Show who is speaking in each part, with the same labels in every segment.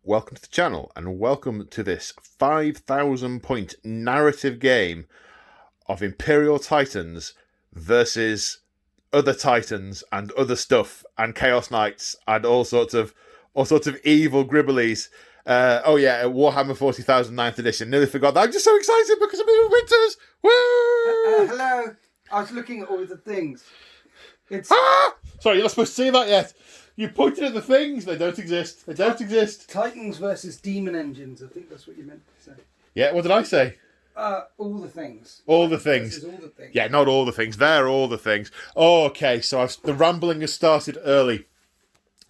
Speaker 1: welcome to the channel, and welcome to this 5,000 point narrative game of Imperial Titans versus other Titans and other stuff and Chaos Knights and all sorts of evil gribblies. Warhammer 40,000 9th edition. Nearly forgot that. I'm just so excited because I'm in Winters. Woo!
Speaker 2: Hello. I was looking at all the things.
Speaker 1: Sorry, you're not supposed to see that yet. You pointed at the things. They don't exist. They don't exist.
Speaker 2: Titans versus demon engines. I think that's what you meant to say.
Speaker 1: Yeah, what did I say?
Speaker 2: All the things.
Speaker 1: All the things.
Speaker 2: All the things.
Speaker 1: Yeah, not all the things. They're all the things. Oh, okay, so the rambling has started early.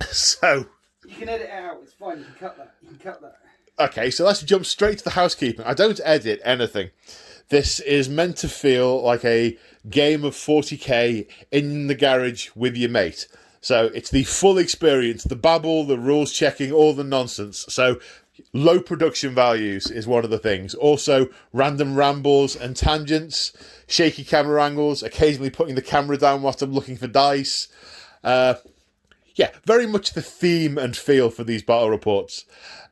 Speaker 1: So...
Speaker 2: You can edit it out. It's fine. You can cut that.
Speaker 1: Okay, so let's jump straight to the housekeeping. I don't edit anything. This is meant to feel like a game of 40k in the garage with your mate. So it's the full experience, the babble, the rules checking, all the nonsense. So low production values is one of the things. Also random rambles and tangents, shaky camera angles, occasionally putting the camera down whilst I'm looking for dice. Yeah, very much the theme and feel for these battle reports.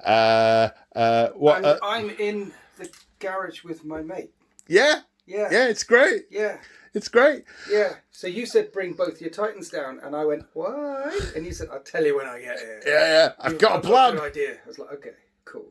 Speaker 1: I'm
Speaker 2: in the garage with my mate.
Speaker 1: Yeah?
Speaker 2: Yeah.
Speaker 1: Yeah, it's great.
Speaker 2: Yeah.
Speaker 1: It's great.
Speaker 2: Yeah. So you said bring both your Titans down, and I went, why? And you said, I'll tell you when I get here.
Speaker 1: Yeah. I've got a plan.
Speaker 2: Good idea. I was like, okay, cool.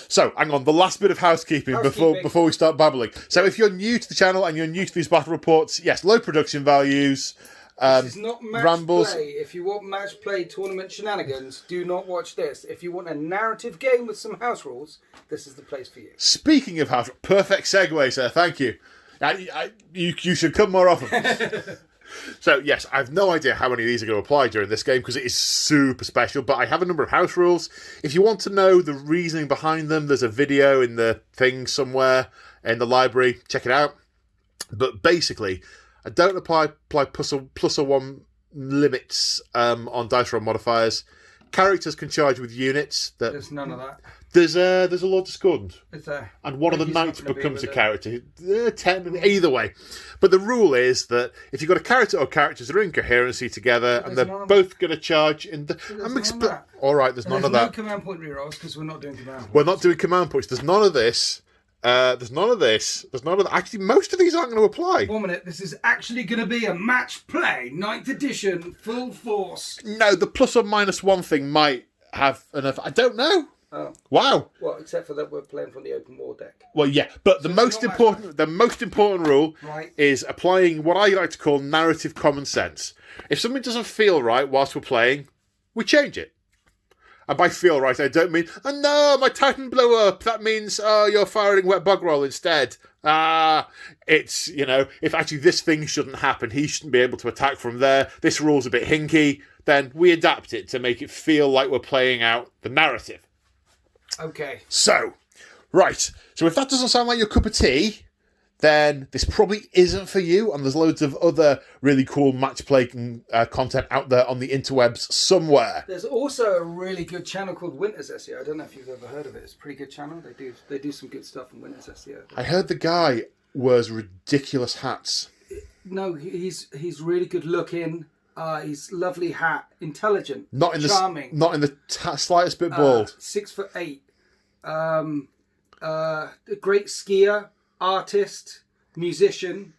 Speaker 1: So, hang on, the last bit of housekeeping. Before we start babbling. So if you're new to the channel and you're new to these battle reports, yes, low production values.
Speaker 2: This is not match
Speaker 1: rambles.
Speaker 2: play. If you want match play tournament shenanigans, do not watch this. If you want a narrative game with some house rules, this is the place for you.
Speaker 1: Speaking of house, perfect segue, sir. Thank you. You should come more often. So, yes, I have no idea how many of these are going to apply during this game because it is super special, but I have a number of house rules. If you want to know the reasoning behind them, there's a video in the thing somewhere in the library. Check it out. But basically, I don't apply plus or one limits on dice roll modifiers. Characters can charge with units.
Speaker 2: There's none of that.
Speaker 1: There's a Lord Discordant.
Speaker 2: Is there?
Speaker 1: And one of the knights becomes a character. Either way. But the rule is that if you've got a character or characters that are in coherency together and they're both going to charge in the... All right, there's none of that.
Speaker 2: There's no command point rerolls because we're not doing command points.
Speaker 1: We're not doing command points. There's none of this. There's none of this. There's none of that. Actually, most of these aren't going to apply.
Speaker 2: 1 minute. This is actually going to be a match play, 9th edition, full force.
Speaker 1: No, the plus or minus one thing might have enough. I don't know.
Speaker 2: Oh.
Speaker 1: Wow.
Speaker 2: Well, except for that we're playing from the open war deck.
Speaker 1: Well, yeah, but the most important rule is applying what I like to call narrative common sense. If something doesn't feel right whilst we're playing, we change it. And by feel right, I don't mean, oh no, my Titan blew up. That means, you're firing wet bug roll instead. It's, if actually this thing shouldn't happen, he shouldn't be able to attack from there. This rule's a bit hinky. Then we adapt it to make it feel like we're playing out the narrative.
Speaker 2: Okay.
Speaker 1: So, right. So if that doesn't sound like your cup of tea, then this probably isn't for you. And there's loads of other really cool match play content out there on the interwebs somewhere.
Speaker 2: There's also a really good channel called Winters SEO. I don't know if you've ever heard of it. It's a pretty good channel. They do some good stuff on Winters SEO.
Speaker 1: I heard the guy wears ridiculous hats.
Speaker 2: No, he's really good looking. He's lovely hat, intelligent, charming.
Speaker 1: Not in the slightest bit bald.
Speaker 2: 6'8". A great skier, artist, musician,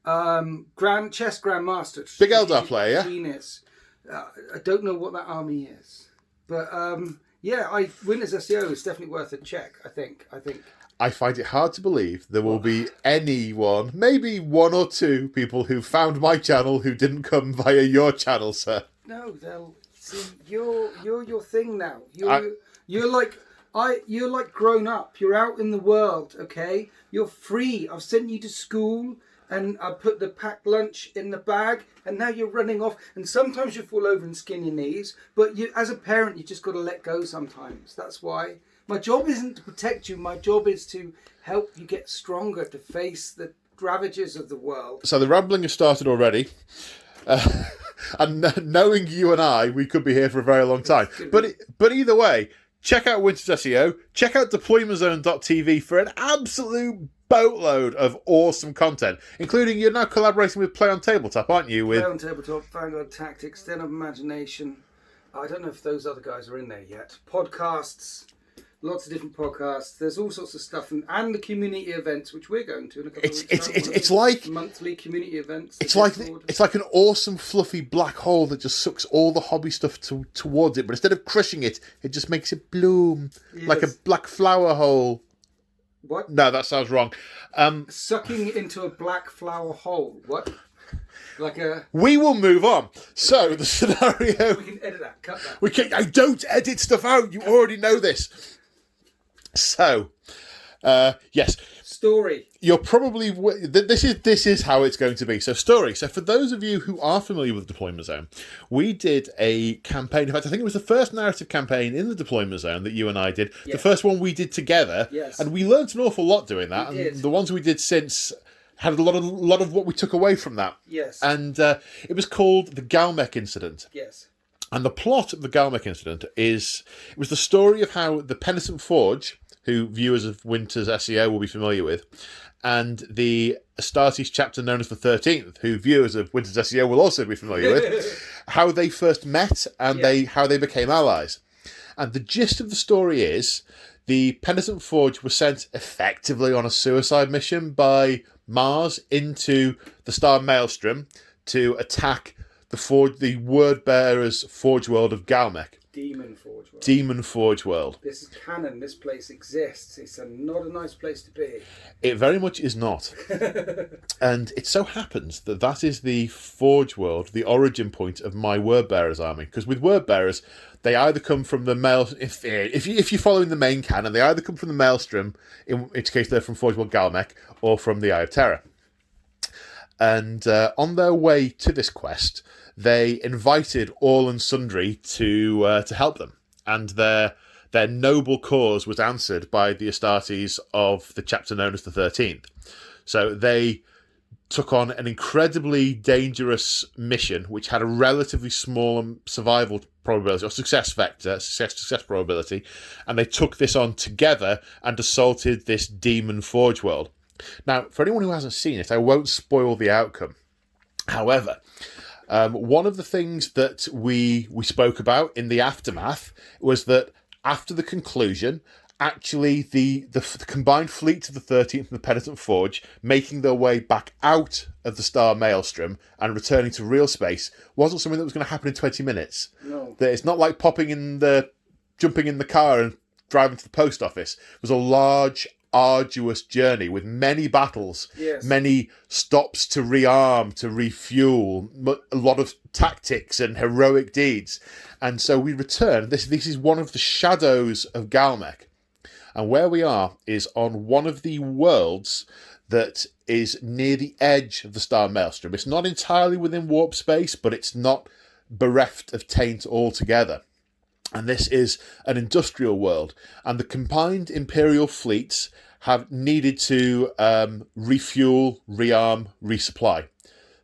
Speaker 2: chess grandmaster.
Speaker 1: Big Eldar player, yeah?
Speaker 2: Genius. I don't know what that army is, but Winters SEO is definitely worth a check. I think.
Speaker 1: I find it hard to believe there will be anyone, maybe one or two people who found my channel who didn't come via your channel, sir.
Speaker 2: No, they'll see. You're your thing now. You're like grown up. You're out in the world, okay? You're free. I've sent you to school and I put the packed lunch in the bag and now you're running off. And sometimes you fall over and skin your knees, but as a parent, you just got to let go sometimes. That's why. My job isn't to protect you. My job is to help you get stronger to face the ravages of the world.
Speaker 1: So the rambling has started already. And knowing you and I, we could be here for a very long time. But either way, check out Winters SEO. Check out deploymentzone.tv for an absolute boatload of awesome content, including you're now collaborating with Play on Tabletop, aren't you?
Speaker 2: Play on Tabletop, Vanguard Tactics, Den of Imagination. I don't know if those other guys are in there yet. Podcasts, lots of different podcasts. There's all sorts of stuff, and the community events, which we're going to in a couple of weeks.
Speaker 1: It's like
Speaker 2: monthly community events.
Speaker 1: It's like an awesome fluffy black hole that just sucks all the hobby stuff towards it, but instead of crushing it, it just makes it bloom like a black flower hole.
Speaker 2: What?
Speaker 1: No, that sounds wrong.
Speaker 2: Sucking into a black flower hole. What? Like a...
Speaker 1: We will move on. So, the scenario...
Speaker 2: We can edit that. Cut that.
Speaker 1: We can... I don't edit stuff out. You already know this. So, yes.
Speaker 2: Story.
Speaker 1: You're probably... This is how it's going to be. So, story. So, for those of you who are familiar with the Deployment Zone, we did a campaign. In fact, I think it was the first narrative campaign in the Deployment Zone that you and I did.
Speaker 2: Yes.
Speaker 1: The first one we did together.
Speaker 2: Yes.
Speaker 1: And we learnt an awful lot doing that.
Speaker 2: We did.
Speaker 1: And the ones we did since... had a lot of what we took away from that.
Speaker 2: Yes.
Speaker 1: And it was called the Ghalmek Incident.
Speaker 2: Yes.
Speaker 1: And the plot of the Gaumek Incident it was the story of how the Penitent Forge, who viewers of Winter's SEO will be familiar with, and the Astartes chapter known as the 13th, who viewers of Winter's SEO will also be familiar with, how they first met and how they became allies. And the gist of the story is the Penitent Forge was sent effectively on a suicide mission by Mars into the star Maelstrom to attack the word bearer's forge world of Ghalmek.
Speaker 2: Demon Forge World.
Speaker 1: Demon Forge World.
Speaker 2: This is canon. This place exists. It's not a nice place to be.
Speaker 1: It very much is not. And it so happens that that is the Forge World, the origin point of my word bearer's army. Because with word bearers, they either come from the if you're following the main canon, they either come from the Maelstrom, in which case they're from Forge World Ghalmek, or from the Eye of Terror. And on their way to this quest, they invited all and sundry to help them, and their noble cause was answered by the Astartes of the chapter known as the 13th. So they took on an incredibly dangerous mission, which had a relatively small survival probability, or success probability, and they took this on together and assaulted this Demon Forge world. Now, for anyone who hasn't seen it, I won't spoil the outcome. However, one of the things that we spoke about in the aftermath was that after the conclusion, actually the combined fleets of the 13th and the Penitent Forge making their way back out of the star Maelstrom and returning to real space wasn't something that was going to happen in 20 minutes.
Speaker 2: No.
Speaker 1: That it's not like jumping in the car and driving to the post office. It was a large, arduous journey with many battles, many stops to rearm, to refuel, a lot of tactics and heroic deeds. And so we return. This is one of the shadows of Ghalmek. And where we are is on one of the worlds that is near the edge of the star Maelstrom. It's not entirely within warp space, but it's not bereft of taint altogether. And this is an industrial world. And the combined Imperial fleets have needed to refuel, rearm, resupply.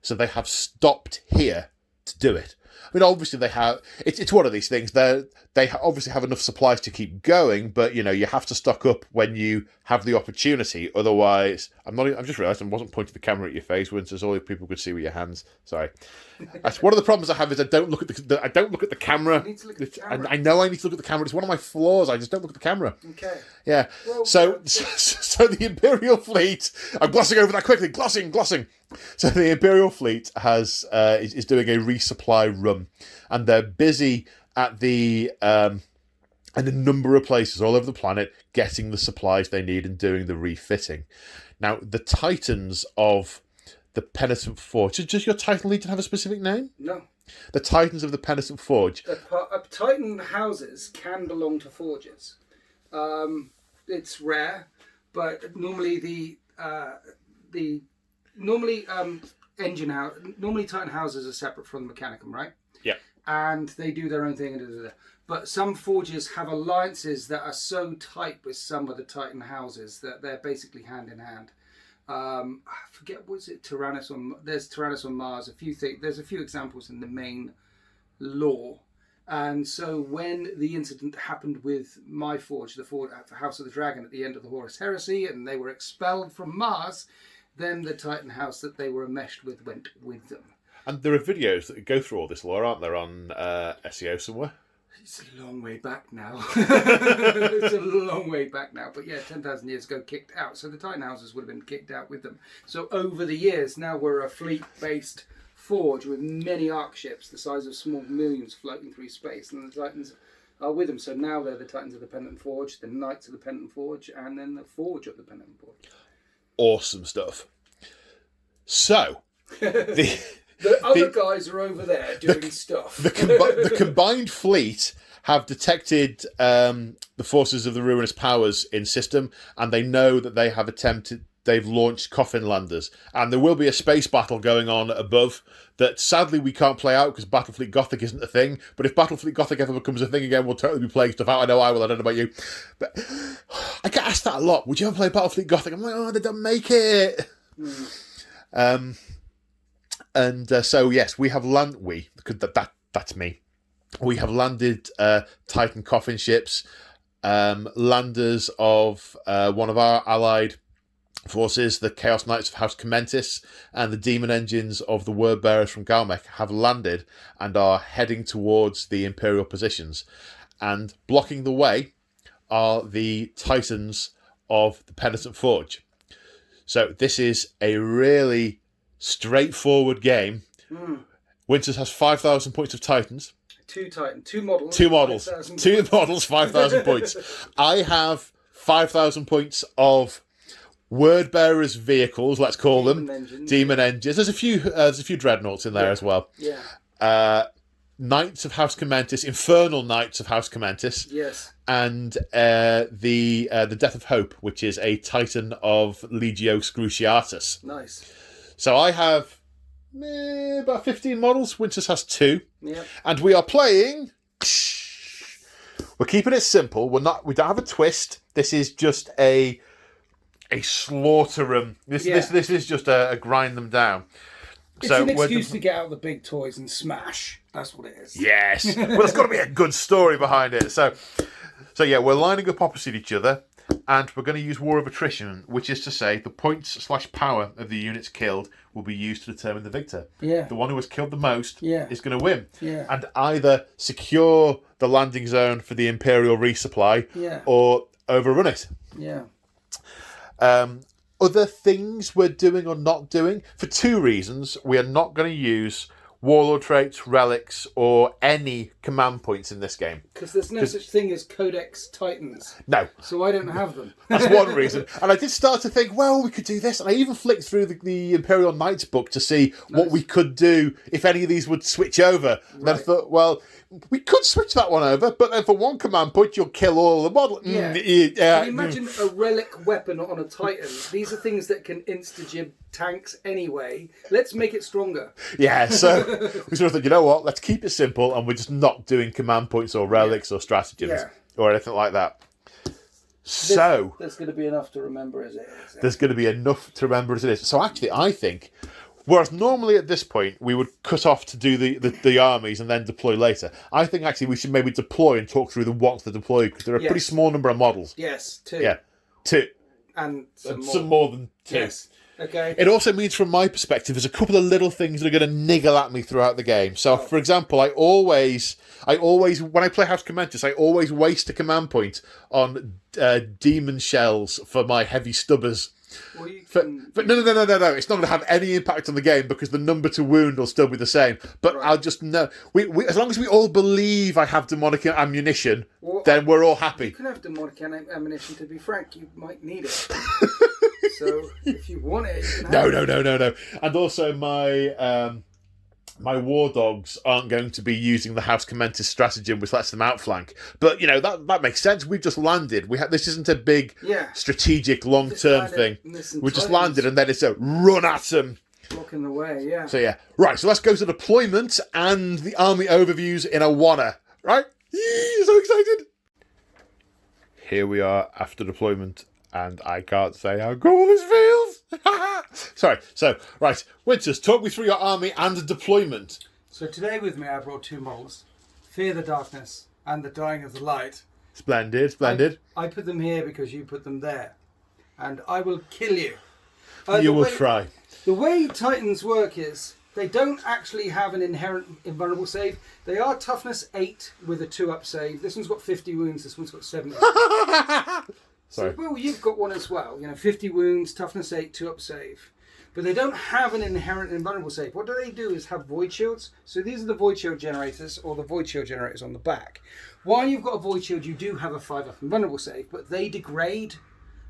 Speaker 1: So they have stopped here to do it. I mean, obviously they have. It's one of these things. They obviously have enough supplies to keep going, but you have to stock up when you have the opportunity. Otherwise, I'm just realised I wasn't pointing the camera at your face, Winter, so all people could see with your hands. Sorry. That's one of the problems I have is I don't look at the camera.
Speaker 2: You need to look at the camera.
Speaker 1: I know I need to look at the camera. It's one of my flaws. I just don't look at the camera.
Speaker 2: Okay.
Speaker 1: Yeah.
Speaker 2: Well,
Speaker 1: so the Imperial Fleet. I'm glossing over that quickly. Glossing. So the Imperial Fleet is doing a resupply run, and they're busy at in a number of places all over the planet getting the supplies they need and doing the refitting. Now, the Titans of the Penitent Forge. Does your Titan Legion have a specific name?
Speaker 2: No.
Speaker 1: The Titans of the Penitent Forge.
Speaker 2: Titan houses can belong to forges. It's rare, but normally normally Titan houses are separate from the Mechanicum, right?
Speaker 1: Yeah.
Speaker 2: And they do their own thing. But some forges have alliances that are so tight with some of the Titan houses that they're basically hand in hand. I forget, was it Tyrannus on? There's Tyrannus on Mars. There's a few examples in the main lore. And so when the incident happened with my forge, the House of the Dragon at the end of the Horus Heresy, and they were expelled from Mars, then the Titan house that they were enmeshed with went with them.
Speaker 1: And there are videos that go through all this lore, aren't there, on SEO somewhere?
Speaker 2: It's a long way back now. It's a long way back now. But yeah, 10,000 years ago, kicked out. So the Titan houses would have been kicked out with them. So over the years, now we're a fleet-based forge with many arc ships the size of small moons floating through space. And the Titans are with them. So now they're the Titans of the Penitent Forge, the Knights of the Penitent Forge, and then the Forge of the Penitent Forge.
Speaker 1: Awesome stuff. So,
Speaker 2: The other guys are over there doing stuff.
Speaker 1: The combined fleet have detected the forces of the Ruinous Powers in system, and they know that they've launched coffin landers. And there will be a space battle going on above that sadly we can't play out because Battlefleet Gothic isn't a thing. But if Battlefleet Gothic ever becomes a thing again, we'll totally be playing stuff out. I know I will, I don't know about you. But I get asked that a lot. Would you ever play Battlefleet Gothic? I'm like, oh, they don't make it. So yes, we have that's me. We have landed Titan coffin ships, landers of one of our allied forces, the Chaos Knights of House Khomentis, and the demon engines of the Word Bearers from Ghalmek have landed and are heading towards the Imperial positions. And blocking the way are the Titans of the Penitent Forge. So this is a really straightforward game. Winters has 5,000 points of Titans. Two models. 5,000 points. I have 5,000 points of Word Bearers vehicles, let's call Demon engines. There's a few dreadnoughts in there as well.
Speaker 2: Yeah.
Speaker 1: Knights of House Khomentis, Infernal Knights of House Khomentis.
Speaker 2: Yes.
Speaker 1: And the Death of Hope, which is a Titan of Legio Excrutiatus.
Speaker 2: Nice.
Speaker 1: So I have about 15 models. Winters has 2.
Speaker 2: Yep.
Speaker 1: And we are playing. We're keeping it simple. We don't have a twist. This is just a slaughter them. This is just a grind them down.
Speaker 2: It's an excuse to get out the big toys and smash. That's what it is.
Speaker 1: Yes. Well, there's got to be a good story behind it. So yeah, we're lining up opposite each other, and we're going to use War of Attrition, which is to say the points/power of the units killed will be used to determine the victor.
Speaker 2: Yeah.
Speaker 1: The one who has killed the most is going to win.
Speaker 2: Yeah.
Speaker 1: And either secure the landing zone for the Imperial resupply or overrun it.
Speaker 2: Yeah.
Speaker 1: Other things we're doing or not doing, for 2 reasons. We are not going to use warlord traits, relics, or any command points in this game.
Speaker 2: Because there's no such thing as Codex Titans.
Speaker 1: No.
Speaker 2: So I don't have them.
Speaker 1: That's one reason. And I did start to think, well, we could do this. And I even flicked through the Imperial Knights book to see what we could do if any of these would switch over. And then I thought, well, we could switch that one over, but then for 1 command point, you'll kill all the model.
Speaker 2: Yeah. Can you imagine a relic weapon on a Titan? These are things that can insta-jib tanks anyway. Let's make it stronger.
Speaker 1: Yeah, so we sort of thought, you know what, let's keep it simple, and we're just not doing command points or relics or stratagems or anything like that. So
Speaker 2: there's going to be enough to remember as it is.
Speaker 1: There's going to be enough to remember as it is. So actually, I think, whereas normally at this point we would cut off to do the armies and then deploy later, I think actually we should maybe deploy and talk through what to deploy, because there are a pretty small number of models.
Speaker 2: Yes, 2.
Speaker 1: Yeah, 2.
Speaker 2: And
Speaker 1: some more than 2.
Speaker 2: Yes. Okay.
Speaker 1: It also means, from my perspective, there's a couple of little things that are going to niggle at me throughout the game. So, for example, I always, when I play House Khomentis, I always waste a command point on demon shells for my heavy stubbers.
Speaker 2: Well,
Speaker 1: No. It's not going to have any impact on the game because the number to wound will still be the same. But I'll just know. We as long as we all believe I have demonic ammunition, then we're all happy.
Speaker 2: You can have demonic ammunition, to be frank. You might need it. So if you want it, you can have it.
Speaker 1: No. And also my war dogs aren't going to be using the House Khomentis stratagem, which lets them outflank. But, that makes sense. We've just landed. This isn't a big strategic long-term thing. We just landed, and then it's a run at them.
Speaker 2: Blocking the way, yeah.
Speaker 1: So, yeah. Right, so let's go to deployment and the army overviews in a wanna. Right? Yee, so excited. Here we are after deployment, and I can't say how cool this feels. Sorry. So, right. Winters, talk me through your army and deployment.
Speaker 2: So today with me I brought 2 models. Fear the Darkness and the Dying of the Light.
Speaker 1: Splendid.
Speaker 2: I put them here because you put them there. And I will kill you.
Speaker 1: You will try.
Speaker 2: The way Titans work is, They don't actually have an inherent invulnerable save. They are toughness 8 with a 2-up save. This one's got 50 wounds. This one's got 70.
Speaker 1: Sorry.
Speaker 2: So, well, you've got one as well. 50 wounds, toughness 8, 2-up save. But they don't have an inherent invulnerable save. What they do is have void shields. So these are the void shield generators, or the void shield generators on the back. While you've got a void shield, you do have a 5-up invulnerable save, but they degrade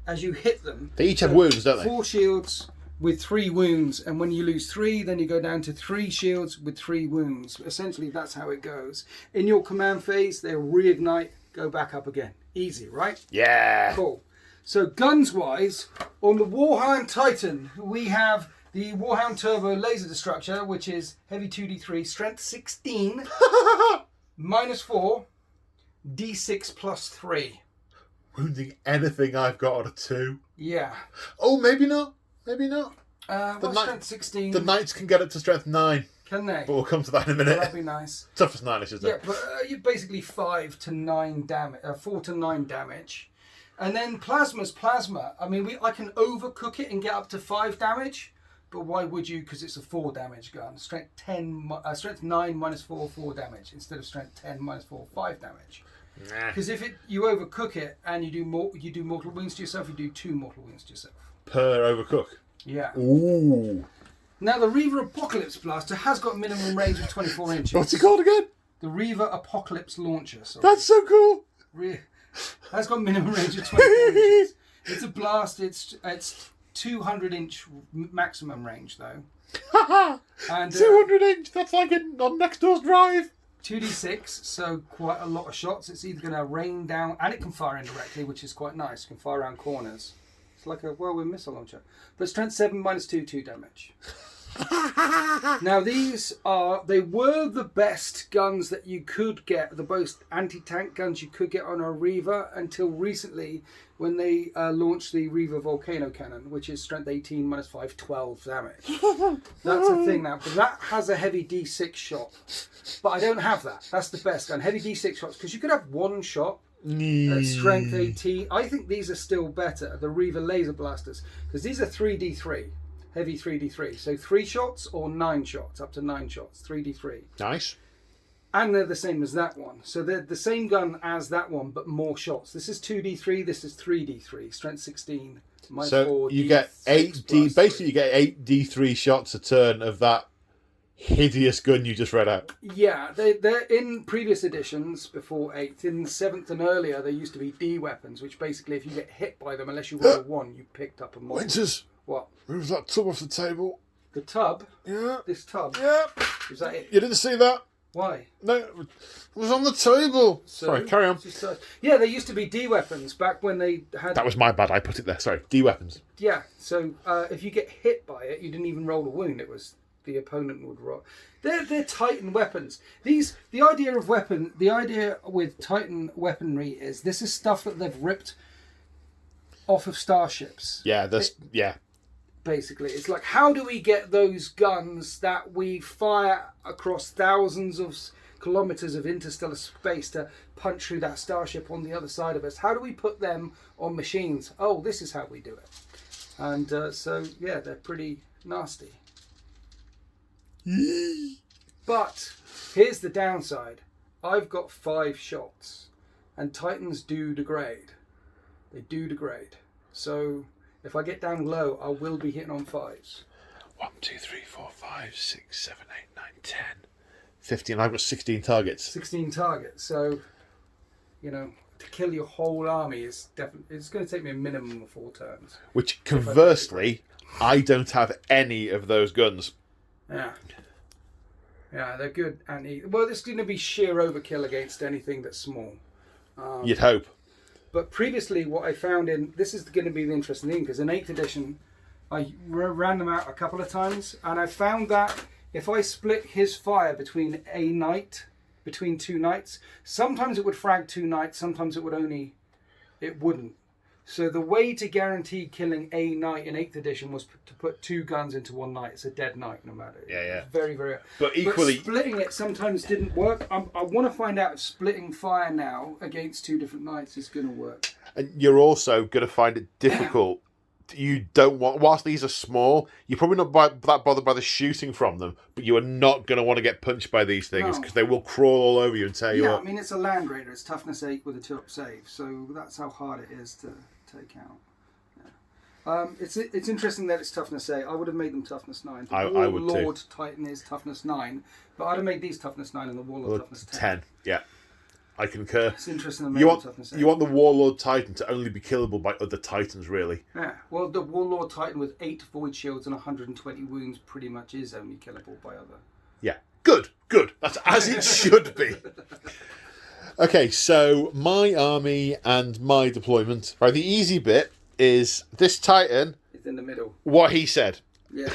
Speaker 2: as you hit them.
Speaker 1: They each have wounds, don't they?
Speaker 2: 4 shields with 3 wounds, and when you lose 3, then you go down to 3 shields with 3 wounds. Essentially, that's how it goes. In your command phase, they'll reignite, go back up again. Easy, right?
Speaker 1: Yeah.
Speaker 2: Cool. So guns-wise, on the Warhound Titan, we have the Warhound Turbo Laser Destructor, which is heavy 2d3, strength 16, -4, d6 plus 3.
Speaker 1: Wounding anything I've got on a 2.
Speaker 2: Yeah.
Speaker 1: Oh, maybe not. Maybe not.
Speaker 2: Strength 16?
Speaker 1: The knights can get it to strength 9.
Speaker 2: Can they?
Speaker 1: But we'll come to that in a minute.
Speaker 2: That'd be nice.
Speaker 1: Toughest 9-ish, isn't it?
Speaker 2: Yeah, but you're basically 5 to 9 damage, 4 to 9 damage. And then plasma's plasma. I mean, I can overcook it and get up to 5 damage, but why would you? Because it's a 4 damage gun. Strength 9 minus 4, 4 damage instead of strength 10 minus 4, 5 damage. Because if you overcook it and you do mortal wounds to yourself, you do 2 mortal wounds to yourself.
Speaker 1: Per overcook.
Speaker 2: Yeah.
Speaker 1: Ooh.
Speaker 2: Now the Reaver Apocalypse Blaster has got minimum range of 24 inches.
Speaker 1: What's it called again?
Speaker 2: The Reaver Apocalypse Launcher. Sorry.
Speaker 1: That's so cool.
Speaker 2: Has got minimum range of 24 inches. It's a blast. It's 200-inch maximum range though. And
Speaker 1: 200-inch. That's like on next door's drive.
Speaker 2: 2d6, so quite a lot of shots. It's either going to rain down, and it can fire indirectly, which is quite nice. It can fire around corners. It's like a whirlwind missile launcher. But strength 7 minus 2 damage. Now they were the best guns that you could get, the most anti-tank guns you could get on a Reaver until recently when they launched the Reaver Volcano Cannon, which is strength 18 minus 5, 12 damage. That's a thing now, but that has a heavy D6 shot. But I don't have that. That's the best gun. Heavy D6 shots, because you could have one shot at strength 18. I think these are still better, the Reaver Laser Blasters, because these are 3d3. Heavy 3d3. So 3 shots or 9 shots, up to 9 shots, 3d3.
Speaker 1: Nice.
Speaker 2: And they're the same as that one. So they're the same gun as that one, but more shots. This is 2d3, this is 3d3. Strength 16.
Speaker 1: So
Speaker 2: 4,
Speaker 1: you get 8d. Basically, you get 8d3 shots a turn of that hideous gun you just read out.
Speaker 2: Yeah, they're in previous editions before 8th. In 7th and earlier, there used to be D weapons, which basically, if you get hit by them, unless you roll a 1, you picked up a model.
Speaker 1: Winters.
Speaker 2: What?
Speaker 1: Move that tub off the table.
Speaker 2: The tub?
Speaker 1: Yeah.
Speaker 2: This tub?
Speaker 1: Yeah.
Speaker 2: Is that it?
Speaker 1: You didn't see that?
Speaker 2: Why?
Speaker 1: No, it was on the table.
Speaker 2: So,
Speaker 1: sorry, carry on.
Speaker 2: Yeah, there used to be D weapons back when they had...
Speaker 1: That was my bad, I put it there. Sorry, D weapons.
Speaker 2: Yeah, so if you get hit by it, you didn't even roll a wound. It was the opponent would roll. They're Titan weapons. The idea with Titan weaponry is this is stuff that they've ripped off of starships.
Speaker 1: Yeah, yeah.
Speaker 2: Basically, it's like, how do we get those guns that we fire across thousands of kilometers of interstellar space to punch through that starship on the other side of us? How do we put them on machines? Oh, this is how we do it. And so, yeah, they're pretty nasty. But here's the downside. I've got 5 shots, and Titans do degrade. They do degrade. So if I get down low, I will be hitting on 5s.
Speaker 1: 1, 2, 3, 4, 5, 6, 7, 8, 9, 10, 15. I've got 16 targets.
Speaker 2: 16 targets. So, to kill your whole army is definitely, it's going to take me a minimum of 4 turns.
Speaker 1: Which, conversely, I don't have any of those guns.
Speaker 2: Yeah. Yeah, they're good. Well, this is going to be sheer overkill against anything that's small.
Speaker 1: You'd hope.
Speaker 2: But previously, what I found this is going to be the interesting thing, because in 8th edition, I ran them out a couple of times, and I found that if I split his fire between 2 knights, sometimes it would frag 2 knights, sometimes it wouldn't. So the way to guarantee killing a knight in 8th edition was to put 2 guns into 1 knight. It's a dead knight, no matter.
Speaker 1: Yeah.
Speaker 2: Very, very.
Speaker 1: But equally,
Speaker 2: splitting it sometimes didn't work. I want to find out if splitting fire now against 2 different knights is going to work.
Speaker 1: And you're also going to find it difficult you don't want, whilst these are small, you're probably not that bothered by the shooting from them, but you are not going to want to get punched by these things because they will crawl all over you and tear you up.
Speaker 2: I mean, it's a Land Raider. It's toughness 8 with a 2-up save, so that's how hard it is to take out. It's interesting that it's toughness 8. I would have made them toughness 9. The
Speaker 1: I would
Speaker 2: Warlord
Speaker 1: too.
Speaker 2: Titan is toughness 9, but I'd have made these toughness 9 and the Warlord toughness 10.
Speaker 1: Yeah. I concur.
Speaker 2: It's interesting.
Speaker 1: You want the Warlord Titan to only be killable by other Titans, really.
Speaker 2: Yeah. Well, the Warlord Titan with 8 void shields and 120 wounds pretty much is only killable by other.
Speaker 1: Yeah. Good. That's as it should be. Okay, so my army and my deployment. Right, the easy bit is this Titan.
Speaker 2: It's in the middle.
Speaker 1: What he said.
Speaker 2: Yeah.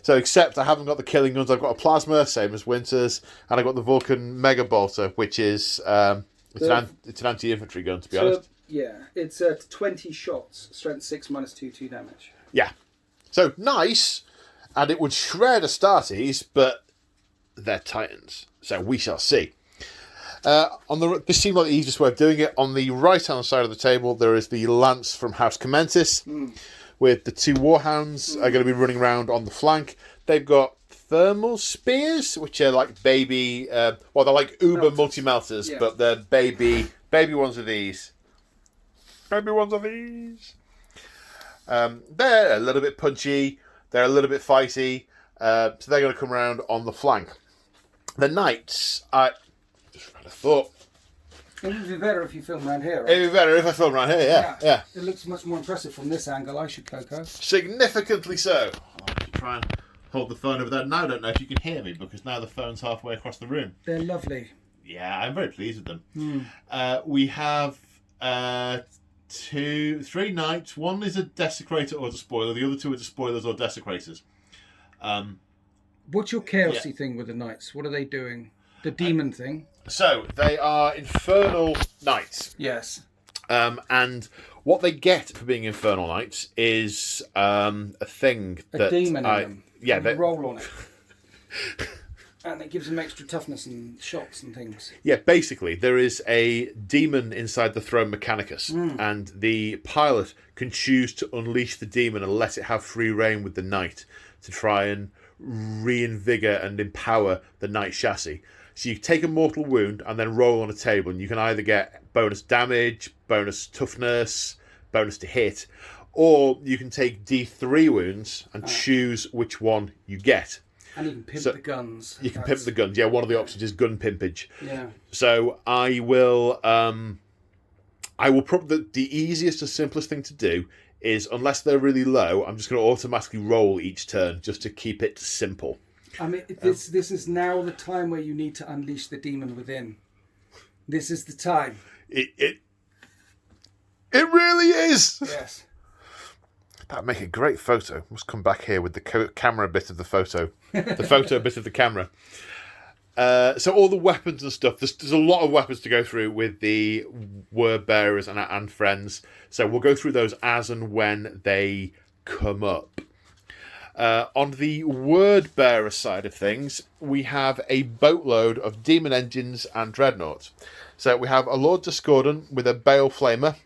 Speaker 1: So, except I haven't got the killing guns. I've got a plasma, same as Winter's, and I've got the Vulcan Mega Bolter, which is it's an anti-infantry gun, to be honest.
Speaker 2: Yeah, it's 20 shots, strength 6 minus 2 damage.
Speaker 1: Yeah. So, nice, and it would shred Astartes, but they're Titans. So, we shall see. This seemed like the easiest way of doing it. On the right-hand side of the table, there is the Lance from House Khomentis. With the 2 Warhounds are going to be running around on the flank. They've got thermal spears, which are like baby... they're like uber multi-melters, but they're baby ones of these. They're a little bit punchy. They're a little bit fighty. So they're going to come around on the flank. The Knights, I just had a thought.
Speaker 2: It would be better if you film around here, right?
Speaker 1: It would be better if I filmed around here, yeah.
Speaker 2: It looks much more impressive from this angle, I should, Coco.
Speaker 1: Significantly so. I'll try and hold the phone over there. Now I don't know if you can hear me because now the phone's halfway across the room.
Speaker 2: They're lovely.
Speaker 1: Yeah, I'm very pleased with them. We have 3 Knights. One is a Desecrator or a Despoiler. The other 2 are Despoilers or Desecrators.
Speaker 2: What's your chaosy thing with the Knights? What are they doing? The demon thing?
Speaker 1: So, they are Infernal Knights.
Speaker 2: Yes.
Speaker 1: And what they get for being Infernal Knights is a thing that...
Speaker 2: A demon in them.
Speaker 1: Yeah,
Speaker 2: they roll on it. And it gives them extra toughness and shots and things.
Speaker 1: Yeah, basically, there is a demon inside the Throne Mechanicus, and the pilot can choose to unleash the demon and let it have free reign with the knight to try and reinvigor and empower the knight chassis. So you take a mortal wound and then roll on a table, and you can either get bonus damage, bonus toughness, bonus to hit, or you can take D3 wounds and choose which one you get.
Speaker 2: And you can pimp the guns.
Speaker 1: You can pimp the guns. Yeah, one of the options is gun pimpage.
Speaker 2: Yeah.
Speaker 1: So I will probably the easiest and simplest thing to do is, unless they're really low, I'm just going to automatically roll each turn just to keep it simple.
Speaker 2: I mean, this is now the time where you need to unleash the demon within. This is the time.
Speaker 1: It really is.
Speaker 2: Yes.
Speaker 1: That'd make a great photo. Must come back here with the camera bit of the photo. The photo bit of the camera. So all the weapons and stuff, there's a lot of weapons to go through with the word bearers and friends. So we'll go through those as and when they come up. On the word bearer side of things, we have a boatload of demon engines and dreadnoughts. So we have a Lord Discordant with a Bale Flamer,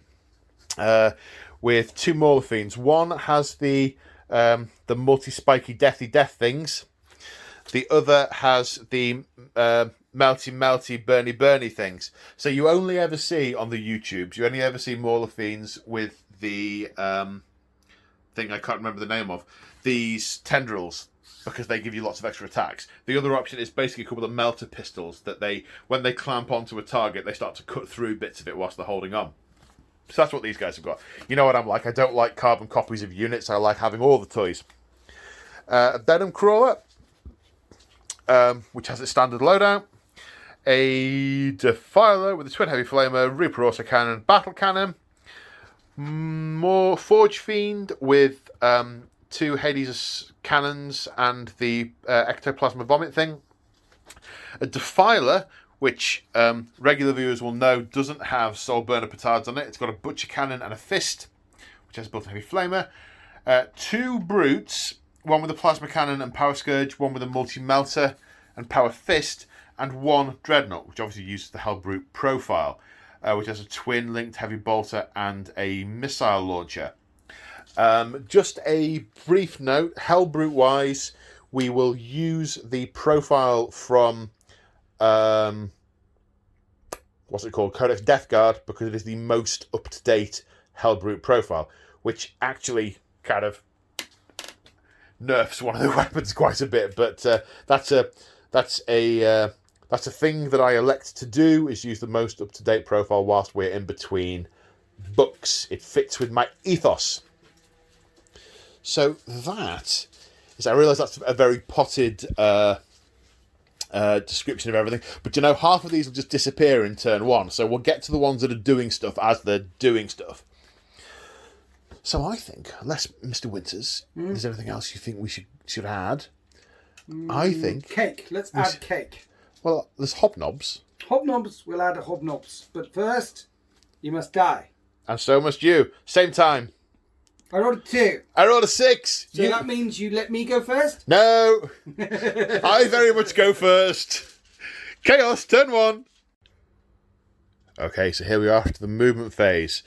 Speaker 1: with 2 Mauler Fiends. One has the multi-spiky death things. The other has the melty burny things. So you only ever see on the YouTubes, you only ever see Mauler Fiends with the thing I can't remember the name of. These tendrils, because they give you lots of extra attacks. The other option is basically a couple of melter pistols that when they clamp onto a target, they start to cut through bits of it whilst they're holding on. So that's what these guys have got. You know what I'm like. I don't like carbon copies of units. I like having all the toys. A Venom Crawler, which has its standard loadout. A Defiler with a Twin Heavy Flamer, Reaper Autocannon, Battle Cannon. More Forge Fiend with 2 Hades cannons and the Ectoplasma Vomit thing. A Defiler, which regular viewers will know doesn't have Soul Burner petards on it. It's got a Butcher Cannon and a Fist, which has built a Heavy Flamer. 2 Brutes, one with a Plasma Cannon and Power Scourge, one with a Multi-Melter and Power Fist, and 1 Dreadnought, which obviously uses the Hell Brute profile, which has a twin linked Heavy Bolter and a Missile Launcher. Just a brief note, Hellbrute-wise, we will use the profile from, what's it called, Codex Death Guard, because it is the most up-to-date Hellbrute profile, which actually kind of nerfs one of the weapons quite a bit, but that's a thing that I elect to do, is use the most up-to-date profile whilst we're in between books. It fits with my ethos. So that is, I realise that's a very potted description of everything, but you know, half of these will just disappear in turn one, so we'll get to the ones that are doing stuff as they're doing stuff. So I think, unless Mr. Winters, there's anything else you think we should add? I think
Speaker 2: cake. Let's add cake.
Speaker 1: Well, there's hobnobs.
Speaker 2: Hobnobs. We'll add a hobnobs, but first you must die.
Speaker 1: And so must you. Same time.
Speaker 2: I rolled a 2.
Speaker 1: I rolled a 6.
Speaker 2: So that means you let me go first?
Speaker 1: No. I very much go first. Chaos, turn 1. Okay, so here we are after the movement phase.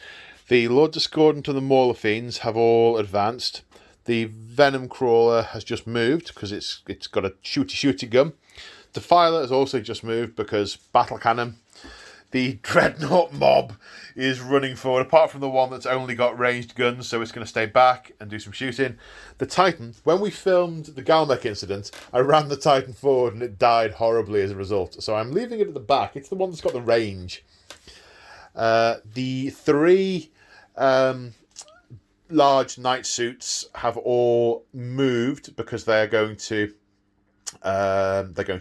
Speaker 1: The Lord Discordant and the Mauler Fiends have all advanced. The Venom Crawler has just moved because it's got a shooty gun. Defiler has also just moved because Battle Cannon. The Dreadnought mob is running forward, apart from the one that's only got ranged guns, so it's going to stay back and do some shooting. The Titan, when we filmed the Ghalmek Incident, I ran the Titan forward and it died horribly as a result. So I'm leaving it at the back. It's the one that's got the range. The 3 large knight suits have all moved because they're going to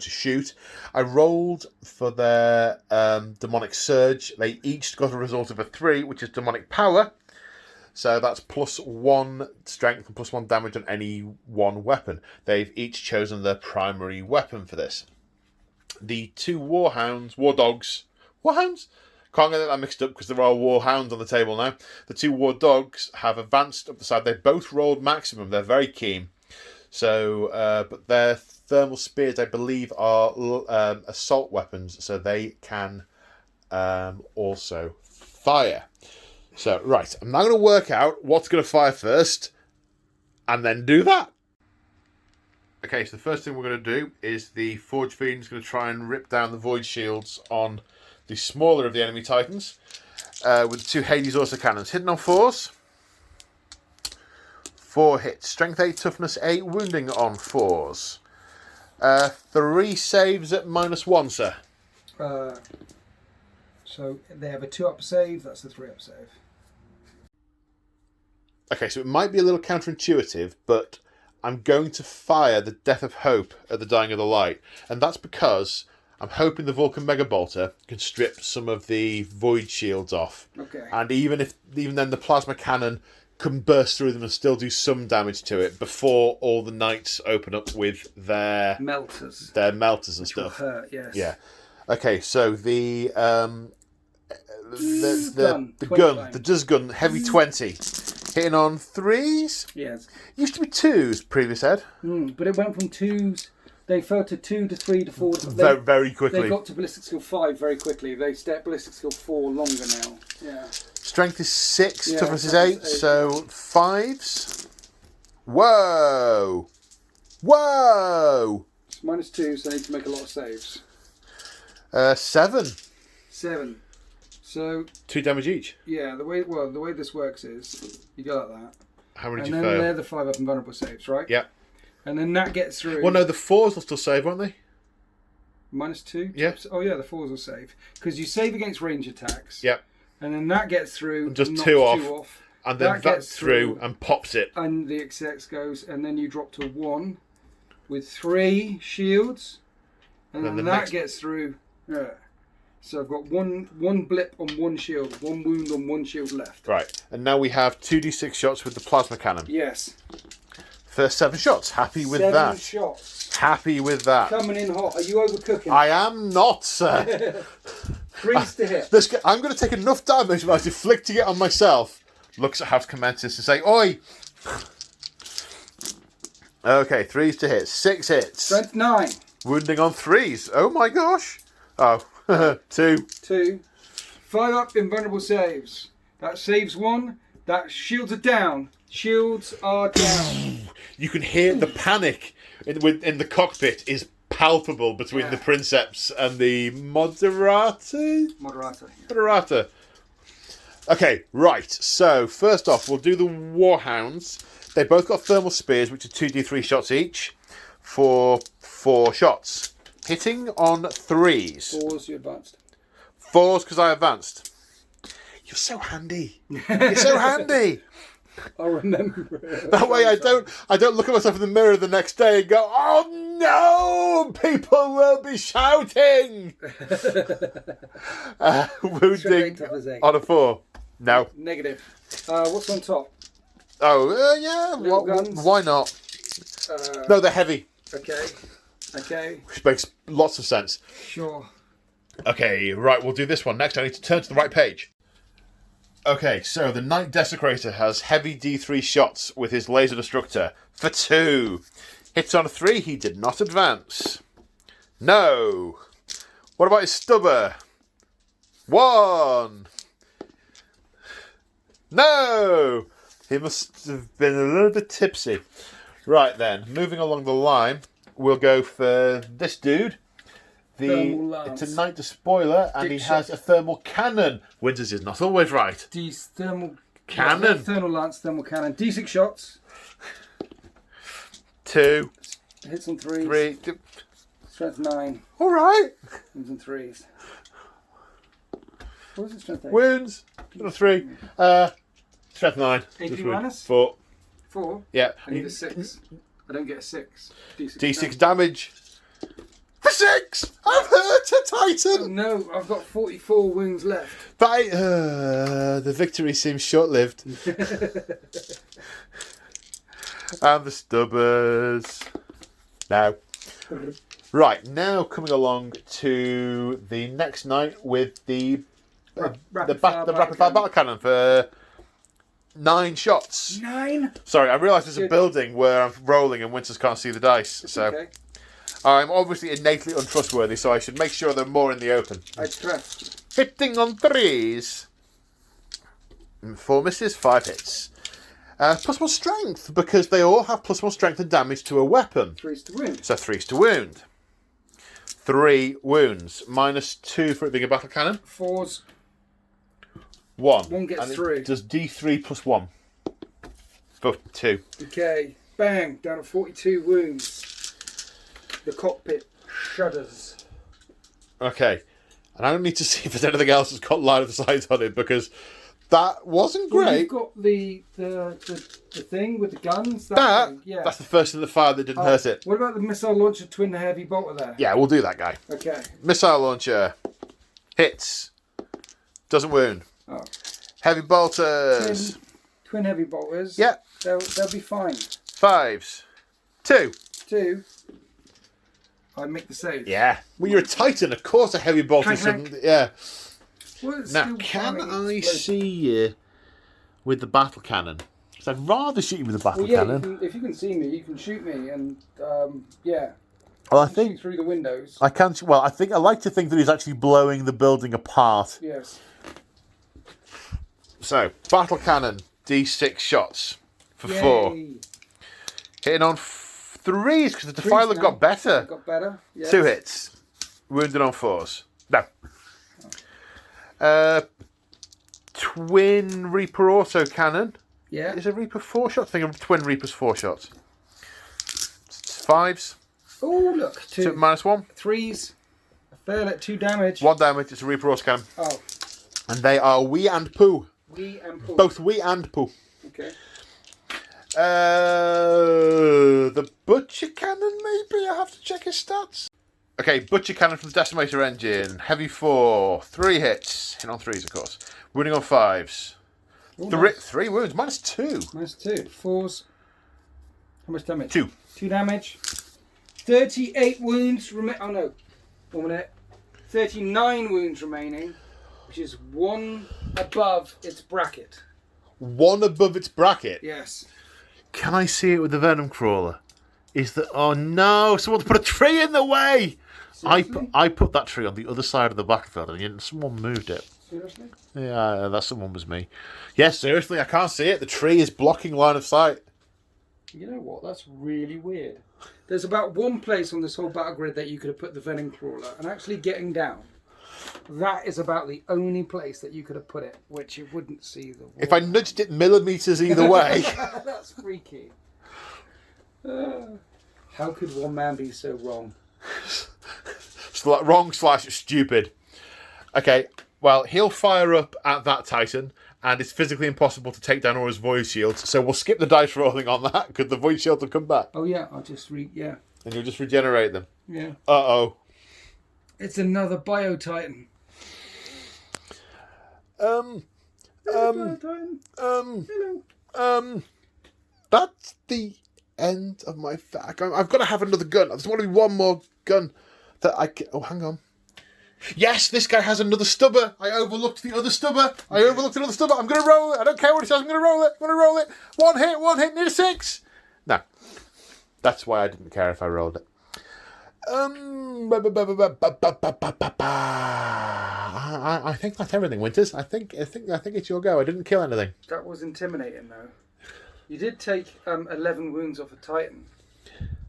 Speaker 1: shoot. I rolled for their demonic surge. They each got a result of a 3, which is demonic power. So that's +1 strength and +1 damage on any one weapon. They've each chosen their primary weapon for this. The 2 Warhounds, Warhounds? Can't get that mixed up because there are Warhounds on the table now. The 2 War Dogs have advanced up the side. They both rolled maximum. They're very keen. So, but their thermal spears, I believe, are assault weapons, so they can also fire. So, right, I'm now going to work out what's going to fire first, and then do that. Okay, so the first thing we're going to do is the Forge Fiend's going to try and rip down the Void Shields on the smaller of the enemy Titans, with the 2 Hades Orsa Cannons. Hitting on 4s. 4 hits. Strength 8, Toughness 8, Wounding on 4s. 3 saves at -1, sir.
Speaker 2: So they have a 2-up save, that's a 3-up save.
Speaker 1: Okay, so it might be a little counterintuitive, but I'm going to fire the Death of Hope at the Dying of the Light, and that's because I'm hoping the Vulcan Mega Bolter can strip some of the Void Shields off.
Speaker 2: Okay.
Speaker 1: And even then the Plasma Cannon can burst through them and still do some damage to it before all the knights open up with their
Speaker 2: melters.
Speaker 1: Their melters and
Speaker 2: which
Speaker 1: stuff.
Speaker 2: Will hurt, yes.
Speaker 1: Yeah. Okay, so the gun, the Duz gun, heavy 20, hitting on 3s.
Speaker 2: Yes.
Speaker 1: Used to be 2s, previous Ed.
Speaker 2: But it went from 2s. They fell to 2 to 3 to 4.
Speaker 1: Very quickly.
Speaker 2: They got to ballistic skill 5 very quickly. They stay at ballistic skill 4 longer now. Yeah.
Speaker 1: Strength is 6, toughness is 8, so 5s. Whoa! Whoa!
Speaker 2: It's -2, so they need to make a lot of saves.
Speaker 1: 7.
Speaker 2: 7. So
Speaker 1: 2 damage each.
Speaker 2: Yeah, the way this works is you go like that.
Speaker 1: How many did
Speaker 2: you
Speaker 1: you
Speaker 2: fail? And
Speaker 1: fail?
Speaker 2: then they're the 5-up and vulnerable saves, right?
Speaker 1: Yeah.
Speaker 2: And then that gets through.
Speaker 1: Well, no, the 4s will still save, won't they?
Speaker 2: -2?
Speaker 1: Yeah.
Speaker 2: Oh, yeah, the 4s will save. Because you save against range attacks.
Speaker 1: Yeah.
Speaker 2: And then that gets through.
Speaker 1: And just
Speaker 2: knocks
Speaker 1: 2 off. And then that
Speaker 2: gets
Speaker 1: through and pops it.
Speaker 2: And the XX goes, and then you drop to 1 with 3 shields. And then that gets through. Yeah. So I've got one blip on 1 shield, 1 wound on 1 shield left.
Speaker 1: Right. And now we have 2d6 shots with the plasma cannon.
Speaker 2: Yes.
Speaker 1: First 7 shots. Happy with
Speaker 2: 7
Speaker 1: that.
Speaker 2: 7 shots.
Speaker 1: Happy with that.
Speaker 2: Coming in hot. Are you overcooking?
Speaker 1: I am not, sir.
Speaker 2: 3s to hit.
Speaker 1: I'm going to take enough damage by deflicting it on myself. Looks at House Khomentis and say, "Oi!" Okay, 3s to hit. 6 hits.
Speaker 2: Strength 9.
Speaker 1: Wounding on 3s. Oh my gosh. Oh, 2.
Speaker 2: 2. 5 up invulnerable saves. That saves 1. That shields are down. Shields are down.
Speaker 1: You can hear the panic in the cockpit is palpable between the Princeps and the Moderata. Moderata. Okay, right. So, first off, we'll do the Warhounds. They both got thermal spears, which are 2d3 shots each, for 4 shots. Hitting on 3s.
Speaker 2: 4s, you advanced.
Speaker 1: 4s, because I advanced. You're so handy. You're so handy.
Speaker 2: I'll remember.
Speaker 1: That way I don't look at myself in the mirror the next day and go, oh no, people will be shouting. Wounding on a 4. No.
Speaker 2: Negative. What's on top?
Speaker 1: Oh, yeah. Why not? No, they're heavy.
Speaker 2: Okay.
Speaker 1: Which makes lots of sense.
Speaker 2: Sure.
Speaker 1: Okay, right, we'll do this one next. I need to turn to the right page. Okay, so the Knight Desecrator has heavy D3 shots with his laser destructor for 2. Hits on a 3, he did not advance. No. What about his stubber? 1. No. He must have been a little bit tipsy. Right then, moving along the line, we'll go for this dude. It's a Knight Despoiler, and he has a thermal cannon. Winters is not always right.
Speaker 2: Thermal
Speaker 1: cannon.
Speaker 2: Thermal lance, thermal cannon. D6 shots.
Speaker 1: 2.
Speaker 2: Hits on 3s.
Speaker 1: 3.
Speaker 2: Strength 9.
Speaker 1: All right.
Speaker 2: Wounds on 3s. What was it? Strength 8?
Speaker 1: Wounds on 3. Strength 9.
Speaker 2: AP minus?
Speaker 1: 4.
Speaker 2: 4?
Speaker 1: Yeah.
Speaker 2: I need a 6. I don't get a 6.
Speaker 1: D6 damage. For 6! I've hurt a Titan!
Speaker 2: Oh, no, I've got 44 wounds left.
Speaker 1: But the victory seems short-lived. And the stubbers. Now. Right, now coming along to the next knight with the rapid fire battle cannon for 9 shots.
Speaker 2: 9?
Speaker 1: Sorry, I realise there's a building where I'm rolling and Winters can't see the dice. So
Speaker 2: okay.
Speaker 1: I'm obviously innately untrustworthy, so I should make sure they're more in the open.
Speaker 2: I trust.
Speaker 1: Hitting on 3s. 4 misses, 5 hits. +1 strength, because they all have +1 strength and damage to a weapon.
Speaker 2: 3s to wound.
Speaker 1: So 3s to wound. 3 wounds. -2 for it being a battle cannon.
Speaker 2: 4s.
Speaker 1: 1.
Speaker 2: 1 gets
Speaker 1: and
Speaker 2: 3.
Speaker 1: It does D3 +1. For 2.
Speaker 2: Okay. Bang. Down to 42 wounds. The cockpit shudders.
Speaker 1: Okay. And I don't need to see if there's anything else that's got line of sight on it, because that wasn't great.
Speaker 2: Well, you've got the thing with the guns.
Speaker 1: That's the first thing that fired that didn't hurt it.
Speaker 2: What about the missile launcher twin heavy bolter there?
Speaker 1: Yeah, we'll do that guy.
Speaker 2: Okay.
Speaker 1: Missile launcher. Hits. Doesn't wound.
Speaker 2: Oh.
Speaker 1: Heavy bolters.
Speaker 2: Twin heavy bolters.
Speaker 1: Yeah.
Speaker 2: They'll be fine.
Speaker 1: 5s. 2.
Speaker 2: 2. I make the save.
Speaker 1: Yeah. Well, you're a Titan. Of course a heavy bolter shouldn't... Yeah.
Speaker 2: Well,
Speaker 1: now, can I see you with the battle cannon? Because I'd rather shoot you with the battle cannon.
Speaker 2: If you can see me, you can shoot me, and yeah.
Speaker 1: Well, I think
Speaker 2: shoot through the windows.
Speaker 1: I can't. Well, I like to think that he's actually blowing the building apart.
Speaker 2: Yes.
Speaker 1: So, battle cannon, D6 shots for 4. Hitting on 3s because the defiler got better.
Speaker 2: Got better. Yes.
Speaker 1: 2 hits. Wounded on 4s. No. Twin Reaper auto cannon.
Speaker 2: Yeah.
Speaker 1: Is a Reaper 4 shots? I think a Twin Reaper's 4 shots. 5s.
Speaker 2: Oh, look. 2.
Speaker 1: -1.
Speaker 2: 3s. I fail at 2 damage.
Speaker 1: 1 damage. It's a Reaper auto cannon.
Speaker 2: Oh.
Speaker 1: And they are wee and poo.
Speaker 2: Wee and poo.
Speaker 1: Both wee and poo.
Speaker 2: Okay.
Speaker 1: The Butcher Cannon, maybe? I have to check his stats. Okay, Butcher Cannon from the Decimator Engine. Heavy 4. 3 hits. Hit on 3s, of course. Wounding on 5s.
Speaker 2: Ooh,
Speaker 1: 3 wounds. -2.
Speaker 2: -2. 4s. How much damage?
Speaker 1: 2.
Speaker 2: 2 damage. 38 wounds. Oh, no. 1 minute. 39 wounds remaining, which is 1 above its bracket.
Speaker 1: 1 above its bracket?
Speaker 2: Yes.
Speaker 1: Can I see it with the Venom Crawler? Is that... Oh, no. Someone's put a tree in the way. I put that tree on the other side of the battlefield and someone moved it.
Speaker 2: Seriously?
Speaker 1: Yeah, that someone was me. Yes, seriously, I can't see it. The tree is blocking line of sight.
Speaker 2: You know what? That's really weird. There's about one place on this whole battle grid that you could have put the venom crawler, and actually getting down, that is about the only place that you could have put it, which you wouldn't see the wall.
Speaker 1: If I nudged it millimetres either way.
Speaker 2: That's freaky. How could one man be so wrong?
Speaker 1: Wrong / stupid. Okay, well, he'll fire up at that Titan, and it's physically impossible to take down all his void shields, so we'll skip the dice rolling on that, because the void shield will come back.
Speaker 2: Oh yeah, I'll just yeah.
Speaker 1: And you'll just regenerate them.
Speaker 2: Yeah.
Speaker 1: Uh-oh.
Speaker 2: It's another Bio Titan.
Speaker 1: Hello. That's the end of my fact. I've got to have another gun. There's want to be one more gun that I can... Oh, hang on. Yes, this guy has another stubber. I overlooked the other stubber. I'm going to roll it. I don't care what it says. I'm going to roll it. One hit, near 6. No. That's why I didn't care if I rolled it. I think that's everything, Winters. I think it's your go. I didn't kill anything.
Speaker 2: That was intimidating, though. You did take 11 wounds off a Titan.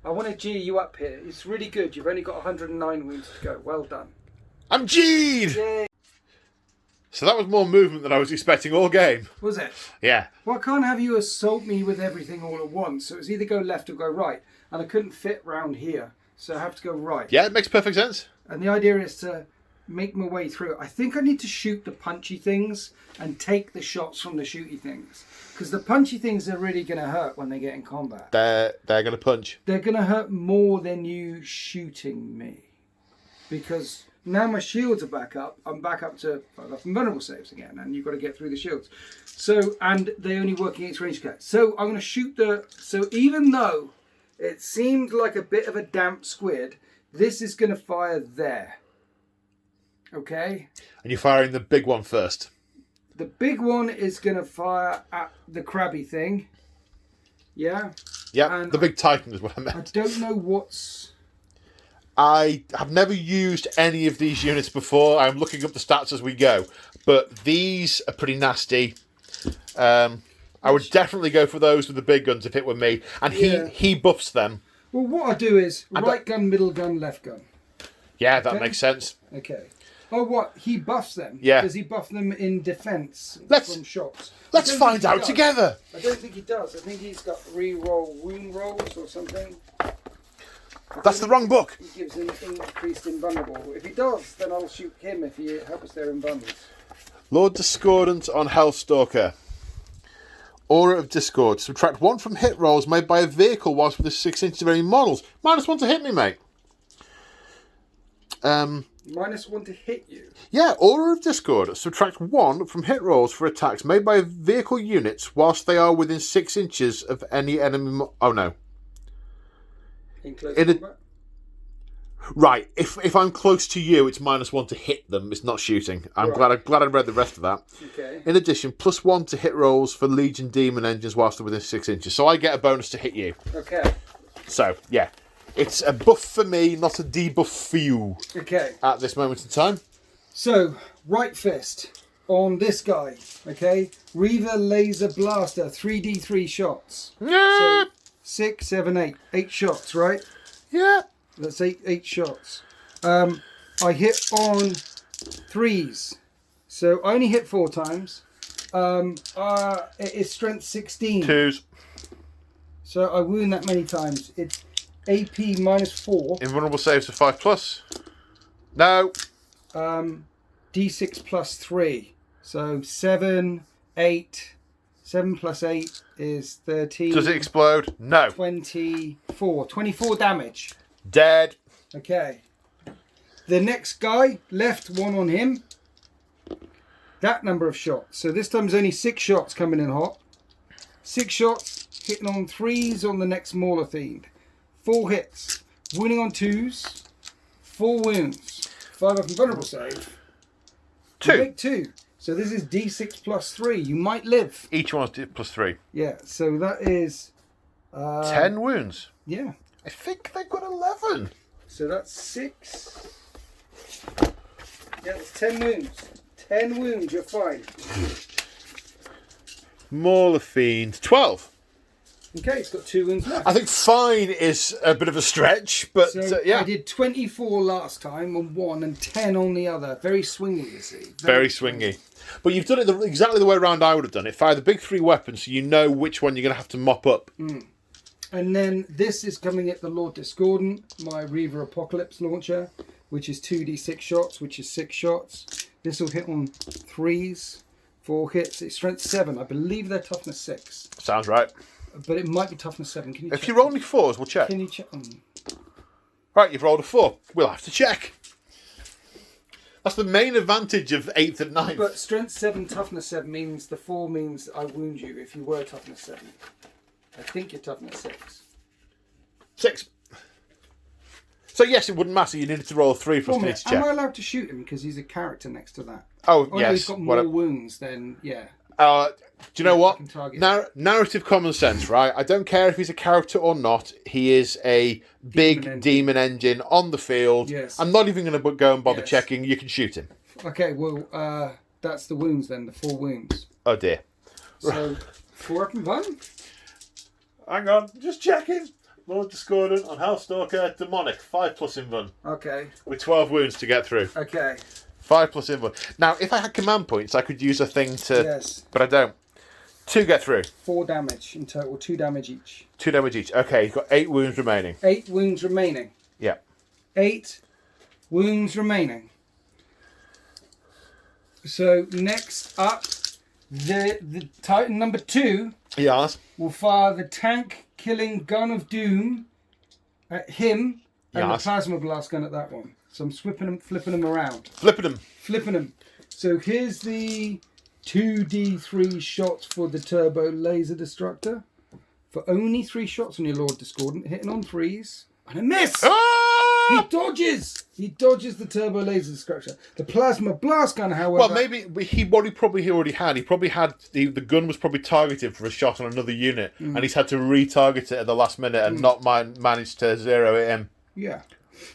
Speaker 2: I want to G you up here. It's really good. You've only got 109 wounds to go. Well done.
Speaker 1: I'm G'd!
Speaker 2: Yay.
Speaker 1: So that was more movement than I was expecting all game.
Speaker 2: Was it?
Speaker 1: Yeah.
Speaker 2: Well, I can't have you assault me with everything all at once. So it's either go left or go right. And I couldn't fit round here. So I have to go right.
Speaker 1: Yeah, it makes perfect sense.
Speaker 2: And the idea is to make my way through. I think I need to shoot the punchy things and take the shots from the shooty things. Because the punchy things are really going to hurt when they get in combat.
Speaker 1: They're going to punch.
Speaker 2: They're going to hurt more than you shooting me. Because now my shields are back up. I'm back up to vulnerable saves again. And you've got to get through the shields. So, and they only work against ranged attacks. So I'm going to shoot the... So even though it seemed like a bit of a damp squid, this is going to fire there. Okay?
Speaker 1: And you're firing the big one first.
Speaker 2: The big one is going to fire at the crabby thing. Yeah?
Speaker 1: Yeah,
Speaker 2: and
Speaker 1: the big Titan is what I meant.
Speaker 2: I don't know what's...
Speaker 1: I have never used any of these units before. I'm looking up the stats as we go. But these are pretty nasty. I would definitely go for those with the big guns if it were me. And he buffs them.
Speaker 2: Well, what I do is right gun, middle gun, left gun.
Speaker 1: Yeah, that makes sense.
Speaker 2: Okay. Oh, what? He buffs them?
Speaker 1: Yeah.
Speaker 2: Does he buff them in defence from shots?
Speaker 1: Let's find out together.
Speaker 2: I don't think he does. I think he's got re-roll wound rolls or something.
Speaker 1: That's the wrong book.
Speaker 2: He gives him increased invulnerable. If he does, then I'll shoot him if he helps us there in bundles.
Speaker 1: Lord Discordant on Hellstalker. Aura of Discord. Subtract 1 from hit rolls made by a vehicle whilst within 6 inches of any models. -1 to hit me, mate.
Speaker 2: -1 to hit you?
Speaker 1: Yeah, Aura of Discord. Subtract 1 from hit rolls for attacks made by vehicle units whilst they are within 6 inches of any enemy... Oh, no.
Speaker 2: In close combat?
Speaker 1: Right, if I'm close to you, it's -1 to hit them. It's not shooting. I'm glad I read the rest of that.
Speaker 2: Okay.
Speaker 1: In addition, +1 to hit rolls for Legion Demon engines whilst they're within 6 inches. So I get a bonus to hit you.
Speaker 2: Okay.
Speaker 1: So, yeah. It's a buff for me, not a debuff for you.
Speaker 2: Okay.
Speaker 1: At this moment in time.
Speaker 2: So, right fist on this guy. Okay. Reaver Laser Blaster, 3d3 shots.
Speaker 1: Yeah.
Speaker 2: So, 6, 7, 8. 8 shots, right?
Speaker 1: Yeah.
Speaker 2: That's 8 shots. I hit on 3s. So I only hit 4 times. It is strength 16.
Speaker 1: 2s.
Speaker 2: So I wound that many times. It's AP -4.
Speaker 1: Invulnerable saves of 5+. No.
Speaker 2: D6 plus 3. So 7, 8. 7 plus 8 is 13.
Speaker 1: Does it explode? No.
Speaker 2: 24. 24 damage.
Speaker 1: Dead.
Speaker 2: Okay. The next guy, left 1 on him. That number of shots. So this time there's only 6 shots coming in hot. 6 shots, hitting on 3s on the next Mauler themed. 4 hits. Wounding on 2s. 4 wounds. 5 up and vulnerable save.
Speaker 1: 2.
Speaker 2: You make 2. So this is D6 plus 3. You might live.
Speaker 1: Each one's +3.
Speaker 2: Yeah, so that is...
Speaker 1: 10 wounds.
Speaker 2: Yeah.
Speaker 1: I think they've got 11.
Speaker 2: So that's 6. Yeah, it's 10 wounds. 10 wounds, you're fine.
Speaker 1: Mauler Fiend, 12.
Speaker 2: Okay, it's got 2 wounds left.
Speaker 1: I think fine is a bit of a stretch, but
Speaker 2: So
Speaker 1: yeah.
Speaker 2: I did 24 last time on one and 10 on the other. Very swingy, you see.
Speaker 1: Very swingy. But you've done it exactly the way around I would have done it. Fire the big 3 weapons so you know which one you're going to have to mop up.
Speaker 2: And then this is coming at the Lord Discordant, my Reaver Apocalypse launcher, which is 2d6 shots, which is 6 shots. This will hit on 3s, 4 hits. It's strength 7. I believe they're toughness 6.
Speaker 1: Sounds right.
Speaker 2: But it might be toughness 7. Can you check?
Speaker 1: If you roll me 4s, we'll check.
Speaker 2: Can you check?
Speaker 1: Right, you've rolled a 4. We'll have to check. That's the main advantage of 8th and 9th.
Speaker 2: But strength 7, toughness 7 means the 4 means I wound you if you were toughness 7. I think you're toughness 6.
Speaker 1: 6. So yes, it wouldn't matter. You needed to roll a 3 for us to check.
Speaker 2: Am I allowed to shoot him because he's a character next to that?
Speaker 1: Oh,
Speaker 2: No,
Speaker 1: yes.
Speaker 2: he's got more wounds than, yeah.
Speaker 1: Do you know what?
Speaker 2: Narrative
Speaker 1: Common sense, right? I don't care if he's a character or not. He is a big demon engine on the field.
Speaker 2: Yes.
Speaker 1: I'm not even going to go and bother checking. You can shoot him.
Speaker 2: Okay, well, that's the wounds then, the 4 wounds.
Speaker 1: Oh dear.
Speaker 2: So, 4 up and 1?
Speaker 1: Hang on, just checking. Lord Discordant on Hellstalker, Demonic, 5+ invuln.
Speaker 2: Okay.
Speaker 1: With 12 wounds to get through.
Speaker 2: Okay.
Speaker 1: 5+ invuln. Now, if I had command points, I could use a thing to...
Speaker 2: Yes.
Speaker 1: But I don't. 2 get through.
Speaker 2: 4 damage in total, 2 damage each.
Speaker 1: 2 damage each. Okay, you've got 8 wounds remaining.
Speaker 2: 8 wounds remaining.
Speaker 1: Yeah.
Speaker 2: 8 wounds remaining. So, next up, the Titan number 2 will fire the tank-killing gun of doom at him and the plasma blast gun at that one. So I'm flipping them around. Flipping them. So here's the 2d3 shots for the turbo laser destructor. For only 3 shots on your Lord Discordant, hitting on 3s. And a miss! He dodges! He dodges the turbo laser destructor. The plasma blast gun, however...
Speaker 1: Well, maybe what he probably already had. He probably had... The gun was probably targeted for a shot on another unit. And he's had to retarget it at the last minute and not managed to zero it in.
Speaker 2: Yeah.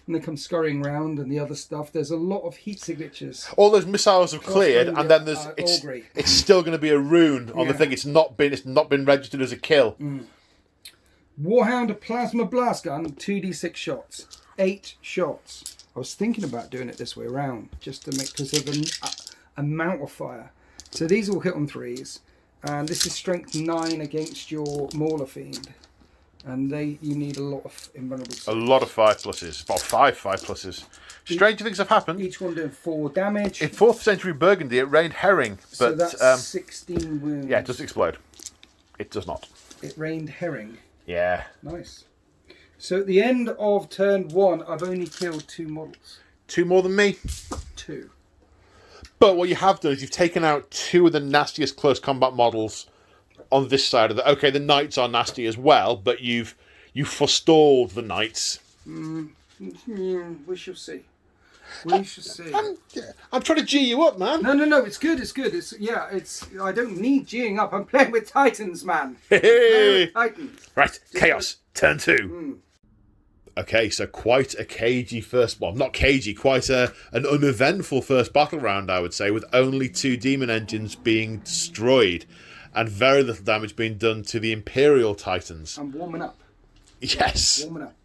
Speaker 2: And they come scurrying round and the other stuff. There's a lot of heat signatures.
Speaker 1: All those missiles have cleared, and then there's it's still going to be a rune on the thing. It's not been registered as a kill.
Speaker 2: Warhound, a plasma blast gun, 2d6 shots, 8 shots. I was thinking about doing it this way around, just to make because of the amount of fire. So these all hit on 3s, and this is strength 9 against your Mauler Fiend. And you need a lot of invulnerable stuff.
Speaker 1: A lot of 5+s. About 5+s. Stranger things have happened.
Speaker 2: Each one doing 4 damage.
Speaker 1: In 4th century Burgundy, it rained herring. But,
Speaker 2: so that's 16 wounds.
Speaker 1: Yeah, it does explode. It does not.
Speaker 2: It rained herring.
Speaker 1: Yeah.
Speaker 2: Nice. So at the end of turn 1, I've only killed 2 models.
Speaker 1: 2 more than me?
Speaker 2: 2.
Speaker 1: But what you have done is you've taken out 2 of the nastiest close combat models on this side of the... Okay, the knights are nasty as well, but you've forestalled the knights.
Speaker 2: We shall see. We shall see.
Speaker 1: I'm trying to G you up, man.
Speaker 2: No, it's good. I don't need G'ing up. I'm playing with Titans, man.
Speaker 1: Hey.
Speaker 2: Titans.
Speaker 1: Right, Chaos, turn 2. Okay, so quite a cagey first... Well, not cagey, quite an uneventful first battle round, I would say, with only 2 demon engines being destroyed. And very little damage being done to the Imperial Titans.
Speaker 2: I'm warming up.
Speaker 1: Yes.
Speaker 2: Warming up.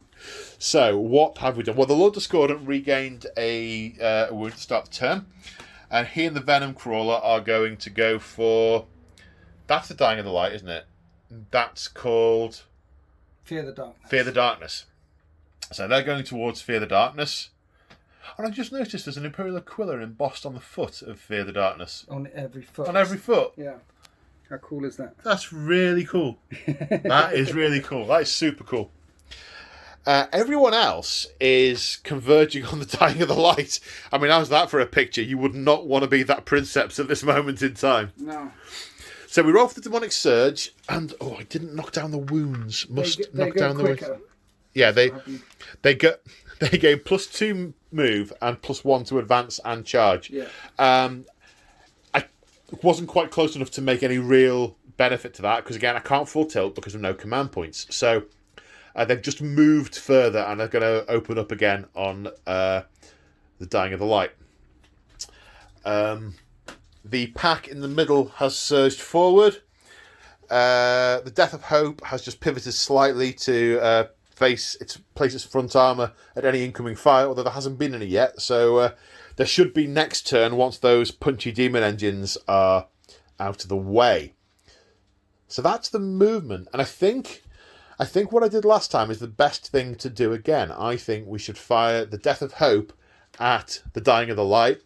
Speaker 1: So, what have we done? Well, the Lord Discordant regained a wound to start the turn. And he and the Venom Crawler are going to go for... That's the Dying of the Light, isn't it? That's called...
Speaker 2: Fear the Darkness.
Speaker 1: Fear the Darkness. So they're going towards Fear the Darkness. And I just noticed there's an Imperial Aquila embossed on the foot of Fear the Darkness.
Speaker 2: On every foot.
Speaker 1: On every foot?
Speaker 2: Yeah. How cool is that?
Speaker 1: That's really cool. That is really cool. That is super cool. Everyone else is converging on the Dying of the Light. I mean, how's that for a picture? You would not want to be that princeps at this moment in time.
Speaker 2: No.
Speaker 1: So we roll for the Demonic Surge, and I didn't knock down the wounds. Must knock down the wounds. Yeah, they gain +2 move and +1 to advance and charge.
Speaker 2: Yeah.
Speaker 1: I wasn't quite close enough to make any real benefit to that because again I can't full tilt because of no command points. So they've just moved further and are going to open up again on the Dying of the Light. The pack in the middle has surged forward. The Death of Hope has just pivoted slightly to place its front armour at any incoming fire, although there hasn't been any yet. So there should be next turn once those punchy demon engines are out of the way. So that's the movement. And I think what I did last time is the best thing to do again. I think we should fire the Death of Hope at the Dying of the Light,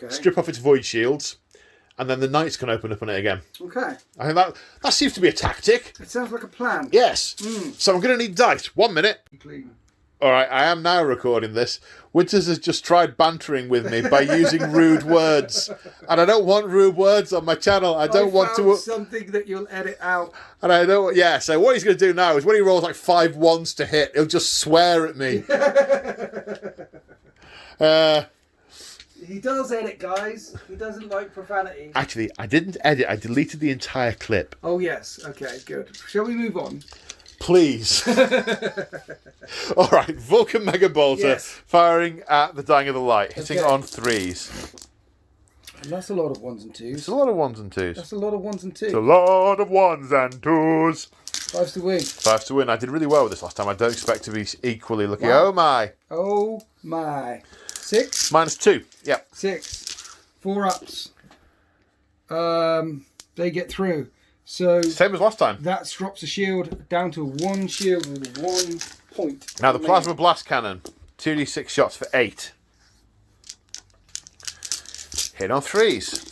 Speaker 1: strip off its void shields, and then the Knights can open up on it again.
Speaker 2: Okay.
Speaker 1: I think that seems to be a tactic.
Speaker 2: It sounds like a plan.
Speaker 1: Yes. So I'm going to need dice. 1 minute. All right, I am now recording this. Winters has just tried bantering with me by using rude words. And I don't want rude words on my channel. I don't want to...
Speaker 2: something that you'll edit out.
Speaker 1: And I don't... Yeah, so what he's going to do now is when he rolls like 5 ones to hit, he'll just swear at me.
Speaker 2: He does edit, guys. He doesn't like profanity.
Speaker 1: Actually, I didn't edit. I deleted the entire clip.
Speaker 2: Oh, yes. Okay, good. Shall we move on?
Speaker 1: Please. All right, Vulcan Mega Bolter firing at the Dying of the Light, hitting on 3s.
Speaker 2: And that's a lot of 1s and 2s.
Speaker 1: It's a lot of 1s and 2s.
Speaker 2: That's a lot of 1s and 2s.
Speaker 1: It's a lot of 1s and 2s.
Speaker 2: 5s to win.
Speaker 1: 5s to win. I did really well with this last time. I don't expect to be equally lucky.
Speaker 2: Wow.
Speaker 1: Oh my.
Speaker 2: Oh my. 6?
Speaker 1: -2. Yep.
Speaker 2: 6. 4 ups. They get through. So
Speaker 1: same as last time.
Speaker 2: That drops a shield down to 1 shield with 1 point.
Speaker 1: Now the Plasma Blast Cannon. 2d6 shots for 8. Hit on 3s.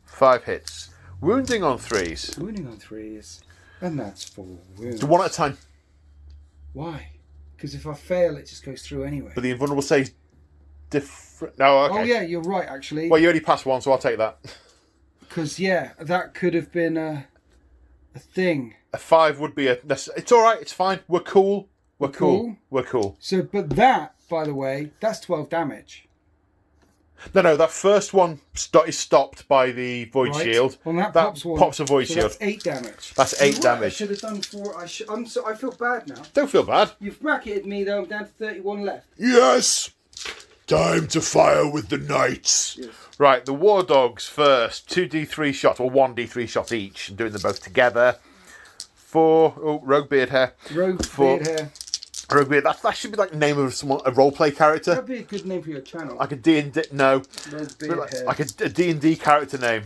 Speaker 1: 5 hits. Wounding on 3s.
Speaker 2: Wounding on 3s. And that's 4 wounds.
Speaker 1: Do 1 at a time.
Speaker 2: Why? Because if I fail, it just goes through anyway.
Speaker 1: But the invulnerable saves different. No, okay.
Speaker 2: Oh yeah, you're right. Actually.
Speaker 1: Well, you already passed 1, so I'll take that.
Speaker 2: Because yeah, that could have been a thing.
Speaker 1: A 5 would be a. It's all right. It's fine. We're cool. We're cool. We're cool.
Speaker 2: So, but that, by the way, that's 12 damage.
Speaker 1: No. That first one is stopped by the void shield.
Speaker 2: Well, that pops one.
Speaker 1: Pops a void shield.
Speaker 2: That's 8 damage.
Speaker 1: That's 8 damage.
Speaker 2: I should have done 4. I feel bad now.
Speaker 1: Don't feel bad.
Speaker 2: You've bracketed me though. I'm down to 31 left.
Speaker 1: Yes. Time to fire with the Knights. Yes. Right, the War Dogs first. 2d3 shots, or 1d3 shots each, and doing them both together. 4. Oh, Rogue Beard Hair.
Speaker 2: Rogue Beard Hair.
Speaker 1: Rogue Beard. That should be like the name of a roleplay character.
Speaker 2: That'd be a good name for your channel.
Speaker 1: Like a D&D. No.
Speaker 2: Rogue Beard Hair.
Speaker 1: Like a D&D character name.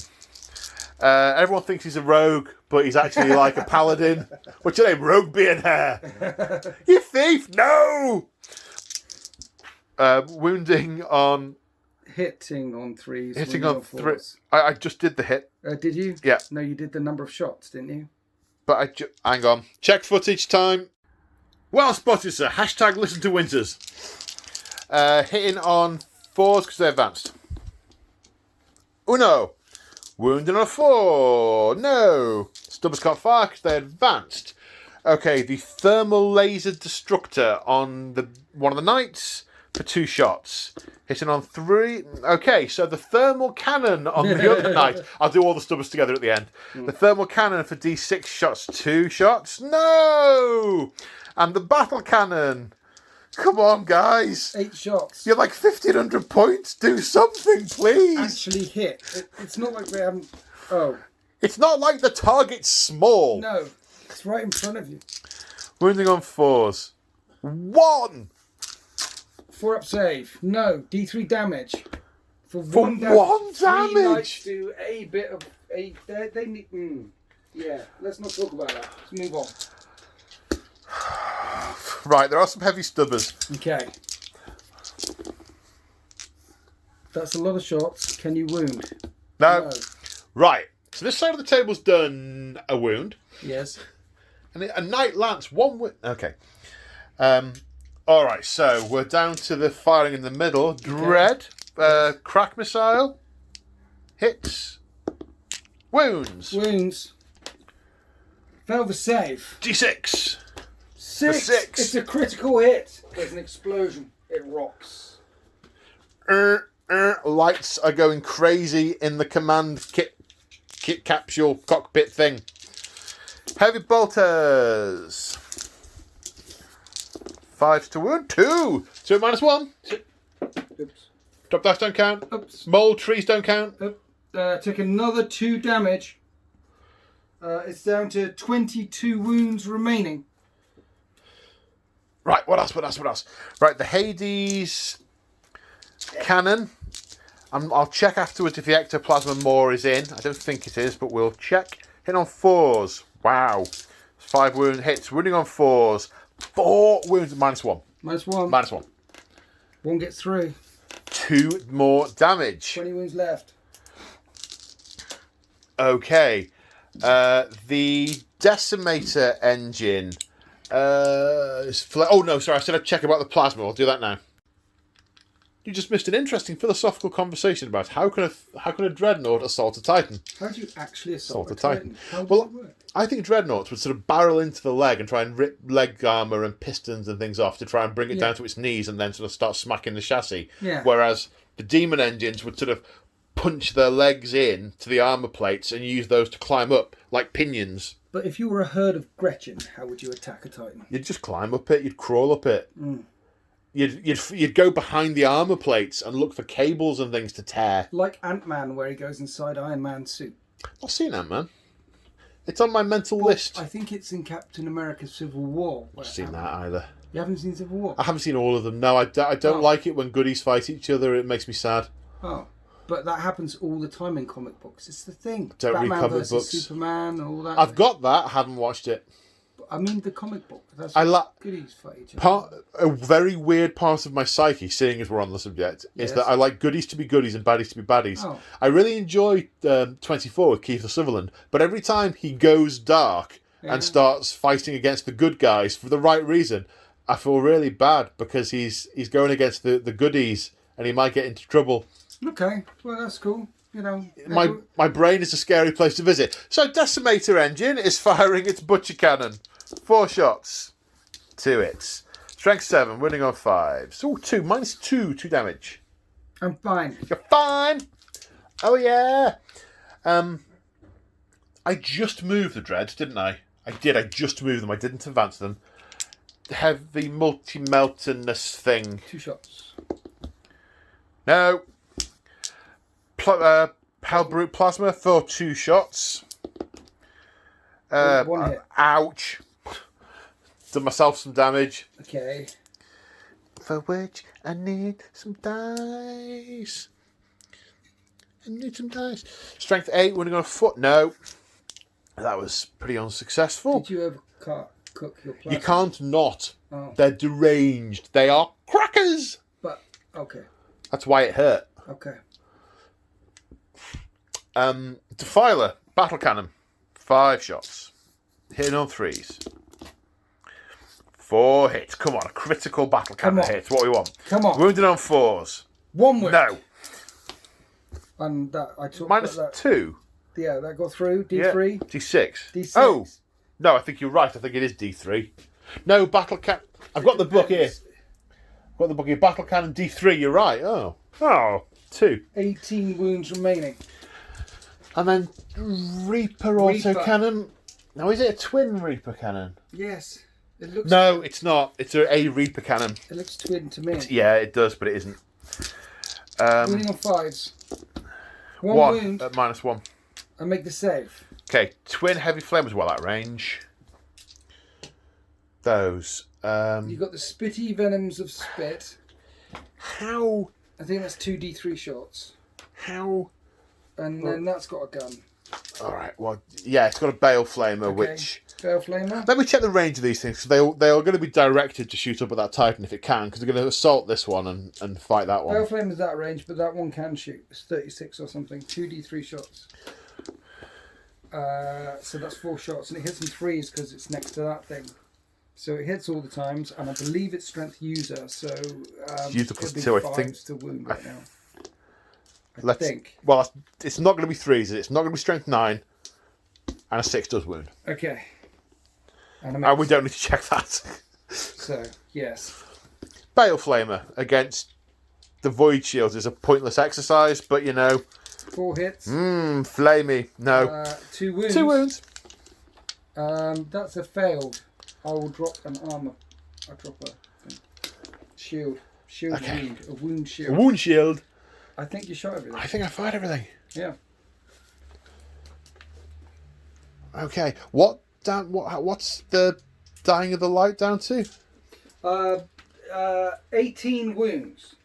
Speaker 1: Everyone thinks he's a rogue, but he's actually like a paladin. What's your name? Rogue Beard Hair. You thief! No! Wounding on...
Speaker 2: Hitting on 3s.
Speaker 1: Hitting on 3s. I just did the hit.
Speaker 2: Did you?
Speaker 1: Yeah.
Speaker 2: No, you did the number of shots, didn't you?
Speaker 1: But hang on. Check footage time. Well spotted, sir. Hashtag listen to Winters. Hitting on 4s because they advanced. Uno. Wounding on a 4. No. Stubbers can't fire because they advanced. Okay, the thermal laser destructor on one of the Knights for 2 shots. Hitting on 3. Okay, so the thermal cannon on the other Knight. I'll do all the stubbers together at the end. The thermal cannon for d6 shots. 2 shots. No! And the battle cannon. Come on, guys.
Speaker 2: 8 shots.
Speaker 1: You're like 1,500 points. Do something, please.
Speaker 2: Actually hit. It's not like they haven't... Oh.
Speaker 1: It's not like the target's small.
Speaker 2: No. It's right in front of you.
Speaker 1: Wounding on 4s. 1!
Speaker 2: 4 up save. No. D3 damage. For
Speaker 1: 1
Speaker 2: damage.
Speaker 1: 1
Speaker 2: 3
Speaker 1: damage?
Speaker 2: Knights do a bit of... They need... Yeah. Let's not talk about that. Let's move on.
Speaker 1: Right, there are some heavy stubbers.
Speaker 2: Okay. That's a lot of shots. Can you wound?
Speaker 1: No. Right. So this side of the table's done a wound.
Speaker 2: Yes.
Speaker 1: And a Knight Lance. 1 wound. Okay. All right, so we're down to the firing in the middle. Dread. Crack missile. Hits. Wounds.
Speaker 2: Wounds. Fail the save.
Speaker 1: D6.
Speaker 2: 6. It's a critical hit. There's an explosion. It rocks.
Speaker 1: Lights are going crazy in the command kit capsule cockpit thing. Heavy bolters. 5 to wound. 2. 2 minus 1.
Speaker 2: Oops.
Speaker 1: Drop dice don't count.
Speaker 2: Oops.
Speaker 1: Mold trees don't count.
Speaker 2: Take another 2 damage. It's down to 22 wounds remaining.
Speaker 1: Right, what else? Right, the Hades cannon. I'll check afterwards if the ectoplasma maw is in. I don't think it is, but we'll check. Hit on 4s. Wow. 5 wound hits. Wounding on 4s. 4 wounds. -1.
Speaker 2: -1.
Speaker 1: -1.
Speaker 2: 1 gets through.
Speaker 1: 2 more damage.
Speaker 2: 20 wounds left.
Speaker 1: Okay. The Decimator engine. Oh no, sorry. I said I'd check about the plasma. I'll do that now. You just missed an interesting philosophical conversation about how can a dreadnought assault a titan?
Speaker 2: How do you actually assault
Speaker 1: a
Speaker 2: a titan? How does it work?
Speaker 1: I think dreadnoughts would sort of barrel into the leg and try and rip leg armour and pistons and things off to try and bring it down to its knees and then sort of start smacking the chassis.
Speaker 2: Yeah.
Speaker 1: Whereas the demon engines would sort of punch their legs in to the armour plates and use those to climb up like pinions.
Speaker 2: But if you were a herd of Gretchen, how would you attack a titan?
Speaker 1: You'd just climb up it. You'd crawl up it. You'd go behind the armour plates and look for cables and things to tear.
Speaker 2: Like Ant-Man, where he goes inside Iron Man's suit.
Speaker 1: I've seen Ant-Man. It's on my mental list.
Speaker 2: I think it's in Captain America Civil War.
Speaker 1: I've seen that either.
Speaker 2: You haven't seen Civil War?
Speaker 1: I haven't seen all of them. No, I don't like it when goodies fight each other. It makes me sad.
Speaker 2: Oh. But that happens all the time in comic books. It's the thing.
Speaker 1: Don't read
Speaker 2: Batman
Speaker 1: comic
Speaker 2: versus
Speaker 1: books.
Speaker 2: Superman, all that.
Speaker 1: I've got that. I haven't watched it.
Speaker 2: I mean the comic book. That's goodies fight each other.
Speaker 1: A very weird part of my psyche, seeing as we're on the subject, is that I like goodies to be goodies and baddies to be baddies.
Speaker 2: Oh.
Speaker 1: I really enjoy 24 with Kiefer Sutherland, but every time he goes dark and starts fighting against the good guys for the right reason, I feel really bad because he's going against the goodies and he might get into trouble.
Speaker 2: Okay, well that's cool. You know,
Speaker 1: my brain is a scary place to visit. So Decimator engine is firing its butcher cannon. 4 shots. 2 hits. Strength 7, winning on 5s. Oh, 2. -2. 2 damage.
Speaker 2: I'm fine.
Speaker 1: You're fine. Oh, yeah. I just moved the dreads, didn't I? I did. I just moved them. I didn't advance them. Heavy multi-melterness thing.
Speaker 2: 2 shots.
Speaker 1: No. Hellbrute Plasma for 2 shots.
Speaker 2: 1 hit.
Speaker 1: Ouch. Done myself some damage.
Speaker 2: Okay.
Speaker 1: For which I need some dice. Strength 8, winning on a foot. No. That was pretty unsuccessful.
Speaker 2: Did you ever cook your plasma?
Speaker 1: You can't not.
Speaker 2: Oh.
Speaker 1: They're deranged. They are crackers.
Speaker 2: But, okay.
Speaker 1: That's why it hurt.
Speaker 2: Okay.
Speaker 1: Defiler, battle cannon. 5 shots. Hitting on 3s. 4 hits. Come on, a critical battle cannon hit. What we want.
Speaker 2: Come on.
Speaker 1: Wounded on 4s.
Speaker 2: 1 wound.
Speaker 1: No.
Speaker 2: And that I took
Speaker 1: -2.
Speaker 2: Yeah, that got through. D3.
Speaker 1: Yeah. D6.
Speaker 2: D6.
Speaker 1: Oh. No, I think you're right. I think it is D3. No, battle cannon. I've got the book here. I've got the book here. Battle cannon D3. You're right. Oh. 2.
Speaker 2: 18 wounds remaining.
Speaker 1: And then Reaper autocannon. Now, is it a twin Reaper cannon?
Speaker 2: Yes. It looks.
Speaker 1: No, it's not. It's a Reaper cannon.
Speaker 2: It looks twin to me.
Speaker 1: Yeah, it does, but it isn't.
Speaker 2: Wounding on 5s. 1 wound.
Speaker 1: At -1.
Speaker 2: I make the save.
Speaker 1: Okay, twin heavy flames well at range. Those.
Speaker 2: You got the spitty venoms of spit.
Speaker 1: How?
Speaker 2: I think that's 2 D3 shots.
Speaker 1: How?
Speaker 2: And then that's got a gun.
Speaker 1: All right. Well, yeah, it's got a bale flamer, which.
Speaker 2: Bale flamer.
Speaker 1: Let me check the range of these things because they are going to be directed to shoot up at that Titan if it can, because they're going to assault this one and fight that one.
Speaker 2: Bale flamer's that range, but that one can shoot. It's 36 or something. 2 D3 shots. So that's 4 shots, and it hits in 3s because it's next to that thing. So it hits all the times, and I believe it's strength user. So
Speaker 1: user plus 2, I think.
Speaker 2: To wound right now. I
Speaker 1: Let's
Speaker 2: think.
Speaker 1: Well, it's not going to be 3s. It's not going to be strength 9, and a 6 does wound.
Speaker 2: Okay. And
Speaker 1: we don't need to check that.
Speaker 2: So yes.
Speaker 1: Bale flamer against the void shields is a pointless exercise, but
Speaker 2: 4 hits.
Speaker 1: Flamey. No.
Speaker 2: 2 wounds.
Speaker 1: 2 wounds.
Speaker 2: That's a failed. I will drop an armor. I'll drop a thing. Shield. Shield
Speaker 1: Okay.
Speaker 2: wound. A wound shield.
Speaker 1: A wound shield.
Speaker 2: I think you shot everything.
Speaker 1: I think I fired everything.
Speaker 2: Yeah.
Speaker 1: Okay. What's the dying of the light down to?
Speaker 2: 18 wounds.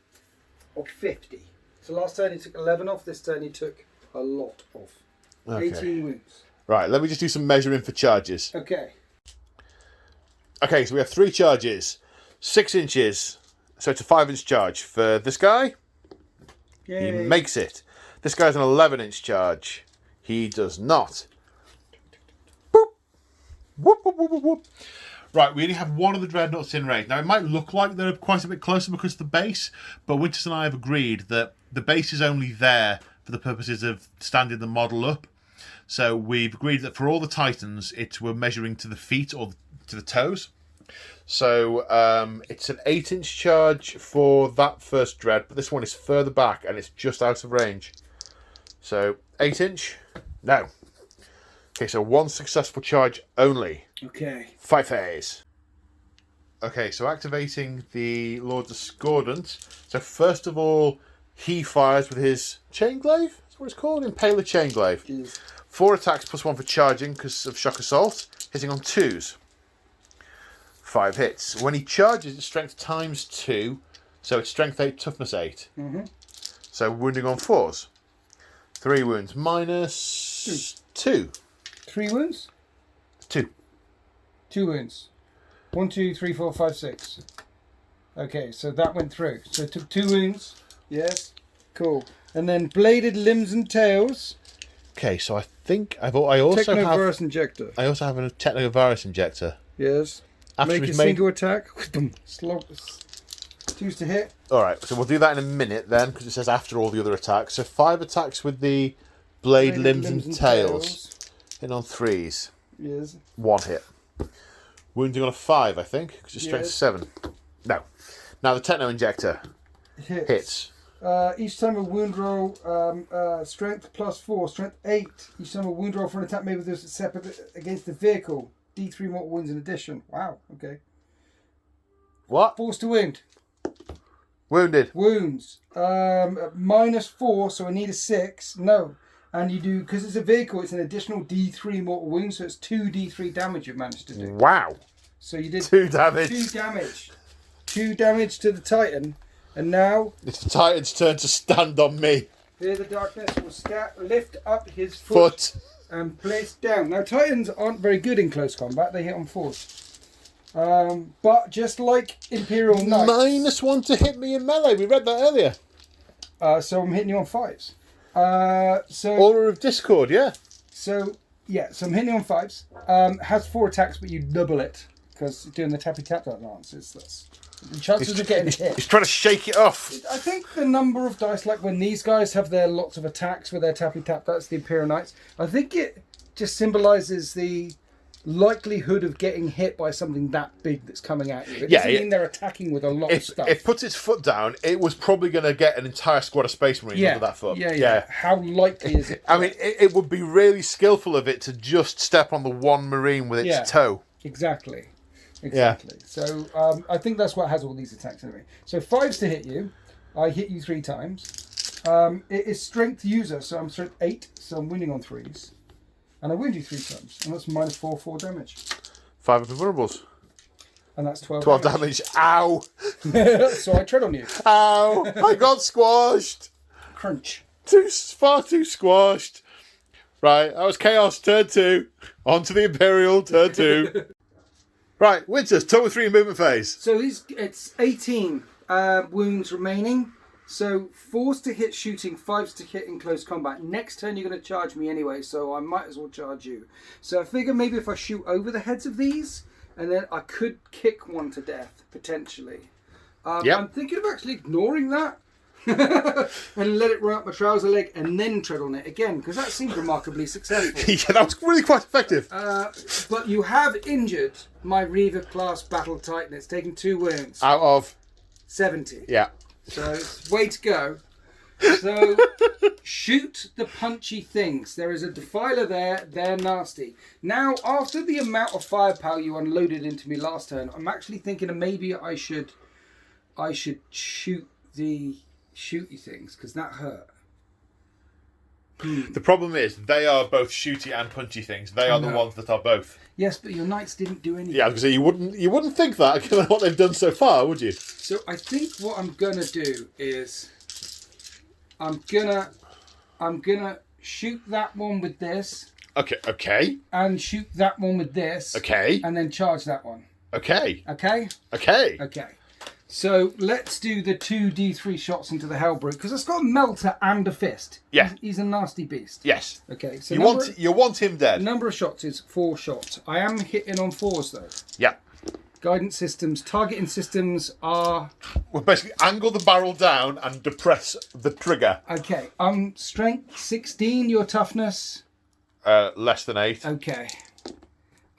Speaker 2: Or 50. So last turn he took 11 off. This turn he took a lot off.
Speaker 1: Okay.
Speaker 2: 18 wounds.
Speaker 1: Right, let me just do some measuring for charges.
Speaker 2: Okay.
Speaker 1: Okay, so we have 3 charges. 6 inches. So it's a 5-inch charge. For this guy,
Speaker 2: Yay.
Speaker 1: he makes it. This guy's an 11-inch charge. He does not. Boop. Whoop, whoop, whoop, whoop, whoop. Right, we only have one of the dreadnoughts in range. Now, it might look like they're quite a bit closer because of the base, but Winters and I have agreed that the base is only there for the purposes of standing the model up. So we've agreed that for all the Titans, we're measuring to the feet or to the toes. So it's an 8-inch charge for that first dread, but this one is further back and it's just out of range. So 8-inch, no. Okay, so 1 successful charge only.
Speaker 2: Okay.
Speaker 1: 5 phase. Okay, so activating the Lord Discordant. So first of all, he fires with his chain glaive. That's what it's called, Impaler chain glaive.
Speaker 2: Jeez.
Speaker 1: 4 attacks plus 1 for charging because of shock assault. Hitting on 2s. 5 hits. When he charges, it's strength times 2. So it's strength 8, toughness 8.
Speaker 2: Mm-hmm.
Speaker 1: So wounding on 4s. 3 wounds minus 2.
Speaker 2: 3 wounds?
Speaker 1: 2.
Speaker 2: 2 wounds. 1, 2, 3, 4, 5, 6. Okay, so that went through. So it took 2 wounds. Yes. Cool. And then bladed limbs and tails.
Speaker 1: Okay, so I think I also
Speaker 2: Technovirus injector.
Speaker 1: I also have a Technovirus injector.
Speaker 2: Yes.
Speaker 1: After
Speaker 2: Make a
Speaker 1: he's
Speaker 2: single attack. Choose to hit.
Speaker 1: Alright, so we'll do that in a minute then, because it says after all the other attacks. So 5 attacks with the blade, limbs and tails. Hitting on 3s.
Speaker 2: Yes.
Speaker 1: 1 hit. Wounding on a 5, I think, because it's strength 7. No. Now the Techno Injector hits.
Speaker 2: Each time a wound roll, strength plus 4, strength 8. Each time a wound roll for an attack made with this separate against the vehicle. D3 mortal wounds in addition. Wow, okay.
Speaker 1: What?
Speaker 2: Force to wound.
Speaker 1: Wounded.
Speaker 2: Wounds. Minus 4, so I need a 6. No. And you do, because it's a vehicle, it's an additional D3 mortal wound, so it's 2 D3 damage you've managed to do.
Speaker 1: Wow.
Speaker 2: So you did
Speaker 1: 2 damage.
Speaker 2: 2 damage. 2 damage to the Titan. And now
Speaker 1: it's the Titan's turn to stand on me.
Speaker 2: Fear the Darkness will lift up his foot and place down. Now Titans aren't very good in close combat, they hit on 4s. But just like Imperial Knights...
Speaker 1: -1 to hit me in melee, we read that earlier.
Speaker 2: So I'm hitting you on 5s. So
Speaker 1: Order of Discord, yeah.
Speaker 2: So I'm hitting you on 5s. Has 4 attacks, but you double it because doing the tappy tap dance the chances of getting hit.
Speaker 1: He's trying to shake it off.
Speaker 2: I think the number of dice, like when these guys have their lots of attacks with their tappy tap, that's the Imperial Knights. I think it just symbolises the likelihood of getting hit by something that big that's coming at you. It doesn't mean they're attacking with a lot of stuff.
Speaker 1: If it puts its foot down, it was probably going to get an entire squad of Space Marines under that foot.
Speaker 2: Yeah. How likely is it?
Speaker 1: I mean, it would be really skillful of it to just step on the one Marine with its toe.
Speaker 2: Exactly.
Speaker 1: Yeah.
Speaker 2: So I think that's what has all these attacks anyway. So 5s to hit you. I hit you 3 times. It is strength user, so I'm strength 8, so I'm winning on 3s. And I wound you 3 times, and that's minus 4 damage.
Speaker 1: 5 of invulnerables.
Speaker 2: And that's 12
Speaker 1: damage. Ow!
Speaker 2: So I tread on you.
Speaker 1: Ow! I got squashed!
Speaker 2: Crunch.
Speaker 1: Far too squashed. Right, that was Chaos, turn 2. On to the Imperial, turn 2. Right, Winters, top 3 movement phase.
Speaker 2: So it's 18 wounds remaining. So 4s to hit shooting, 5s to hit in close combat. Next turn you're going to charge me anyway, so I might as well charge you. So I figure maybe if I shoot over the heads of these, and then I could kick one to death, potentially. I'm thinking of actually ignoring that. And let it run up my trouser leg and then tread on it again, because that seemed remarkably successful.
Speaker 1: Yeah, that was really quite effective.
Speaker 2: But you have injured my Reaver class battle titan. It's taken 2 wounds.
Speaker 1: Out of
Speaker 2: 70.
Speaker 1: Yeah.
Speaker 2: So way to go. So shoot the punchy things. There is a defiler there. They're nasty. Now, after the amount of firepower you unloaded into me last turn, I'm actually thinking maybe I should shoot the shooty things because that hurt.
Speaker 1: The problem is they are both shooty and punchy things. They are the ones that are both.
Speaker 2: Yes, but your knights didn't do anything.
Speaker 1: Yeah, because you wouldn't think that given what they've done so far, would you?
Speaker 2: So I think what I'm gonna do is I'm gonna shoot that one with this.
Speaker 1: Okay.
Speaker 2: And shoot that one with this.
Speaker 1: Okay.
Speaker 2: And then charge that one.
Speaker 1: Okay.
Speaker 2: Okay.
Speaker 1: Okay.
Speaker 2: Okay. So let's do the 2d3 shots into the Hellbrute because it's got a melter and a fist.
Speaker 1: Yeah.
Speaker 2: He's a nasty beast.
Speaker 1: Yes.
Speaker 2: Okay. So
Speaker 1: you want him dead.
Speaker 2: The number of shots is 4 shots. I am hitting on 4s though.
Speaker 1: Yeah.
Speaker 2: Guidance systems, targeting systems are.
Speaker 1: Well, basically, angle the barrel down and depress the trigger.
Speaker 2: Okay. Strength 16. Your toughness.
Speaker 1: Less than 8.
Speaker 2: Okay.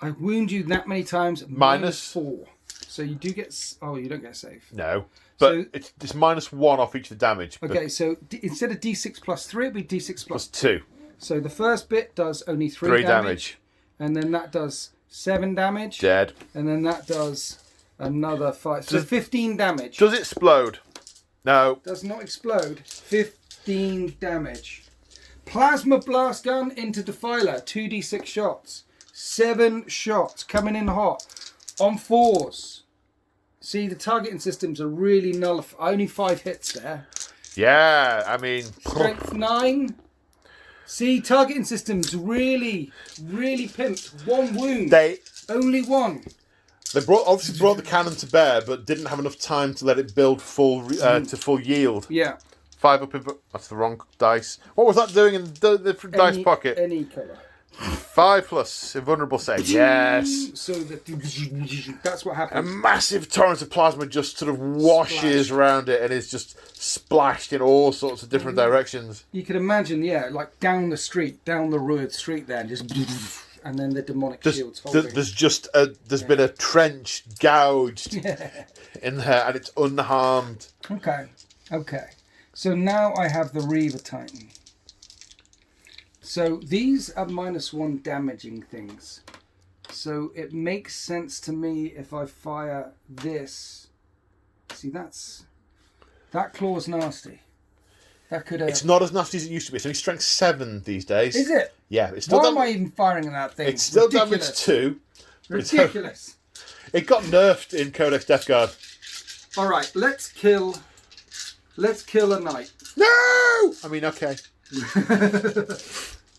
Speaker 2: I wound you that many times.
Speaker 1: Minus
Speaker 2: 4. So you do get... Oh, you don't get a save.
Speaker 1: No. But it's -1 off each of the damage.
Speaker 2: Okay, so instead of d6 plus 3, it'll be d6 plus
Speaker 1: 2.
Speaker 2: So the first bit does only 3 damage. And then that does 7 damage.
Speaker 1: Dead.
Speaker 2: And then that does another 5. So 15 damage.
Speaker 1: Does it explode? No.
Speaker 2: Does not explode. 15 damage. Plasma blast gun into defiler. 2d6 shots. 7 shots coming in hot. On 4s. See, the targeting systems are really nullified. Only 5 hits there.
Speaker 1: Yeah, I mean...
Speaker 2: Strength 9. See, targeting systems really pimped. 1 wound. Only 1.
Speaker 1: They obviously brought the cannon to bear, but didn't have enough time to let it build to full yield.
Speaker 2: Yeah.
Speaker 1: 5 up in... That's the wrong dice. What was that doing in the different dice pocket?
Speaker 2: Any colour.
Speaker 1: 5 plus invulnerable save. Yes.
Speaker 2: So that's what happens.
Speaker 1: A massive torrent of plasma just sort of washes around it and is just splashed in all sorts of different directions.
Speaker 2: You can imagine, like down the street, down the road street there, and just and then the demonic shields holding.
Speaker 1: There's been a trench gouged in there and it's unharmed.
Speaker 2: Okay. So now I have the Reaver Titan. So these are -1 damaging things. So it makes sense to me if I fire this. See, that claw's nasty. That could.
Speaker 1: It's not as nasty as it used to be. It's only strength 7 these days.
Speaker 2: Is it?
Speaker 1: Yeah. It's still
Speaker 2: Why am I even firing at that thing?
Speaker 1: It's still damage 2.
Speaker 2: Ridiculous.
Speaker 1: It got nerfed in Codex Death Guard.
Speaker 2: All right, let's kill a knight.
Speaker 1: No. I mean, okay.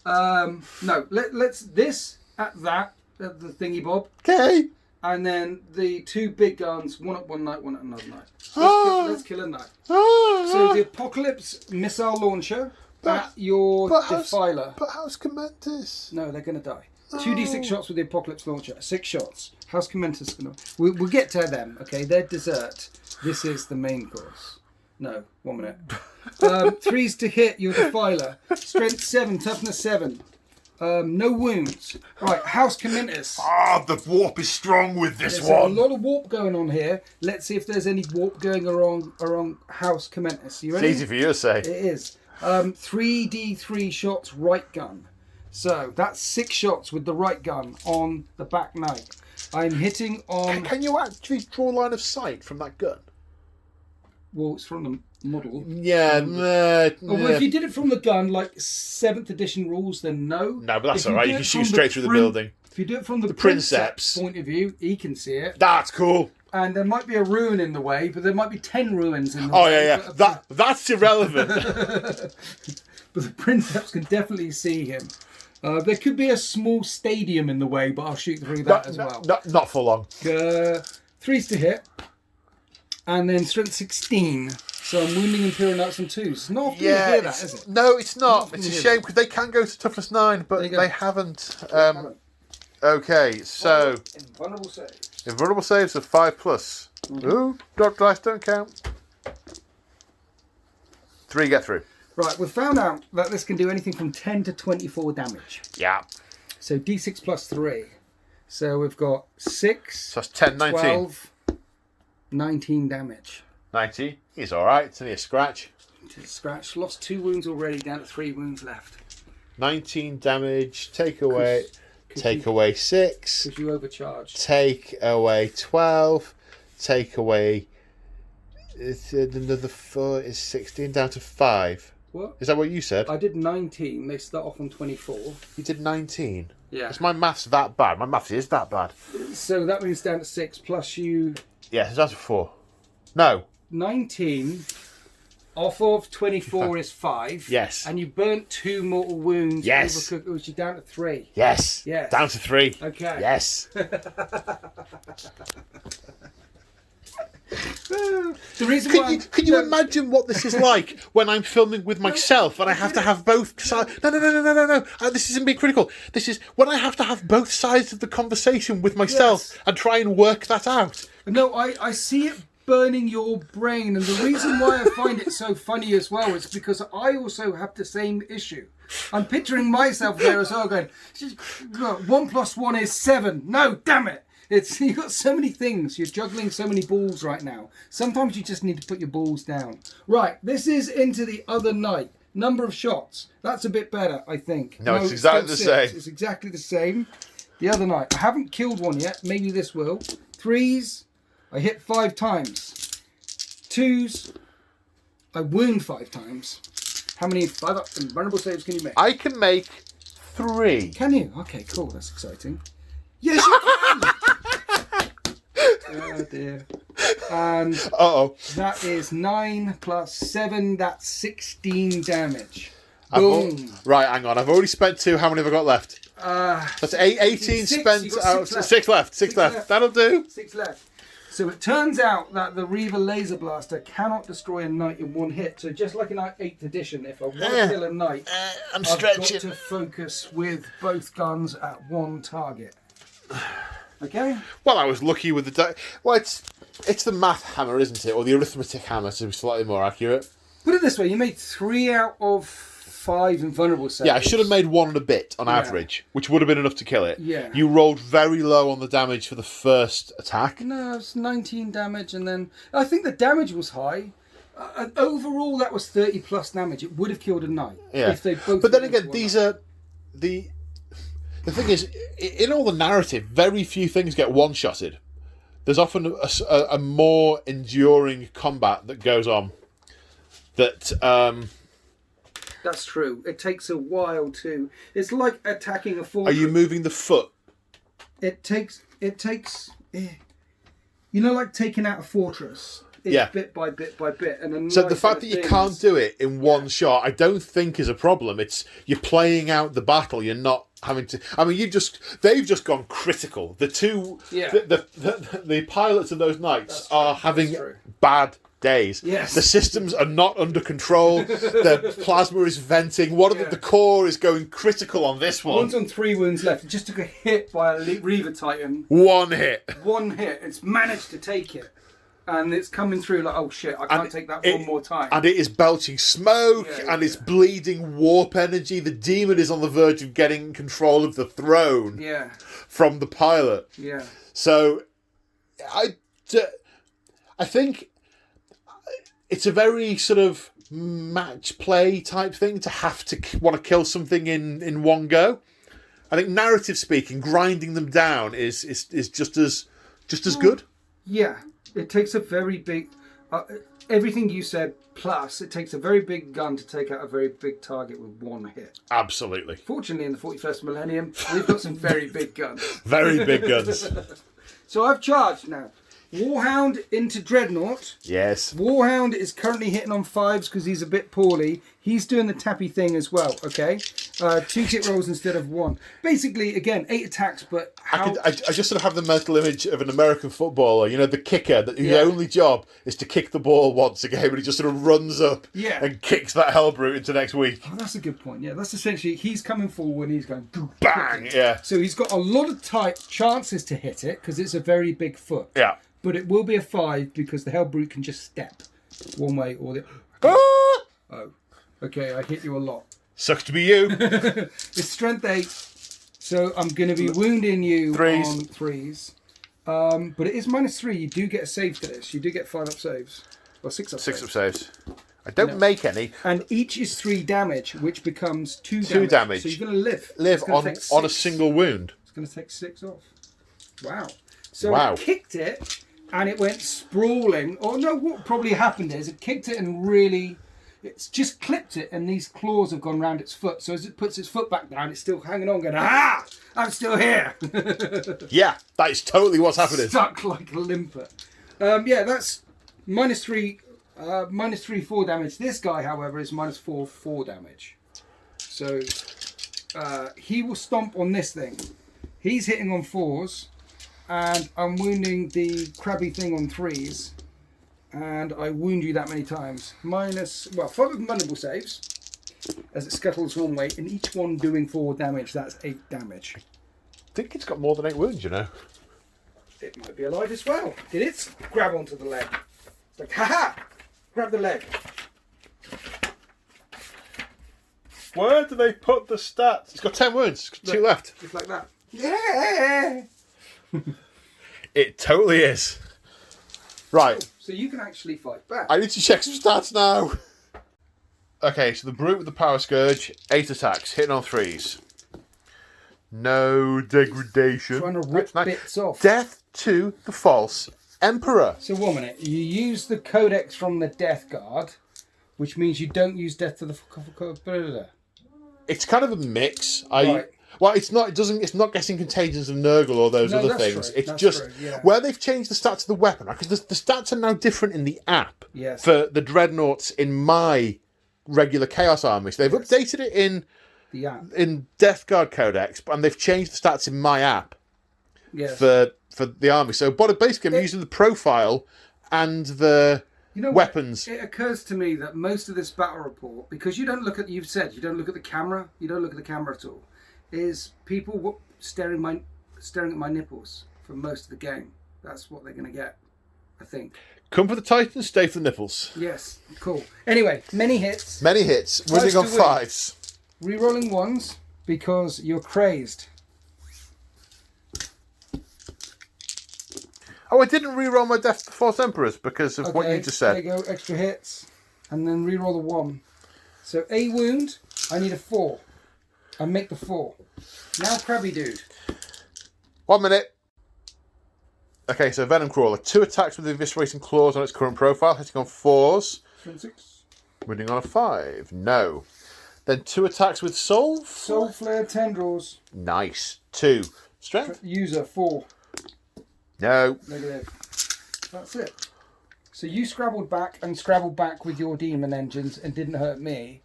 Speaker 2: No, let's this at that at the thingy bob.
Speaker 1: Okay.
Speaker 2: And then the 2 big guns, one at one knight, one at another knight. Let's kill a knight. So the Apocalypse missile launcher at your defiler.
Speaker 1: But how's Khomentis?
Speaker 2: No, they're going to die. 2d6 shots with the Apocalypse launcher. 6 shots. How's Khomentis going to... We'll get to them, okay? They're dessert. This is the main course. No, 1 minute. 3s to hit your defiler. Strength 7, toughness 7. No wounds. Right, House Khomentis.
Speaker 1: The warp is strong with this
Speaker 2: There's
Speaker 1: one.
Speaker 2: a lot of warp going on here. Let's see if there's any warp going around House Khomentis. You ready?
Speaker 1: It's easy for you to say.
Speaker 2: It is. 3d3 shots right gun. So that's 6 shots with the right gun on the back knight. I'm hitting on...
Speaker 1: Can you actually draw a line of sight from that gun?
Speaker 2: Well, it's from the model.
Speaker 1: Yeah,
Speaker 2: Well, if you did it from the gun, like 7th edition rules, then no.
Speaker 1: No, but that's all right. You can shoot straight through the building.
Speaker 2: If you do it from the
Speaker 1: Princeps
Speaker 2: point of view, he can see it.
Speaker 1: That's cool.
Speaker 2: And there might be a ruin in the way, but there might be 10 ruins in the way.
Speaker 1: Oh, yeah. That's irrelevant.
Speaker 2: But the Princeps can definitely see him. There could be a small stadium in the way, but I'll shoot through that as well.
Speaker 1: Not for long.
Speaker 2: 3s to hit. And then strength 16. So I'm wounding Imperial Knights on 2s. It's not often you hear that, is it?
Speaker 1: No, it's not. It's a shame because they can go to toughness 9, but they haven't. Okay, so...
Speaker 2: Invulnerable saves.
Speaker 1: Invulnerable saves of 5 plus. Ooh, drop dice don't count. 3 get through.
Speaker 2: Right, we've found out that this can do anything from 10 to 24 damage.
Speaker 1: Yeah.
Speaker 2: So d6 plus 3. So we've got 6,
Speaker 1: So that's 10, 19.
Speaker 2: 12, 19 damage.
Speaker 1: 90. He's alright. It's only a scratch.
Speaker 2: Scratch. Lost 2 wounds already, down to 3 wounds left.
Speaker 1: 19 damage. Take away 6.
Speaker 2: Because you overcharged.
Speaker 1: Take away 12. Take away It's another 4 is 16 down to 5.
Speaker 2: What?
Speaker 1: Is that what you said?
Speaker 2: I did 19. They start off on 24.
Speaker 1: You did 19.
Speaker 2: Yeah.
Speaker 1: Is my maths that bad? My maths is that bad.
Speaker 2: So that means down to 6 plus you.
Speaker 1: Yes, it's down to 4. No.
Speaker 2: 19 off of 24 is 5.
Speaker 1: Yes.
Speaker 2: And you burnt 2 mortal wounds.
Speaker 1: Yes.
Speaker 2: Which is down to 3.
Speaker 1: Yes.
Speaker 2: Yes.
Speaker 1: Down to 3.
Speaker 2: Okay.
Speaker 1: Yes.
Speaker 2: The reason
Speaker 1: Can you imagine what this is like when I'm filming with myself and I have to have both sides? No. This isn't being critical. This is when I have to have both sides of the conversation with myself and try and work that out.
Speaker 2: No, I see it burning your brain, and the reason why I find it so funny as well is because I also have the same issue. I'm picturing myself there as well going, 1 + 1 is 7. No, damn it. You've got so many things. You're juggling so many balls right now. Sometimes you just need to put your balls down. Right, this is into the other night. Number of shots. That's a bit better, I think.
Speaker 1: No, it's exactly the same.
Speaker 2: It's exactly the same. The other night. I haven't killed one yet. Maybe this will. 3s. I hit 5 times. 2s. I wound 5 times. How many 5-up vulnerable saves can you make?
Speaker 1: I can make 3.
Speaker 2: Can you? Okay, cool. That's exciting. Yes, you can! Oh dear. And that is 9 + 7. That's 16 damage. Boom.
Speaker 1: Right, hang on. I've already spent 2. How many have I got left? That's 18
Speaker 2: 6,
Speaker 1: spent.
Speaker 2: you've got
Speaker 1: 6 left. 6 left. That'll do.
Speaker 2: 6 left. So it turns out that the Reaver Laser Blaster cannot destroy a knight in one hit. So just like in 8th edition, if I want to kill a knight, I've got to focus with both guns at one target. Okay.
Speaker 1: Well, I was lucky with the. Well, it's the math hammer, isn't it, or the arithmetic hammer, to be slightly more accurate.
Speaker 2: Put it this way: you made 3 out of 5 invulnerable saves.
Speaker 1: Yeah, I should have made 1 and a bit on average, which would have been enough to kill it.
Speaker 2: Yeah.
Speaker 1: You rolled very low on the damage for the first attack.
Speaker 2: No, it's 19 damage, and then I think the damage was high. Overall, that was 30+ damage. It would have killed a knight if they both.
Speaker 1: But then again, these are the. The thing is, in all the narrative, very few things get one-shotted. There's often a more enduring combat that goes on. That's
Speaker 2: true. It takes a while to. It's like attacking a fortress.
Speaker 1: Are you moving the foot?
Speaker 2: It takes. Like taking out a fortress. It's bit by bit by bit, and then
Speaker 1: so the fact that you can't do it in one shot, I don't think is a problem. It's you're playing out the battle. You're not having to. I mean, they've just gone critical. The two, the pilots of those knights are having bad days.
Speaker 2: Yes.
Speaker 1: The systems are not under control. The plasma is venting. The core is going critical on this one.
Speaker 2: One's on 3 wounds left. It just took a hit by a Reaver Titan.
Speaker 1: 1 hit.
Speaker 2: 1 hit. It's managed to take it. And it's coming through like, oh shit, I can't take that one more time.
Speaker 1: And it is belching smoke, it's bleeding warp energy. The demon is on the verge of getting control of the throne from the pilot.
Speaker 2: Yeah.
Speaker 1: So, I think it's a very sort of match play type thing to have to want to kill something in one go. I think narrative speaking, grinding them down is just as good.
Speaker 2: Yeah. It takes a very big... everything you said, plus, it takes a very big gun to take out a very big target with 1 hit.
Speaker 1: Absolutely.
Speaker 2: Fortunately, in the 41st millennium, we've got some very big guns.
Speaker 1: Very big guns.
Speaker 2: So I've charged now. Warhound into Dreadnought.
Speaker 1: Yes.
Speaker 2: Warhound is currently hitting on 5s because he's a bit poorly. He's doing the tappy thing as well, okay? 2 hit rolls instead of 1. Basically, again, 8 attacks, but how...
Speaker 1: I just sort of have the mental image of an American footballer, the kicker, whose only job is to kick the ball once a game, and he just sort of runs up and kicks that Hellbrute into next week.
Speaker 2: Oh, that's a good point, yeah. That's essentially, he's coming forward and he's going...
Speaker 1: Bang, yeah.
Speaker 2: So he's got a lot of tight chances to hit it, because it's a very big foot.
Speaker 1: Yeah.
Speaker 2: But it will be a 5, because the Hellbrute can just step one way or the other. Oh. Okay, I hit you a lot.
Speaker 1: Sucks to be you.
Speaker 2: It's strength 8, so I'm going to be wounding you on 3s. But it is -3. You do get a save to this. You do get 5-up saves. Or 6-up saves.
Speaker 1: 6-up saves. I don't make any.
Speaker 2: And each is 3 damage, which becomes 2 damage.
Speaker 1: 2 damage.
Speaker 2: So you're going to live.
Speaker 1: Live on a single wound.
Speaker 2: It's going to take 6 off. Wow. So I kicked it, and it went sprawling. Or no, what probably happened is it kicked it and really, it's just clipped it, and these claws have gone round its foot. So as it puts its foot back down, it's still hanging on, going, ah, I'm still here.
Speaker 1: Yeah, that is totally what's happening.
Speaker 2: Stuck like a limpet. Yeah, that's -3, -3 damage. This guy, however, is -4 damage. So he will stomp on this thing. He's hitting on 4s, and I'm wounding the crabby thing on 3s, and I wound you that many times. 5 of them vulnerable saves, as it scuttles one way, and each one doing 4 damage. That's 8 damage.
Speaker 1: I think it's got more than 8 wounds, you know.
Speaker 2: It might be alive as well. Did it grab onto the leg? It's like, haha! Grab the leg.
Speaker 1: Where do they put the stats? It's got 10 wounds. It's got 2 left.
Speaker 2: Just like that. Yeah!
Speaker 1: It totally is. Right.
Speaker 2: So you can actually fight back.
Speaker 1: I need to check some stats now. Okay, so the brute with the power scourge, 8 attacks, hitting on 3s. No degradation.
Speaker 2: Trying to rip bits off.
Speaker 1: Death to the false emperor.
Speaker 2: So 1 minute. You use the codex from the Death Guard, which means you don't use death to the.
Speaker 1: It's kind of a mix.
Speaker 2: Right.
Speaker 1: Well, it's not. It doesn't. It's not getting contagions of Nurgle or those other things.
Speaker 2: True.
Speaker 1: It's
Speaker 2: That's
Speaker 1: just
Speaker 2: true, yeah.
Speaker 1: where they've changed the stats of the weapon, because the stats are now different in the app.
Speaker 2: Yes.
Speaker 1: For the dreadnoughts in my regular Chaos army, so they've updated it in
Speaker 2: the app.
Speaker 1: in Death Guard Codex, and they've changed the stats in my app.
Speaker 2: Yes.
Speaker 1: For the army. So, but basically, I'm using the profile and the weapons.
Speaker 2: It occurs to me that most of this battle report, because you don't look at, you've said you don't look at the camera. You don't look at the camera at all. Is people staring at my nipples for most of the game. That's what they're going to get, I think.
Speaker 1: Come for the Titans, stay for the nipples.
Speaker 2: Yes, cool. Anyway, many hits.
Speaker 1: Many hits. Winning on 5s.
Speaker 2: Rerolling 1s because you're crazed.
Speaker 1: Oh, I didn't reroll my Death to the False Emperors because of what you just said.
Speaker 2: There you go, extra hits. And then reroll the 1. So a wound, I need a 4. I make the 4. Now crabby dude.
Speaker 1: 1 minute. Okay, so Venom Crawler. 2 attacks with the Eviscerating Claws on its current profile, hitting on 4s.
Speaker 2: 26.
Speaker 1: Winning on a 5. No. Then 2 attacks with Soul.
Speaker 2: Soul Flare Tendrils.
Speaker 1: Nice. 2. Strength.
Speaker 2: User 4.
Speaker 1: No.
Speaker 2: Negative. That's it. So you scrabbled back with your demon engines and didn't hurt me.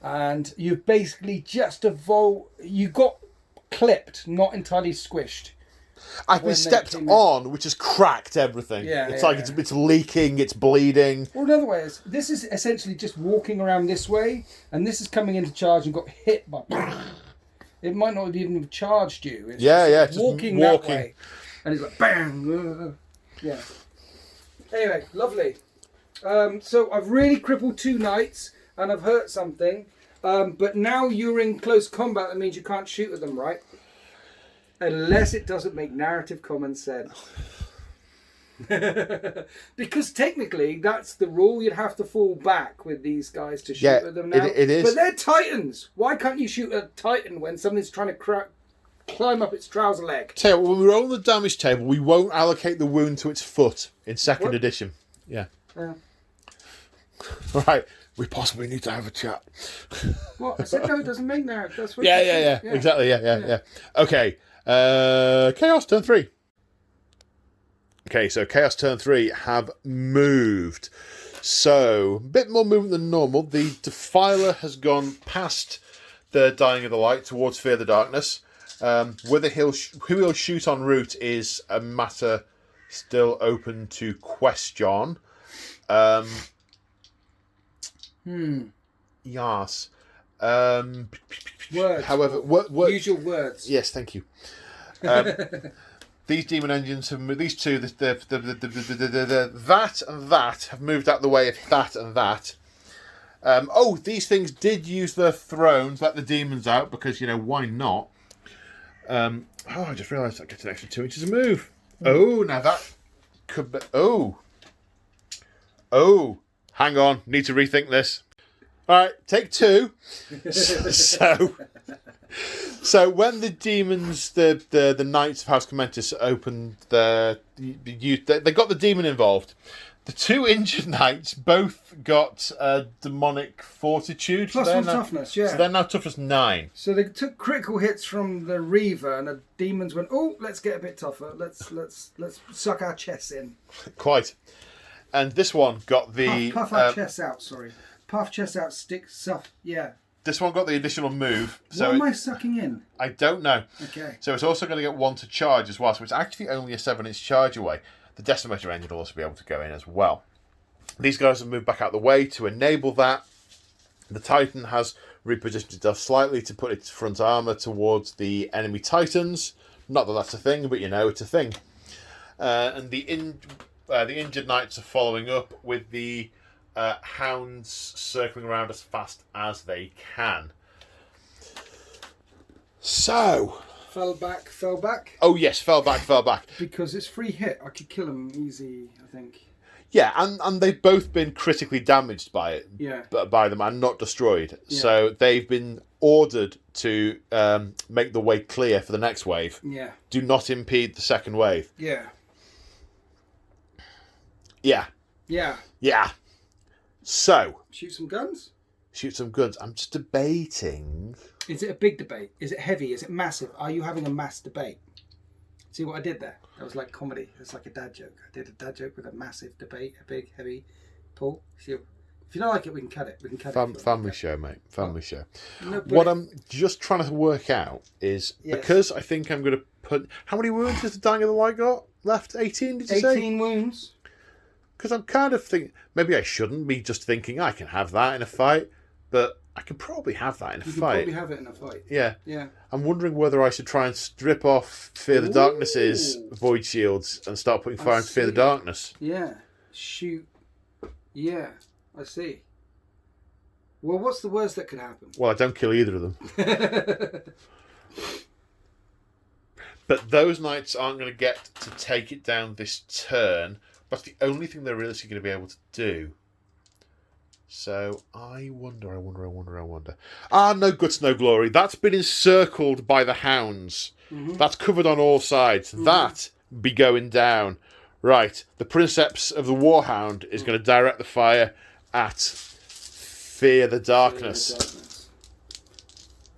Speaker 2: And you've basically just you got clipped, not entirely squished.
Speaker 1: I've been stepped on, which has cracked everything. It's leaking, it's bleeding.
Speaker 2: Or another way is, this is essentially just walking around this way, and this is coming into charge and got hit by. It might not have even charged you. It's
Speaker 1: just
Speaker 2: walking that way, and it's like bang. Yeah. Anyway, lovely. So I've really crippled 2 knights, and I've hurt something. But now you're in close combat. That means you can't shoot at them, right? Unless it doesn't make narrative common sense. Because technically, that's the rule. You'd have to fall back with these guys to shoot at them now.
Speaker 1: It is.
Speaker 2: But they're titans. Why can't you shoot at a titan when something's trying to climb up its trouser leg?
Speaker 1: Tell you what, when we roll on the damage table, we won't allocate the wound to its foot in 2nd edition. Yeah. All right. We possibly need to have a chat.
Speaker 2: What? I said no, it doesn't make narrative. That's what
Speaker 1: yeah. Exactly, yeah. Okay. Chaos turn 3. Okay, so Chaos turn 3 have moved. So, a bit more movement than normal. The Defiler has gone past the Dying of the Light towards Fear the Darkness. Whether who he'll shoot en route is a matter still open to question. Yes.
Speaker 2: Words.
Speaker 1: However,
Speaker 2: use your words.
Speaker 1: Yes, thank you. These demon engines have moved. These two, that and that, have moved out the way of that and that. These things did use their thrones, let the demons out because why not? I just realised I get an extra 2 inches of move. Oh, now that could be. Oh, hang on, need to rethink this. All right, take 2. So when the demons, the knights of House Khomentis opened they got the demon involved. The 2 injured knights both got demonic fortitude.
Speaker 2: Plus 1 toughness, yeah.
Speaker 1: So they're now toughness 9.
Speaker 2: So they took critical hits from the Reaver, and the demons went, "Oh, let's get a bit tougher. Let's suck our chests in."
Speaker 1: Quite. And this one got the
Speaker 2: puff our chests out. Sorry, puff chests out. Stick stuff. Yeah.
Speaker 1: This one got the additional move. So
Speaker 2: what am I sucking in?
Speaker 1: I don't know.
Speaker 2: Okay.
Speaker 1: So it's also going to get 1 to charge as well. So it's actually only a 7-inch charge away. The Decimator engine will also be able to go in as well. These guys have moved back out of the way to enable that. The Titan has repositioned itself slightly to put its front armour towards the enemy Titans. Not that that's a thing, but it's a thing. And the injured knights are following up with the hounds circling around as fast as they can. So...
Speaker 2: Fell back.
Speaker 1: Oh yes, fell back.
Speaker 2: Because it's free hit. I could kill him easy, I think.
Speaker 1: Yeah, and they've both been critically damaged by it.
Speaker 2: Yeah.
Speaker 1: By them and not destroyed.
Speaker 2: Yeah.
Speaker 1: So they've been ordered to make the way clear for the next wave.
Speaker 2: Yeah.
Speaker 1: Do not impede the second wave.
Speaker 2: Yeah.
Speaker 1: Yeah.
Speaker 2: Yeah.
Speaker 1: Yeah. So.
Speaker 2: Shoot some guns?
Speaker 1: Shoot some guns. I'm just debating.
Speaker 2: Is it a big debate? Is it heavy? Is it massive? Are you having a mass debate? See what I did there? That was like comedy. It's like a dad joke. I did a dad joke with a massive debate, a big, heavy pull. See, if you don't like it, we can cut it. We can cut it.
Speaker 1: Family show, mate. Family show.
Speaker 2: No,
Speaker 1: what I'm just trying to work out is, because I think I'm going to put... How many wounds has the Dying of the Light got left? 18, did you say?
Speaker 2: 18 wounds.
Speaker 1: Because I'm kind of thinking... Maybe I shouldn't be just thinking, I can have that in a fight. But I can probably have that in a fight.
Speaker 2: You can probably have it in a fight.
Speaker 1: Yeah.
Speaker 2: Yeah.
Speaker 1: I'm wondering whether I should try and strip off Fear the Darkness's void shields and start putting fire into Fear the Darkness.
Speaker 2: Yeah. Shoot. Yeah. I see. Well, what's the worst that could happen?
Speaker 1: Well, I don't kill either of them. But those knights aren't going to get to take it down this turn. That's the only thing they're really going to be able to do. So, I wonder. Ah, no guts, no glory. That's been encircled by the hounds. Mm-hmm. That's covered on all sides. Mm-hmm. That be going down. Right, the Princeps of the Warhound is going to direct the fire at Fear the Darkness.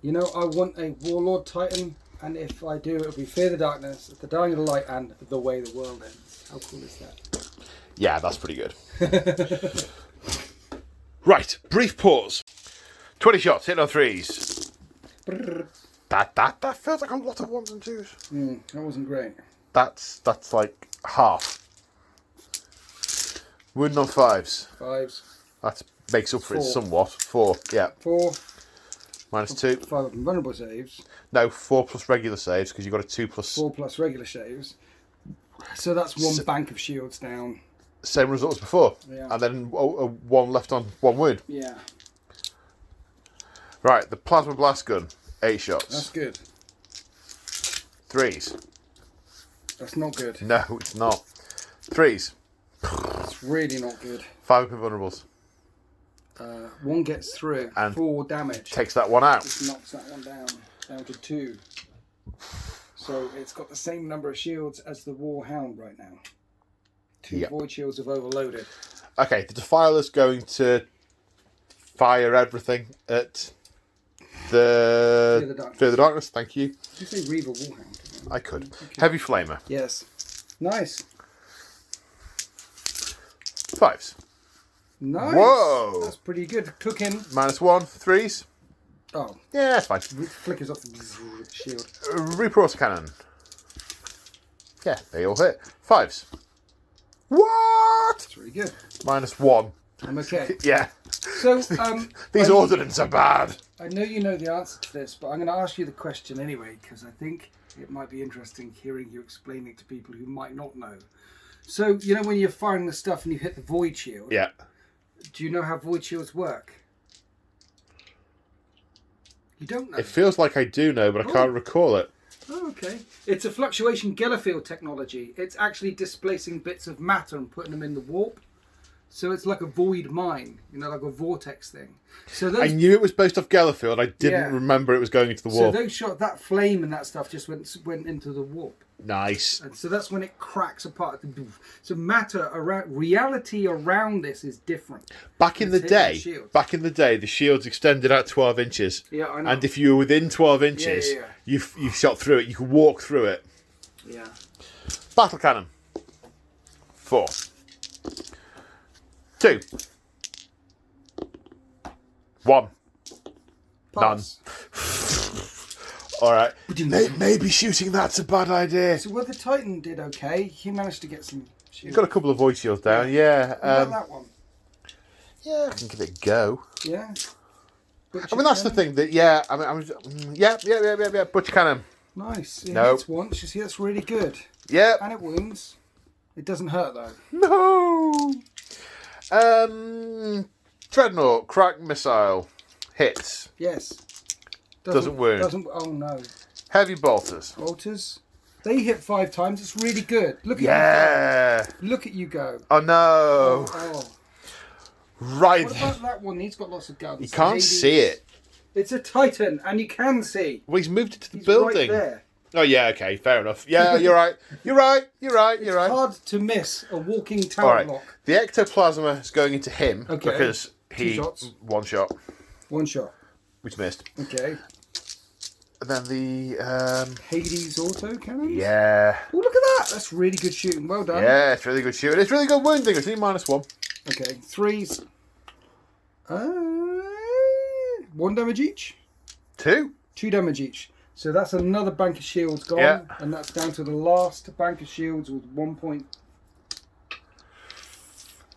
Speaker 2: You know, I want a Warlord Titan, and if I do, it'll be Fear the Darkness, the Dying of the Light, and The Way the World Ends. How cool is that?
Speaker 1: Yeah, that's pretty good. Right, brief pause. 20 shots, hit on 3s. That feels like a lot of 1s and 2s.
Speaker 2: That wasn't great.
Speaker 1: That's like half. Wound on 5s.
Speaker 2: 5s.
Speaker 1: That makes up for it somewhat. 4, yeah.
Speaker 2: 4.
Speaker 1: Minus 2.
Speaker 2: 5 vulnerable saves.
Speaker 1: No, 4 plus regular saves, because you've got a 2 plus...
Speaker 2: 4 plus regular saves. So that's one bank of shields down.
Speaker 1: Same result as before.
Speaker 2: Yeah.
Speaker 1: And then 1 left on 1 wound.
Speaker 2: Yeah.
Speaker 1: Right, the plasma blast gun. 8 shots.
Speaker 2: That's good.
Speaker 1: 3s.
Speaker 2: That's not good.
Speaker 1: No, it's not. 3s.
Speaker 2: It's really not good.
Speaker 1: 5 invulnerables.
Speaker 2: 1 gets through. And 4 damage.
Speaker 1: Takes that one out.
Speaker 2: Just knocks that one down to 2. So it's got the same number of shields as the Warhound right now. 2 void shields have overloaded. Okay,
Speaker 1: the Defiler's going to fire everything at the Fear the Darkness. Thank you.
Speaker 2: Did you say Reaver Warhound?
Speaker 1: I could. Okay. Heavy Flamer.
Speaker 2: Yes. Nice.
Speaker 1: 5s.
Speaker 2: Nice.
Speaker 1: Whoa.
Speaker 2: That's pretty good. Cooking.
Speaker 1: -1. 3s.
Speaker 2: Oh.
Speaker 1: Yeah, that's fine.
Speaker 2: Flickers off the shield.
Speaker 1: Reaper Cannon. Yeah, they all hit. 5s. What?
Speaker 2: That's really good.
Speaker 1: -1.
Speaker 2: I'm okay.
Speaker 1: Yeah.
Speaker 2: So,
Speaker 1: these ordnance are bad.
Speaker 2: I know you know the answer to this, but I'm going to ask you the question anyway, because I think it might be interesting hearing you explain it to people who might not know. So, you know when you're firing the stuff and you hit the void shield?
Speaker 1: Yeah.
Speaker 2: Do you know how void shields work? You don't know?
Speaker 1: It feels like I do know, but I can't recall it.
Speaker 2: Oh, okay. It's a fluctuation Gellerfield technology. It's actually displacing bits of matter and putting them in the warp. So it's like a void mine, like a vortex thing. So
Speaker 1: I knew it was based off Gellerfield. I didn't remember it was going into the warp.
Speaker 2: So those shot that flame and that stuff just went into the warp.
Speaker 1: Nice.
Speaker 2: And so that's when it cracks apart. So reality around this is different.
Speaker 1: Back in the day, the shields extended out 12 inches.
Speaker 2: Yeah, I know.
Speaker 1: And if you were within 12 inches, you shot through it. You could walk through it.
Speaker 2: Yeah.
Speaker 1: Battle cannon. 4. 2. 1.
Speaker 2: Pass.
Speaker 1: None. All right. Maybe shooting that's a bad idea.
Speaker 2: So the Titan did okay. He managed to get some shields.
Speaker 1: You've got a couple of void shields down, yeah.
Speaker 2: What about that one?
Speaker 1: Yeah, I can give it a go.
Speaker 2: Yeah.
Speaker 1: I mean, that's the thing that, Butcher cannon.
Speaker 2: Nice. It
Speaker 1: Nope.
Speaker 2: hits once. You see, that's really good.
Speaker 1: Yeah.
Speaker 2: And it wounds. It doesn't hurt though.
Speaker 1: No. Dreadnought, crack missile, hits.
Speaker 2: Yes.
Speaker 1: Doesn't wound.
Speaker 2: Oh no.
Speaker 1: Heavy bolters.
Speaker 2: Bolters. They hit 5 times. It's really good. Look at you go. Look at you go.
Speaker 1: Oh no.
Speaker 2: Oh.
Speaker 1: Right.
Speaker 2: What about that one? He's got lots of guns.
Speaker 1: You can't see it.
Speaker 2: It's a Titan, and you can see.
Speaker 1: Well, he's moved it to the
Speaker 2: He's
Speaker 1: building.
Speaker 2: Right there.
Speaker 1: Oh yeah, okay, fair enough. Yeah, you're right.
Speaker 2: It's hard to miss a walking tower block.
Speaker 1: The ectoplasma is going into him because
Speaker 2: Two shots.
Speaker 1: One shot.
Speaker 2: One shot.
Speaker 1: Which missed.
Speaker 2: Okay.
Speaker 1: And then the
Speaker 2: Hades auto cannon.
Speaker 1: Yeah.
Speaker 2: Oh, look at that! That's really good shooting. Well done.
Speaker 1: Yeah, it's really good shooting. It's really good wounding. It's only -1.
Speaker 2: Okay, 3s. 1 damage each.
Speaker 1: 2.
Speaker 2: 2 damage each. So that's another bank of shields gone,
Speaker 1: Yeah.
Speaker 2: and that's down to the last bank of shields with 1 point.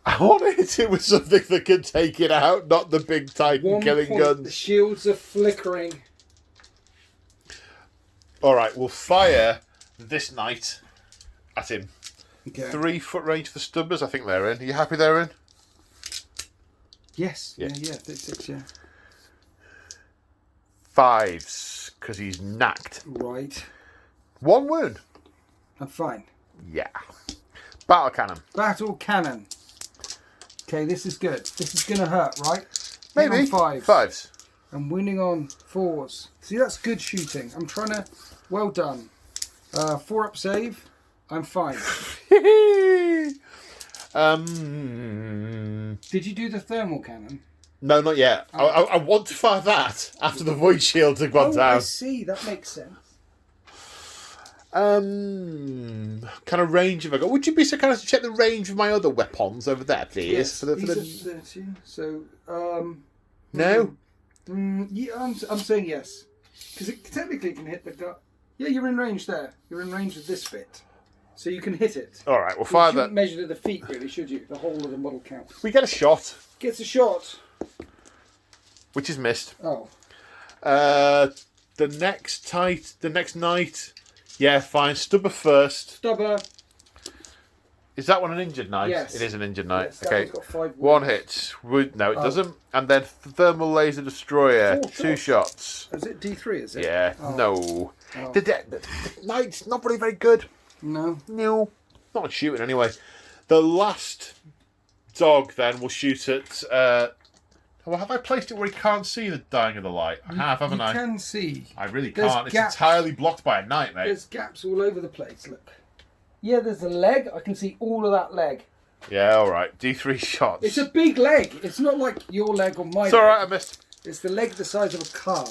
Speaker 1: I want to hit it with something that can take it out, not the big Titan
Speaker 2: 1
Speaker 1: killing
Speaker 2: point.
Speaker 1: guns.
Speaker 2: The shields are flickering.
Speaker 1: All right, we'll fire this knight at him.
Speaker 2: Okay.
Speaker 1: 3 foot range for stubbers. I think they're in. Are you happy they're in?
Speaker 2: Yes.
Speaker 1: Yeah.
Speaker 2: Yeah. 6. Yeah.
Speaker 1: 5s, because he's knacked.
Speaker 2: Right.
Speaker 1: 1 wound.
Speaker 2: I'm fine.
Speaker 1: Yeah. Battle cannon.
Speaker 2: Battle cannon. Okay, this is good. This is going to hurt, right?
Speaker 1: Maybe.
Speaker 2: On 5s.
Speaker 1: 5s.
Speaker 2: I'm winning on 4s. See, that's good shooting. I'm trying to... Well done. 4-up save. I'm fine. Did you do the thermal cannon?
Speaker 1: No, not yet. I want to fire that after the void shields have gone down.
Speaker 2: I see. That makes sense.
Speaker 1: Kind of range have I got? Would you be so kind of to check the range of my other weapons over there, please?
Speaker 2: Yes,
Speaker 1: For the...
Speaker 2: these are 13. So,
Speaker 1: No?
Speaker 2: Yeah, I'm saying yes. Because it technically can hit the gut. Yeah, you're in range there. You're in range of this bit. So you can hit it.
Speaker 1: All right, we'll fire
Speaker 2: you shouldn't
Speaker 1: that.
Speaker 2: measure to the feet, really, should you? The whole of the model counts.
Speaker 1: We get a shot.
Speaker 2: Gets a shot.
Speaker 1: Which is missed.
Speaker 2: Oh.
Speaker 1: The next knight. Yeah, fine. Stubber first.
Speaker 2: Stubber.
Speaker 1: Is that one an injured knight?
Speaker 2: Yes.
Speaker 1: It is an injured knight.
Speaker 2: Yes, that
Speaker 1: okay.
Speaker 2: one's got 5 wounds.
Speaker 1: 1 hit. No, it doesn't. And then thermal laser destroyer. 2 shots.
Speaker 2: Is it D3, is it?
Speaker 1: Yeah.
Speaker 2: Oh.
Speaker 1: No.
Speaker 2: Oh.
Speaker 1: The knight's not very good.
Speaker 2: No.
Speaker 1: No. Not on shooting anyway. The last dog then will shoot at... well, have I placed it where he can't see the dying of the light? I have, haven't I?
Speaker 2: You can see.
Speaker 1: I really
Speaker 2: There's
Speaker 1: can't.
Speaker 2: gaps.
Speaker 1: It's entirely blocked by a knight, mate.
Speaker 2: There's gaps all over the place, look. Yeah, there's a leg. I can see all of that leg.
Speaker 1: Yeah, all right. D3 shots.
Speaker 2: It's a big leg. It's not like your leg or my leg.
Speaker 1: It's all right, I missed.
Speaker 2: It's the leg the size of a car.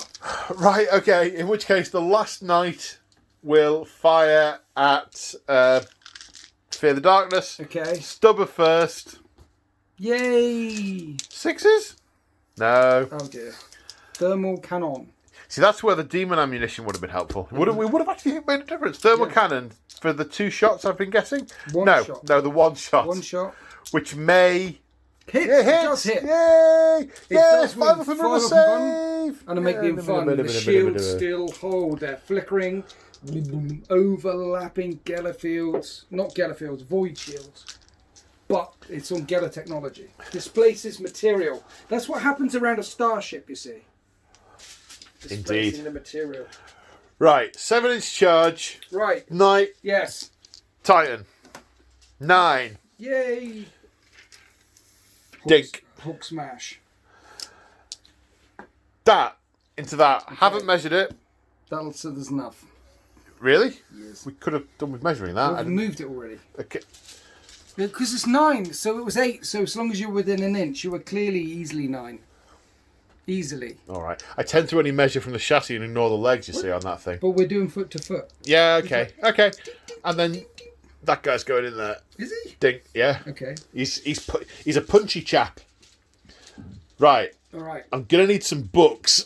Speaker 1: Right, okay. In which case, the last knight will fire at Fear the Darkness.
Speaker 2: Okay.
Speaker 1: Stubber first.
Speaker 2: Yay!
Speaker 1: 6s? No.
Speaker 2: Oh dear. Thermal cannon.
Speaker 1: See, that's where the demon ammunition would have been helpful. We would have actually made a difference. Thermal cannon for the 2 shots I've been getting?
Speaker 2: One
Speaker 1: no,
Speaker 2: shot.
Speaker 1: No, the 1 shot.
Speaker 2: 1 shot.
Speaker 1: Which may...
Speaker 2: Hits!
Speaker 1: Yeah,
Speaker 2: It
Speaker 1: hits!
Speaker 2: does hit.
Speaker 1: Yay! Yes,
Speaker 2: does
Speaker 1: 5
Speaker 2: with
Speaker 1: of them on the
Speaker 2: 5
Speaker 1: save!
Speaker 2: And to make them fun, the shields still hold. They're flickering, overlapping Gellerfields. Not Gellerfields, void shields. But it's on Geller technology. Displaces material. That's what happens around a starship, you see. Displacing
Speaker 1: Indeed.
Speaker 2: the material.
Speaker 1: Right, 7-inch charge.
Speaker 2: Right.
Speaker 1: Dink.
Speaker 2: Hook smash.
Speaker 1: That into that. Okay. Haven't measured it.
Speaker 2: So there's enough.
Speaker 1: Really?
Speaker 2: Yes.
Speaker 1: We could have done with measuring that.
Speaker 2: We've moved it already.
Speaker 1: Okay.
Speaker 2: Because it's 9, so it was 8. So as long as you're within an inch, you were clearly easily 9. Easily.
Speaker 1: All right. I tend to only measure from the chassis and ignore the legs, you see, on that thing.
Speaker 2: But we're doing foot to foot.
Speaker 1: Yeah, okay. Okay. And then that guy's going in there.
Speaker 2: Is he?
Speaker 1: Dink, yeah.
Speaker 2: Okay.
Speaker 1: He's a punchy chap. Right.
Speaker 2: All right.
Speaker 1: I'm going to need some books.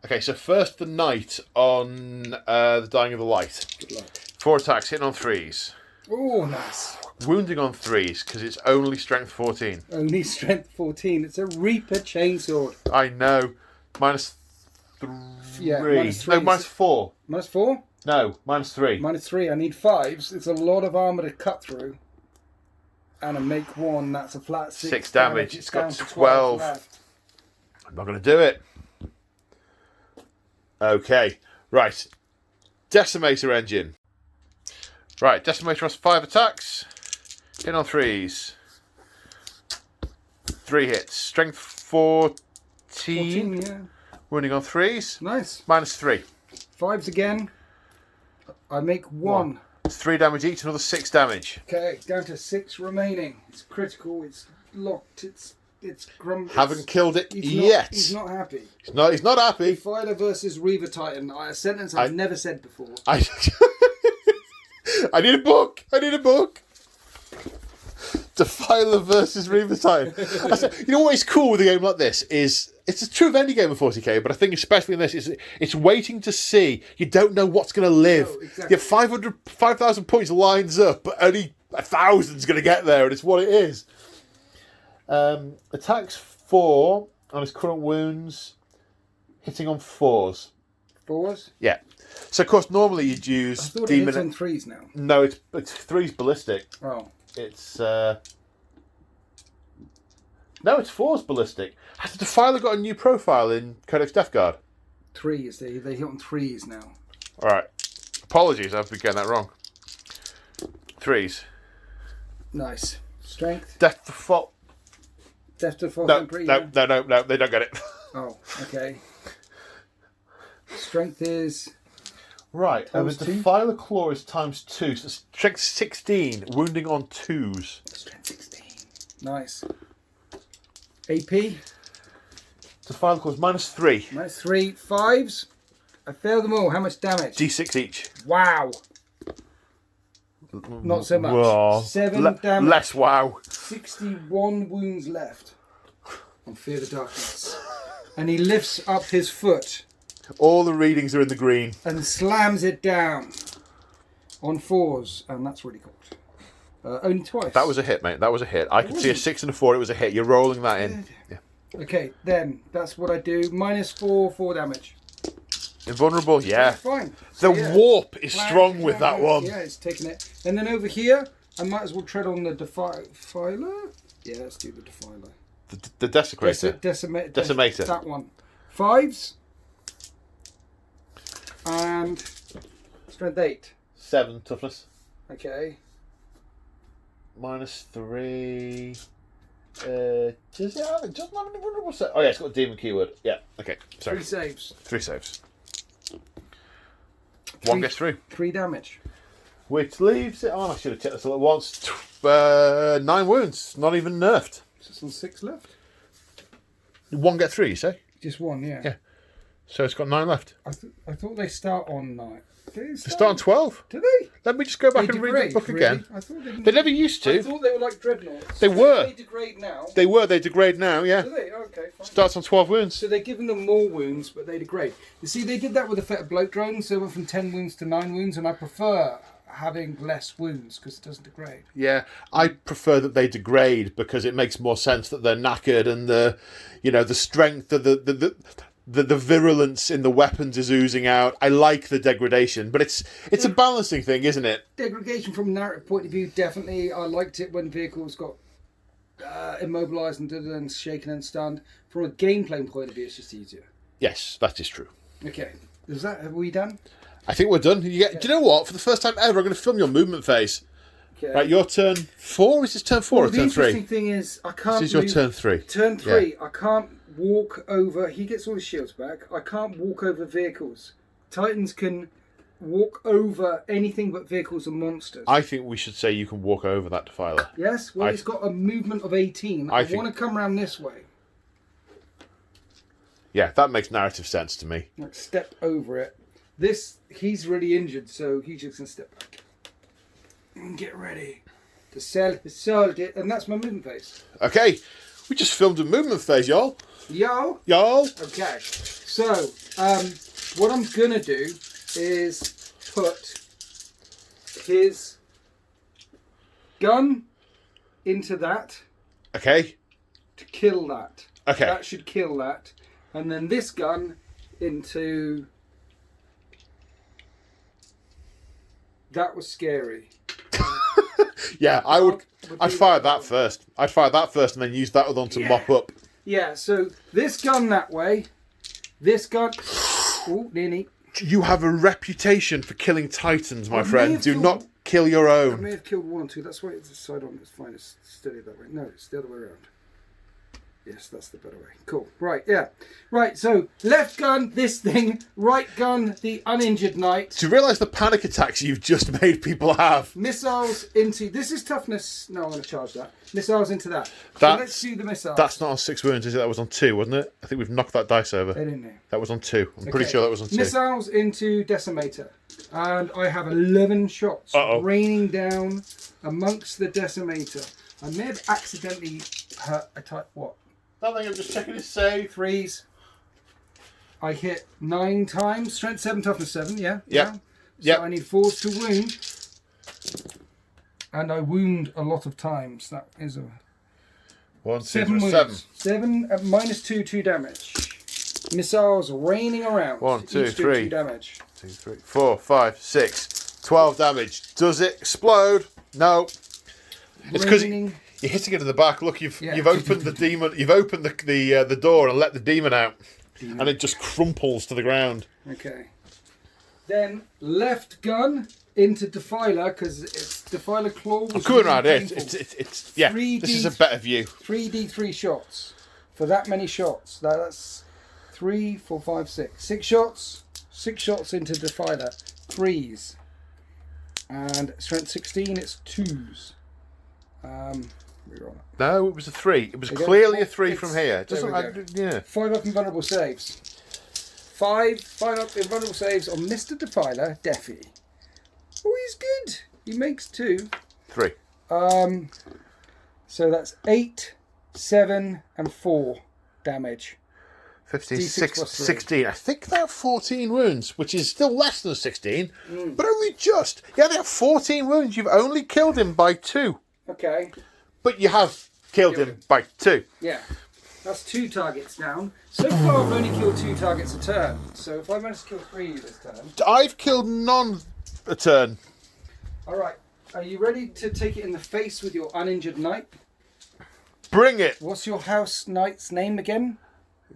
Speaker 1: Okay, so first the knight on the Dying of the Light.
Speaker 2: Good luck.
Speaker 1: 4 attacks, hitting on 3s.
Speaker 2: Oh, nice.
Speaker 1: Wounding on 3s, because it's only strength 14.
Speaker 2: Only strength 14. It's a Reaper chainsword.
Speaker 1: I know. -3.
Speaker 2: Yeah, -3.
Speaker 1: No, -4.
Speaker 2: -4?
Speaker 1: No, -3.
Speaker 2: -3. I need 5s. It's a lot of armour to cut through. And a make 1, that's a flat 6
Speaker 1: damage. It's got 12
Speaker 2: left.
Speaker 1: I'm not going to do it. Okay, right. Decimator engine. Right, Decimator has 5 attacks. Hit on 3s. 3 hits. Strength 14.
Speaker 2: 14, yeah.
Speaker 1: Wounding on 3s.
Speaker 2: Nice.
Speaker 1: -3.
Speaker 2: 5s again. I make 1.
Speaker 1: It's 3 damage each, another 6 damage.
Speaker 2: Okay, down to 6 remaining. It's critical, it's locked, it's grumpy.
Speaker 1: Haven't killed it yet.
Speaker 2: He's not happy.
Speaker 1: He's not happy.
Speaker 2: Defiler versus Reaver Titan. A sentence I've never said before.
Speaker 1: I need a book. Defiler versus Reaver Titan. You know what is cool with a game like this is it's true of any game of 40k, but I think especially in this, it's waiting to see. You don't know what's going to live.
Speaker 2: No, exactly.
Speaker 1: Your 5,000 points lines up, but only 1,000's going to get there, and it's what it is. Attacks 4 on his current wounds, hitting on 4s.
Speaker 2: 4s?
Speaker 1: Yeah. So of course normally you'd use
Speaker 2: I thought
Speaker 1: demon.
Speaker 2: It's on 3s now.
Speaker 1: No, it's 3's ballistic.
Speaker 2: Oh.
Speaker 1: It's no, it's 4's ballistic. Has the Defiler got a new profile in Codex Death Guard?
Speaker 2: 3s. They hit on 3s now.
Speaker 1: All right. Apologies, I've been getting that wrong. 3s.
Speaker 2: Nice. Strength.
Speaker 1: Death to Fault.
Speaker 2: Death to Fault.
Speaker 1: No, they don't get it.
Speaker 2: Oh, okay. Strength is.
Speaker 1: Right, the
Speaker 2: times 2?
Speaker 1: Defiler Claw is /2, so strength 16, wounding on 2s.
Speaker 2: Strength 16. Nice. AP.
Speaker 1: Defiler Claw is -3.
Speaker 2: -3. 5s. I failed them all. How much damage?
Speaker 1: D6 each.
Speaker 2: Wow. Not so much.
Speaker 1: Whoa.
Speaker 2: 7 damage.
Speaker 1: Less wow.
Speaker 2: 61 wounds left on Fear the Darkness. And he lifts up his foot.
Speaker 1: All the readings are in the green.
Speaker 2: And slams it down on 4s. And that's really good. Only twice.
Speaker 1: That was a hit, mate. That was a hit. I could see a 6 and a 4. It was a hit. You're rolling that in. Yeah.
Speaker 2: Okay, then. That's what I do. -4, 4 damage.
Speaker 1: Invulnerable, yeah.
Speaker 2: Fine.
Speaker 1: The warp is strong with that one.
Speaker 2: Yeah, it's taking it. And then over here, I might as well tread on the defiler. Yeah, let's do the defiler.
Speaker 1: The desecrator.
Speaker 2: Decimator. That one. 5s. And strength 8.
Speaker 1: 7 toughness.
Speaker 2: Okay.
Speaker 1: -3. Does it have? It doesn't have any vulnerable set. Oh yeah, it's got a demon keyword. Yeah. Okay. Sorry.
Speaker 2: 3 saves.
Speaker 1: 3 saves. 1 gets through.
Speaker 2: 3 damage.
Speaker 1: Which leaves it on. I should have checked this all at once. 9 wounds. Not even nerfed.
Speaker 2: Just on 6 left.
Speaker 1: 1 get 3. You say?
Speaker 2: Just 1. Yeah.
Speaker 1: Yeah. So it's got 9 left.
Speaker 2: I thought they start on 9.
Speaker 1: They start on 12.
Speaker 2: Do they?
Speaker 1: Let me just go back and read the book again.
Speaker 2: I thought
Speaker 1: they never used to.
Speaker 2: I thought they were like dreadnoughts.
Speaker 1: They were.
Speaker 2: They degrade now.
Speaker 1: They degrade now, yeah.
Speaker 2: Do they? Okay, fine.
Speaker 1: Starts on 12 wounds.
Speaker 2: So they're giving them more wounds, but they degrade. You see, they did that with the Feta bloat drones. They went from 10 wounds to 9 wounds, and I prefer having less wounds because it doesn't degrade.
Speaker 1: Yeah, I prefer that they degrade because it makes more sense that they're knackered and the strength of the virulence in the weapons is oozing out. I like the degradation, but it's a balancing thing, isn't it?
Speaker 2: Degradation from a narrative point of view, definitely. I liked it when vehicles got immobilised and shaken and stunned. From a gameplay point of view, it's just easier.
Speaker 1: Yes, that is true.
Speaker 2: Okay, have we done?
Speaker 1: I think we're done. Do you know what? For the first time ever, I'm going to film your movement phase.
Speaker 2: Okay.
Speaker 1: Right, your turn 4? Is this turn 4 or
Speaker 2: the
Speaker 1: turn 3?
Speaker 2: interesting thing is, I can't.
Speaker 1: This is your turn 3.
Speaker 2: Turn 3. I can't walk over. He gets all his shields back. I can't walk over vehicles. Titans can walk over anything but vehicles and monsters.
Speaker 1: I think we should say you can walk over that defiler.
Speaker 2: Yes. Well, it's got a movement of 18. I want to come around this way.
Speaker 1: Yeah, that makes narrative sense to me.
Speaker 2: Like step over it. He's really injured, so he's just gonna step back and get ready to sell his soul. And that's my movement phase.
Speaker 1: Okay, we just filmed a movement phase, y'all.
Speaker 2: Y'all. Okay. So, what I'm gonna do is put his gun into that.
Speaker 1: Okay.
Speaker 2: To kill that.
Speaker 1: Okay.
Speaker 2: That should kill that. And then this gun into... That was scary.
Speaker 1: Yeah, I'd fire that first. I'd fire that first and then use that other one to mop up.
Speaker 2: Yeah, so this gun that way. This gun... Ooh, nearly.
Speaker 1: You have a reputation for killing Titans, my friend. Do not kill your
Speaker 2: I
Speaker 1: own.
Speaker 2: may have killed 1 or 2. That's why it's the side on. It's fine. It's steady that way. No, it's the other way around. Yes, that's the better way. Cool. Right, yeah. Right, so left gun, this thing. Right gun, the uninjured knight.
Speaker 1: To realise the panic attacks you've just made people have.
Speaker 2: Missiles into... This is toughness. No, I'm going to charge that. Missiles into that. So let's do the missiles.
Speaker 1: That's not on 6 wounds, is it? That was on 2, wasn't it? I think we've knocked that dice over.
Speaker 2: I didn't know.
Speaker 1: That was on 2. I'm pretty sure that was on 2.
Speaker 2: Missiles into Decimator. And I have 11 shots raining down amongst the Decimator. I may have accidentally hurt a type... What?
Speaker 1: Nothing, I'm just checking his save.
Speaker 2: 3s. I hit 9 times. Strength 7, toughness 7, yeah?
Speaker 1: Yep.
Speaker 2: So I need 4s to wound. And I wound a lot of times. That is a...
Speaker 1: 1, 2,
Speaker 2: 7
Speaker 1: 3,
Speaker 2: wounds.
Speaker 1: 7.
Speaker 2: 7 minus 2, 2 damage. Missiles raining around.
Speaker 1: 1, 2, 3.
Speaker 2: 2 damage.
Speaker 1: 2, 3, 4, 5, 6. 12 damage. Does it explode? No. It's because you're hitting it in the back. Look, you've opened the demon. You've opened the door and let the demon out, and it just crumples to the ground.
Speaker 2: Okay. Then left gun into Defiler because it's Defiler claw.
Speaker 1: I'm coming around it. It's yeah. This is a better view.
Speaker 2: 3d3 shots for that many shots. That's 3, 4, 5, 6. 6 shots. 6 shots into Defiler. 3s. And strength 16. It's 2s.
Speaker 1: No, it was a 3. It was clearly a 3 from here. Yeah.
Speaker 2: 5 up invulnerable saves. 5 up invulnerable saves on Mr. Defiler, Defi. Oh, he's good. He makes 2.
Speaker 1: 3.
Speaker 2: So that's 8, 7, and 4 damage.
Speaker 1: 15, 16. I think they have 14 wounds, which is still less than 16, but only just. Yeah, they have 14 wounds. You've only killed him by 2.
Speaker 2: Okay.
Speaker 1: But you have killed him by 2.
Speaker 2: Yeah. That's 2 targets down. So far, I've only killed 2 targets a turn. So if I manage to kill 3 this turn...
Speaker 1: I've killed none a turn.
Speaker 2: All right. Are you ready to take it in the face with your uninjured knight?
Speaker 1: Bring it.
Speaker 2: What's your house knight's name again?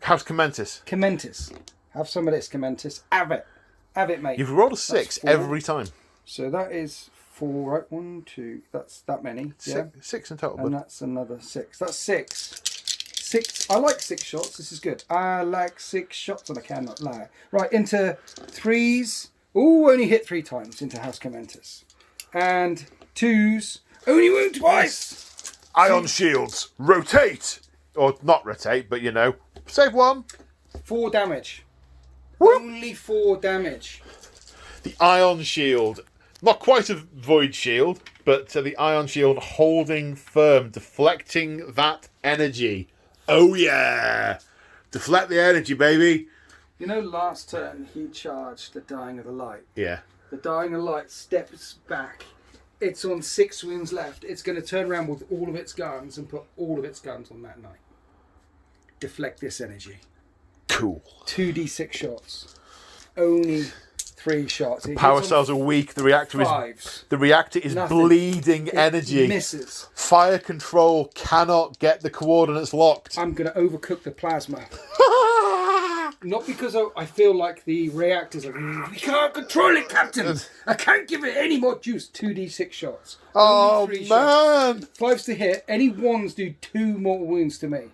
Speaker 1: House Khomentis.
Speaker 2: Khomentis. Have some of this, Khomentis. Have it. Have it, mate.
Speaker 1: You've rolled a 6 every time.
Speaker 2: So that is 4, right? 1, 2. That's that many. Yeah.
Speaker 1: 6 in total.
Speaker 2: And that's another 6. That's 6. 6. I like 6 shots. This is good. I like 6 shots and I cannot lie. Right, into 3s. Ooh, only hit 3 times into House Khomentis. And 2s. Only wound twice.
Speaker 1: Ion shields. Rotate. Or not rotate, but you know. Save 1.
Speaker 2: 4 damage.
Speaker 1: Whoop.
Speaker 2: Only 4 damage.
Speaker 1: The ion shield. Not quite a void shield, but the ion shield holding firm, deflecting that energy. Oh yeah! Deflect the energy, baby.
Speaker 2: You know, last turn he charged the Dying of the Light.
Speaker 1: Yeah.
Speaker 2: The Dying of the Light steps back. It's on 6 wounds left. It's going to turn around with all of its guns and put all of its guns on that knight. Deflect this energy.
Speaker 1: Cool.
Speaker 2: 2d6 shots. Only 3 shots.
Speaker 1: Power cells are weak. The reactor is bleeding energy.
Speaker 2: Misses.
Speaker 1: Fire control cannot get the coordinates locked.
Speaker 2: I'm going to overcook the plasma. Not because I feel like the reactors are. We can't control it, Captain. I can't give it any more juice. 2d6 shots.
Speaker 1: Oh,
Speaker 2: Only 3
Speaker 1: man.
Speaker 2: shots. 5s to hit. Any 1s do 2 mortal wounds to me.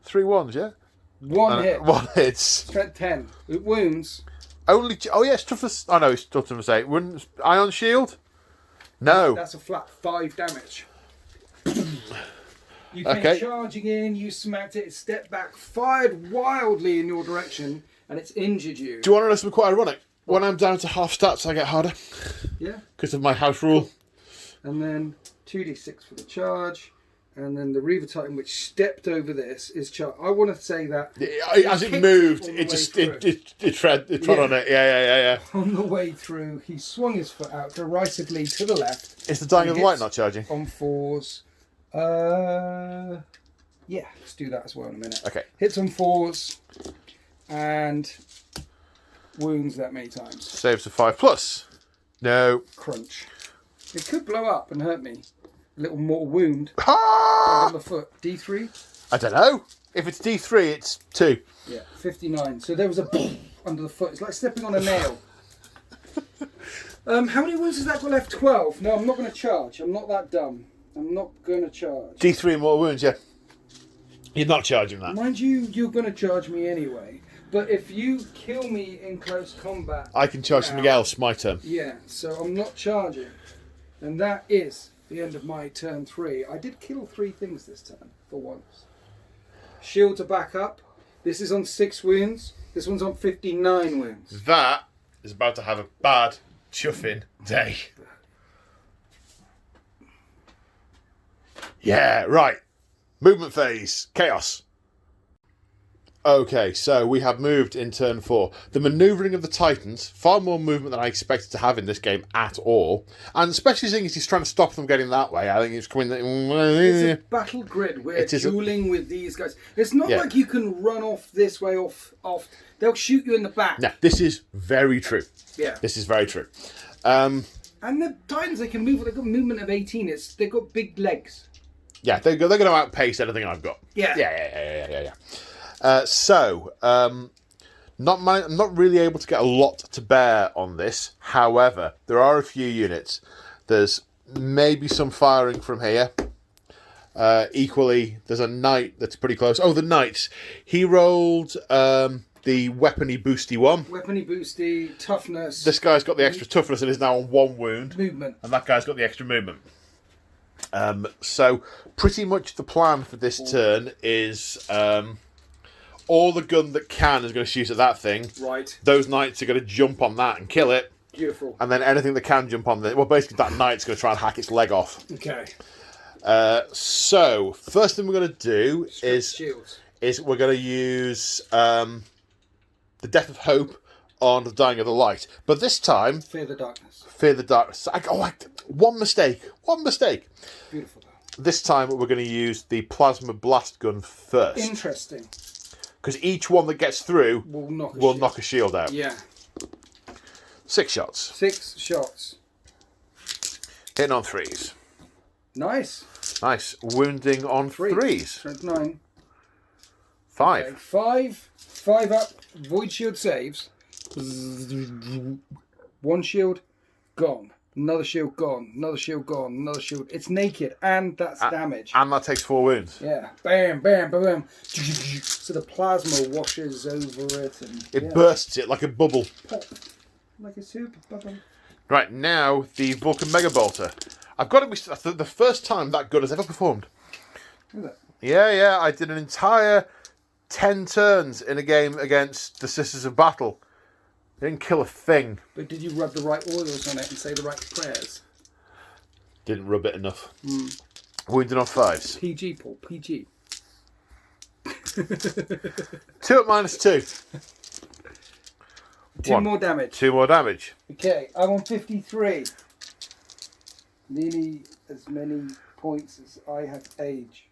Speaker 1: 3 1s, yeah?
Speaker 2: 1 hit.
Speaker 1: 1 hits.
Speaker 2: Strength 10. It wounds.
Speaker 1: Only. Oh, yes, toughness. Oh, no, it's toughness 8. Wouldn't Ion Shield? No.
Speaker 2: That's a flat 5 damage. You came charging in, you smacked it, stepped back, fired wildly in your direction, and it's injured you.
Speaker 1: Do you want to know something quite ironic? When I'm down to half stats, I get harder.
Speaker 2: Yeah.
Speaker 1: Because of my house rule.
Speaker 2: And then 2d6 for the charge. And then the Reaver Titan, which stepped over this, is charged. I want to say that...
Speaker 1: As it moved, it just trod on it. Yeah.
Speaker 2: On the way through, he swung his foot out derisively to the left.
Speaker 1: Is the Dying of the Light not charging?
Speaker 2: On 4s. Yeah, let's do that as well in a minute.
Speaker 1: Okay.
Speaker 2: Hits on 4s and wounds that many times.
Speaker 1: Saves a 5+. No.
Speaker 2: Crunch. It could blow up and hurt me. A little mortal wound
Speaker 1: Ah!
Speaker 2: on the foot. D3?
Speaker 1: I don't know. If it's D3, it's 2.
Speaker 2: Yeah, 59. So there was a under the foot. It's like stepping on a nail. How many wounds has that got left? 12. No, I'm not going to charge. I'm not that dumb. I'm not going to charge.
Speaker 1: D3 more wounds, yeah. You're not charging that.
Speaker 2: Mind you, you're going to charge me anyway. But if you kill me in close combat...
Speaker 1: I can charge something else, my turn.
Speaker 2: Yeah, so I'm not charging. And that is the end of my turn 3. I did kill 3 things this turn, for once. Shield to back up. This is on 6 wounds. This one's on 59 wounds.
Speaker 1: That is about to have a bad chuffing day. Yeah, right. Movement phase. Chaos. Okay, so we have moved in turn 4. The manoeuvring of the Titans, far more movement than I expected to have in this game at all. And especially seeing as he's trying to stop them getting that way, I think it's coming...
Speaker 2: It's a battle grid. We're dueling with these guys. It's not like you can run off this way, off. They'll shoot you in the back.
Speaker 1: No, this is very true.
Speaker 2: Yeah.
Speaker 1: This is very true.
Speaker 2: And the Titans, they can move. They've got movement of 18. They've got big legs.
Speaker 1: Yeah, they're going to outpace anything I've got.
Speaker 2: Yeah.
Speaker 1: Yeah. I'm not really able to get a lot to bear on this. However, there are a few units. There's maybe some firing from here. Equally, there's a knight that's pretty close. Oh, the knights. He rolled the weapony boosty one.
Speaker 2: Weapony boosty, toughness.
Speaker 1: This guy's got the extra toughness and is now on 1 wound.
Speaker 2: Movement.
Speaker 1: And that guy's got the extra movement. So pretty much the plan for this turn is all the gun that can is going to shoot at that thing.
Speaker 2: Right.
Speaker 1: Those knights are going to jump on that and kill it.
Speaker 2: Beautiful.
Speaker 1: And then anything that can jump on well, basically that knight's going to try and hack its leg off.
Speaker 2: Okay.
Speaker 1: So first thing we're going to do is we're going to use the Death of Hope on the Dying of the Light, but this time
Speaker 2: Fear the Darkness.
Speaker 1: One mistake.
Speaker 2: Beautiful.
Speaker 1: This time we're going to use the plasma blast gun first.
Speaker 2: Interesting.
Speaker 1: Because each one that gets through will knock a shield out.
Speaker 2: Yeah.
Speaker 1: 6 shots.
Speaker 2: 6 shots.
Speaker 1: Hitting on 3s.
Speaker 2: Nice.
Speaker 1: Wounding on 3s.
Speaker 2: Strength 9.
Speaker 1: 5.
Speaker 2: Okay. 5 up. Void shield saves. 1 shield gone. Another shield gone. Another shield gone. Another shield. It's naked, and that's damage.
Speaker 1: And that takes 4 wounds.
Speaker 2: Yeah. Bam, bam, bam, bam. So the plasma washes over it, and
Speaker 1: it bursts it like a bubble.
Speaker 2: Pop. Like a super bubble.
Speaker 1: Right now, the Vulcan Mega Bolter. I've got to be the first time that gun has ever performed.
Speaker 2: Is it?
Speaker 1: Yeah. I did an entire 10 turns in a game against the Sisters of Battle. They didn't kill a thing.
Speaker 2: But did you rub the right oils on it and say the right prayers?
Speaker 1: Didn't rub it enough. Wounded on 5s.
Speaker 2: PG, Paul. PG.
Speaker 1: 2 at -2.
Speaker 2: 2 more damage.
Speaker 1: 2 more damage.
Speaker 2: Okay, I'm on 53. Nearly as many points as I have age.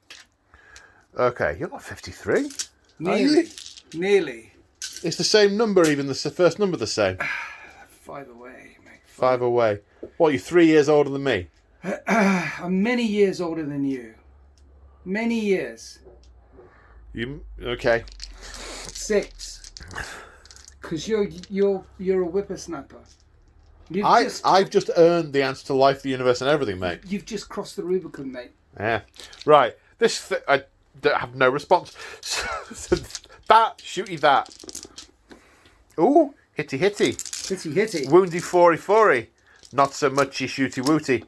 Speaker 1: Okay, you're not 53.
Speaker 2: Nearly.
Speaker 1: It's the same number, even the first number the same.
Speaker 2: 5 away, mate.
Speaker 1: 5 away. What, you're 3 years older than me?
Speaker 2: I'm many years older than you. Many years.
Speaker 1: Okay.
Speaker 2: 6. Because you're a whippersnapper.
Speaker 1: I've just earned the answer to life, the universe, and everything, mate.
Speaker 2: You've just crossed the Rubicon, mate.
Speaker 1: Yeah. Right. I don't have no response. That, shooty that. Ooh, hitty hitty.
Speaker 2: Hitty hitty.
Speaker 1: Woundy fory fory. Not so muchy shooty wooty.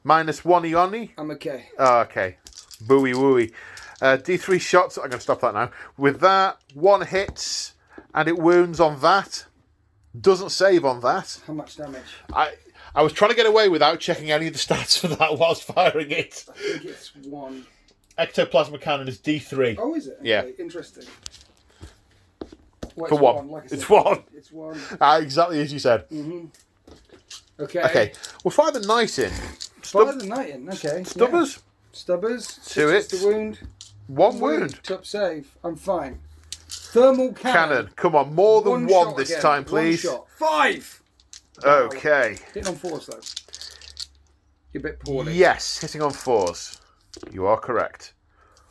Speaker 1: -1 ioni.
Speaker 2: I'm okay.
Speaker 1: Oh, okay. Booey wooey. D3 shots. I'm going to stop that now. With that, 1 hits, and it wounds on that. Doesn't save on that.
Speaker 2: How much damage?
Speaker 1: I was trying to get away without checking any of the stats for that whilst firing it.
Speaker 2: I think it's 1.
Speaker 1: Ectoplasma cannon is D3.
Speaker 2: Oh, is it? Okay,
Speaker 1: yeah.
Speaker 2: Interesting. Well,
Speaker 1: for 1.
Speaker 2: Like
Speaker 1: it's 1.
Speaker 2: It's 1.
Speaker 1: Exactly as you said.
Speaker 2: Mm-hmm. Okay.
Speaker 1: Okay. We'll fire the knight in.
Speaker 2: Fire the knight in. Okay.
Speaker 1: Stubbers.
Speaker 2: Yeah. Stubbers.
Speaker 1: 2 hits.
Speaker 2: The wound.
Speaker 1: 1 wound.
Speaker 2: Top save. I'm fine. Thermal cannon.
Speaker 1: Come on, more than 1 this
Speaker 2: again.
Speaker 1: time, please.
Speaker 2: 1 shot. 5.
Speaker 1: Okay.
Speaker 2: Hitting on 4s though. You're a bit poorly.
Speaker 1: Yes, hitting on 4s. You are correct.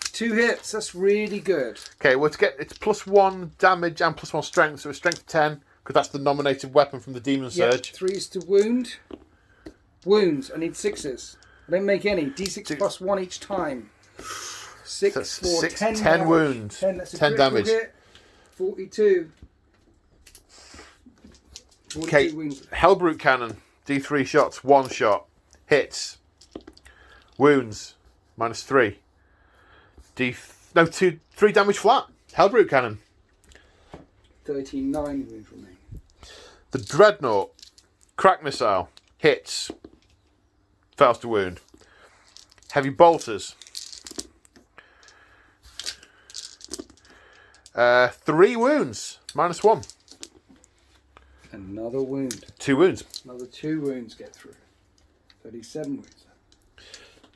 Speaker 2: 2 hits. That's really good.
Speaker 1: Okay, well, it's +1 damage and +1 strength, so it's strength 10 because that's the nominated weapon from the Demon Surge.
Speaker 2: 3s to wound. Wounds. I need 6s. I don't make any. D6 plus 1 each time. 6 for 10
Speaker 1: 10 wounds.
Speaker 2: 10, that's a
Speaker 1: 10 damage.
Speaker 2: Hit. 42. 42
Speaker 1: Okay,
Speaker 2: wounds.
Speaker 1: Hellbrute cannon. D3 shots. 1 shot. Hits. Wounds. -3. 3 damage flat. Hellbrute cannon.
Speaker 2: 39 wounds remain.
Speaker 1: The Dreadnought. Crack missile. Hits. Fails to wound. Heavy bolters. 3 wounds. -1.
Speaker 2: Another wound.
Speaker 1: 2 wounds.
Speaker 2: Another 2 wounds get through. 37 wounds.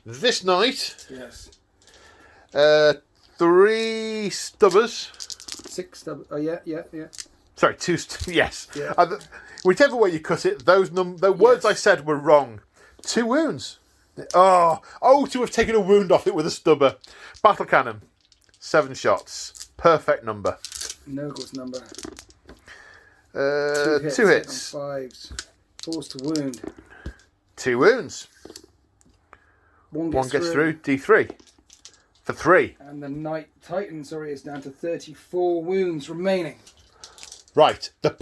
Speaker 1: This knight.
Speaker 2: Yes.
Speaker 1: 3 stubbers.
Speaker 2: 6 stubbers. Oh, yeah.
Speaker 1: Sorry, 2. Yes.
Speaker 2: Yeah.
Speaker 1: Whichever way you cut it, the words I said were wrong. 2 wounds. Oh, to have taken a wound off it with a stubber. Battle cannon. 7 shots. Perfect number.
Speaker 2: Nurgle's number.
Speaker 1: 2 hits.
Speaker 2: 5s. 4s to wound.
Speaker 1: 2 wounds.
Speaker 2: 1
Speaker 1: gets through. D3. For 3.
Speaker 2: And the Knight Titan, is down to 34 wounds remaining.
Speaker 1: Right. The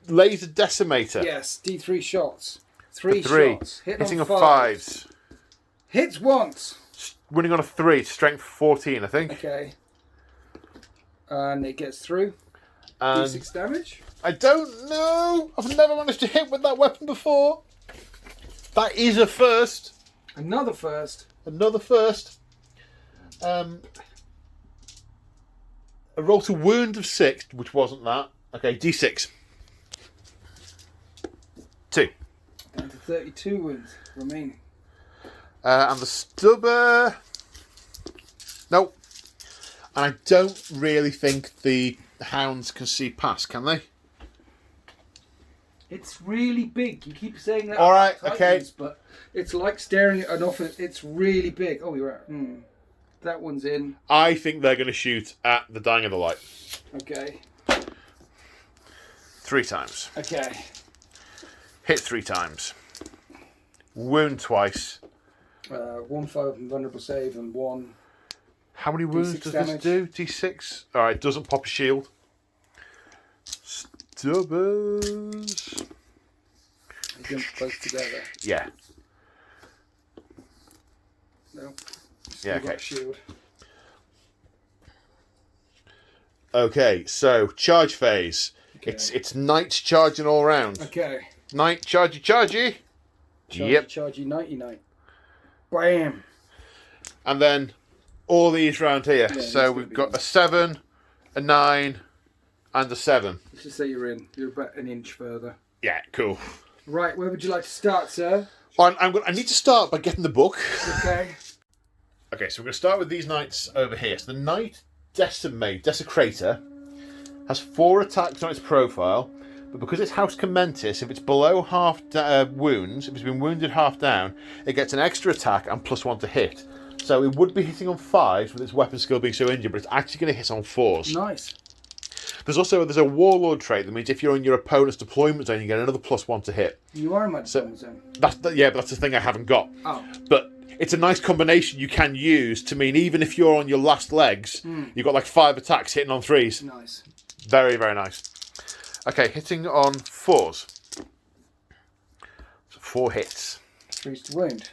Speaker 1: laser decimator.
Speaker 2: Yes, D3 shots. 3
Speaker 1: 3
Speaker 2: shots.
Speaker 1: Hitting
Speaker 2: on
Speaker 1: on 5s.
Speaker 2: Hits once.
Speaker 1: Winning on a 3. Strength 14, I think.
Speaker 2: Okay. And it gets through.
Speaker 1: And
Speaker 2: D6 damage.
Speaker 1: I don't know. I've never managed to hit with that weapon before. That is a first.
Speaker 2: Another first.
Speaker 1: Another first. A roll to wound of 6, which wasn't that. Okay, D6. 2.
Speaker 2: Down to 32 wounds remaining.
Speaker 1: And the stubber. Nope. And I don't really think the hounds can see past, can they?
Speaker 2: It's really big. You keep saying that.
Speaker 1: All right,
Speaker 2: Titans,
Speaker 1: okay.
Speaker 2: But it's like staring at an office. It's really big. Oh, you're right. That one's in.
Speaker 1: I think they're going to shoot at the Dying of the Light.
Speaker 2: Okay.
Speaker 1: 3 times.
Speaker 2: Okay.
Speaker 1: Hit 3 times. Wound twice.
Speaker 2: 1 5 vulnerable save and 1.
Speaker 1: How many wounds
Speaker 2: D6
Speaker 1: does
Speaker 2: damage.
Speaker 1: this do? D6. All right, doesn't pop a shield. Stubbers.
Speaker 2: Jump both together.
Speaker 1: Yeah.
Speaker 2: No.
Speaker 1: Yeah, okay.
Speaker 2: Shield.
Speaker 1: Okay, so charge phase.
Speaker 2: Okay.
Speaker 1: It's knights charging all round.
Speaker 2: Okay.
Speaker 1: Knight chargey. Yep.
Speaker 2: Chargy, nighty night. Bam.
Speaker 1: And then all these round here.
Speaker 2: Yeah,
Speaker 1: so we've got a 7, a 9, and a 7.
Speaker 2: Let's just say you're in. You're about an inch further.
Speaker 1: Yeah, cool.
Speaker 2: Right, where would you like to start, sir?
Speaker 1: I need to start by getting the book.
Speaker 2: Okay.
Speaker 1: Okay, so we're going to start with these knights over here. So the Knight Desecrator has 4 attacks on its profile, but because it's House Khomentis, if it's below half wounds, if it's been wounded half down, it gets an extra attack and +1 to hit. So it would be hitting on 5s with its weapon skill being so injured, but it's actually going to hit on 4s.
Speaker 2: Nice.
Speaker 1: There's a warlord trait that means if you're in your opponent's deployment zone, you get another +1 to hit.
Speaker 2: You are in my deployment zone.
Speaker 1: But that's the thing I haven't got.
Speaker 2: Oh.
Speaker 1: But it's a nice combination you can use to mean even if you're on your last legs, you've got like 5 attacks hitting on 3s.
Speaker 2: Nice.
Speaker 1: Very, very nice. Okay, hitting on 4s. So 4 hits.
Speaker 2: 3 to wound.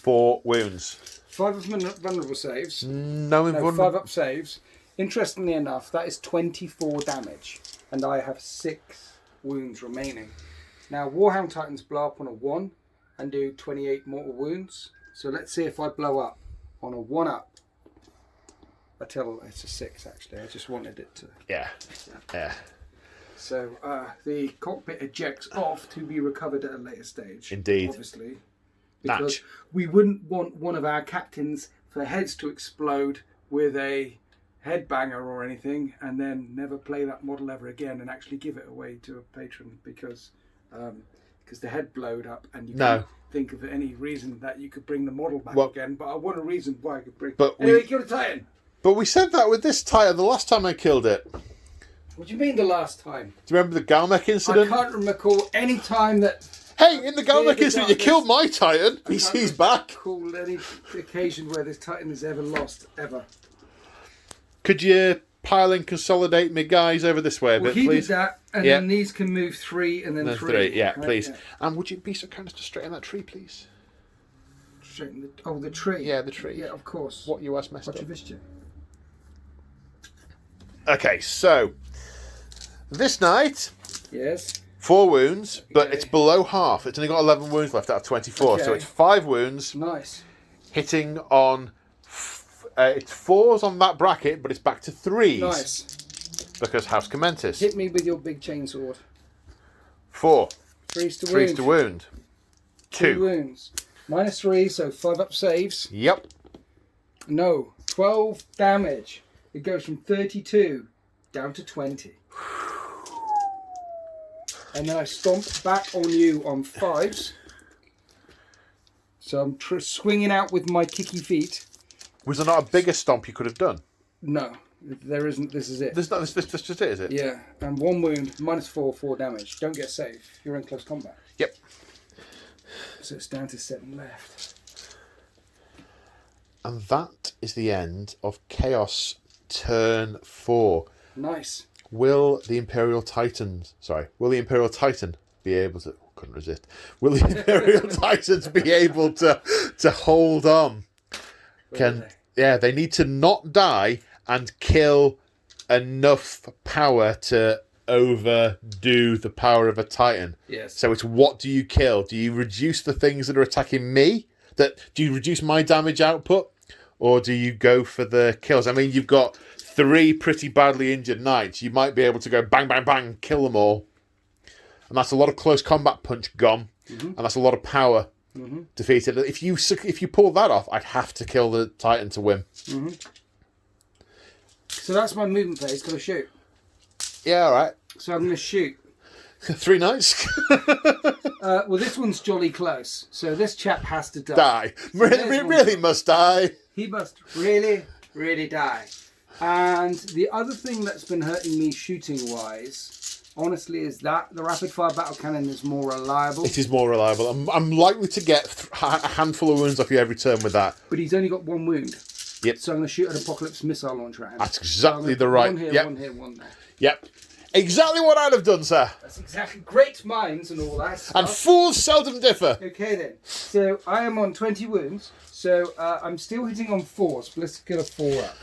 Speaker 1: 4 wounds.
Speaker 2: 5 of vulnerable saves.
Speaker 1: No,
Speaker 2: 5 up saves. Interestingly enough, that is 24 damage. And I have 6 wounds remaining. Now, Warhound Titans blow up on a 1 and do 28 mortal wounds. So let's see if I blow up on a 1 up. I tell it's a 6 actually. I just wanted it to.
Speaker 1: Yeah.
Speaker 2: So the cockpit ejects off to be recovered at a later stage.
Speaker 1: Indeed.
Speaker 2: Obviously. Because we wouldn't want one of our captains for heads to explode with a headbanger or anything and then never play that model ever again and actually give it away to a patron because the head blowed up and you can't think of any reason that you could bring the model back again. But I want a reason why I could bring. Anyway, kill the Titan.
Speaker 1: But we said that with this Titan the last time I killed it.
Speaker 2: What do you mean the last time?
Speaker 1: Do you remember the Gaumek Incident?
Speaker 2: I can't recall any time that.
Speaker 1: Hey, in the Gaumek Incident, you killed my Titan. He's back.
Speaker 2: Recall any occasion where this Titan is ever lost, ever.
Speaker 1: Could you pile and consolidate me guys over this way a bit,
Speaker 2: he
Speaker 1: please?
Speaker 2: did that, and then these can move 3 and then 3.
Speaker 1: Yeah,
Speaker 2: right?
Speaker 1: please.
Speaker 2: Yeah.
Speaker 1: And would you be so kind as to straighten that tree, please?
Speaker 2: Straighten the tree?
Speaker 1: Yeah, the tree.
Speaker 2: Yeah, of course.
Speaker 1: What you asked messed up.
Speaker 2: Oczywiście.
Speaker 1: Okay, so this knight,
Speaker 2: yes,
Speaker 1: 4 wounds, but it's below half. It's only got 11 wounds left out of 24, so it's 5 wounds.
Speaker 2: Nice.
Speaker 1: Hitting on, it's 4s on that bracket, but it's back to 3s.
Speaker 2: Nice.
Speaker 1: Because House Khomentis.
Speaker 2: Hit me with your big chainsword.
Speaker 1: 4.
Speaker 2: 3s to
Speaker 1: 3s
Speaker 2: wound.
Speaker 1: to wound. 2
Speaker 2: wounds. -3, so 5 up saves.
Speaker 1: Yep.
Speaker 2: No, 12 damage. It goes from 32 down to 20. And then I stomp back on you on 5s. So I'm swinging out with my kicky feet.
Speaker 1: Was there not a bigger stomp you could have done?
Speaker 2: No, there isn't. This is it.
Speaker 1: This just it, is it?
Speaker 2: Yeah, and 1 wound, -4, 4 damage. Don't get safe. You're in close combat.
Speaker 1: Yep.
Speaker 2: So it's down to 7 left.
Speaker 1: And that is the end of Chaos turn 4.
Speaker 2: Nice.
Speaker 1: Will the Imperial Titan be able to... couldn't resist. Will the Imperial Titans be able to hold on? They need to not die and kill enough power to overdo the power of a Titan.
Speaker 2: Yes.
Speaker 1: So it's what do you kill? Do you reduce the things that are attacking me? Do you reduce my damage output? Or do you go for the kills? I mean, you've got 3 pretty badly injured knights. You might be able to go bang, bang, bang, kill them all. And that's a lot of close combat punch gone. Mm-hmm. And that's a lot of power defeated. If you pull that off, I'd have to kill the Titan to win.
Speaker 2: Mm-hmm. So that's my movement phase. Got to shoot.
Speaker 1: Yeah, all right.
Speaker 2: So I'm going to shoot.
Speaker 1: 3 knights?
Speaker 2: Well, this one's jolly close. So this chap has to die.
Speaker 1: Die.
Speaker 2: So
Speaker 1: really must die.
Speaker 2: He must really, really die. And the other thing that's been hurting me shooting-wise, honestly, is that the rapid-fire battle cannon is more reliable.
Speaker 1: It is more reliable. I'm likely to get a handful of wounds off you every turn with that.
Speaker 2: But he's only got 1 wound.
Speaker 1: Yep.
Speaker 2: So I'm going to shoot an Apocalypse missile launcher at him.
Speaker 1: That's exactly the right...
Speaker 2: 1 here,
Speaker 1: yep.
Speaker 2: 1 here, 1 there.
Speaker 1: Yep. Exactly what I'd have done, sir.
Speaker 2: That's exactly great minds and all that stuff.
Speaker 1: And fools seldom differ.
Speaker 2: Okay then. So I am on 20 wounds. So I'm still hitting on 4s. But let's get a 4 up.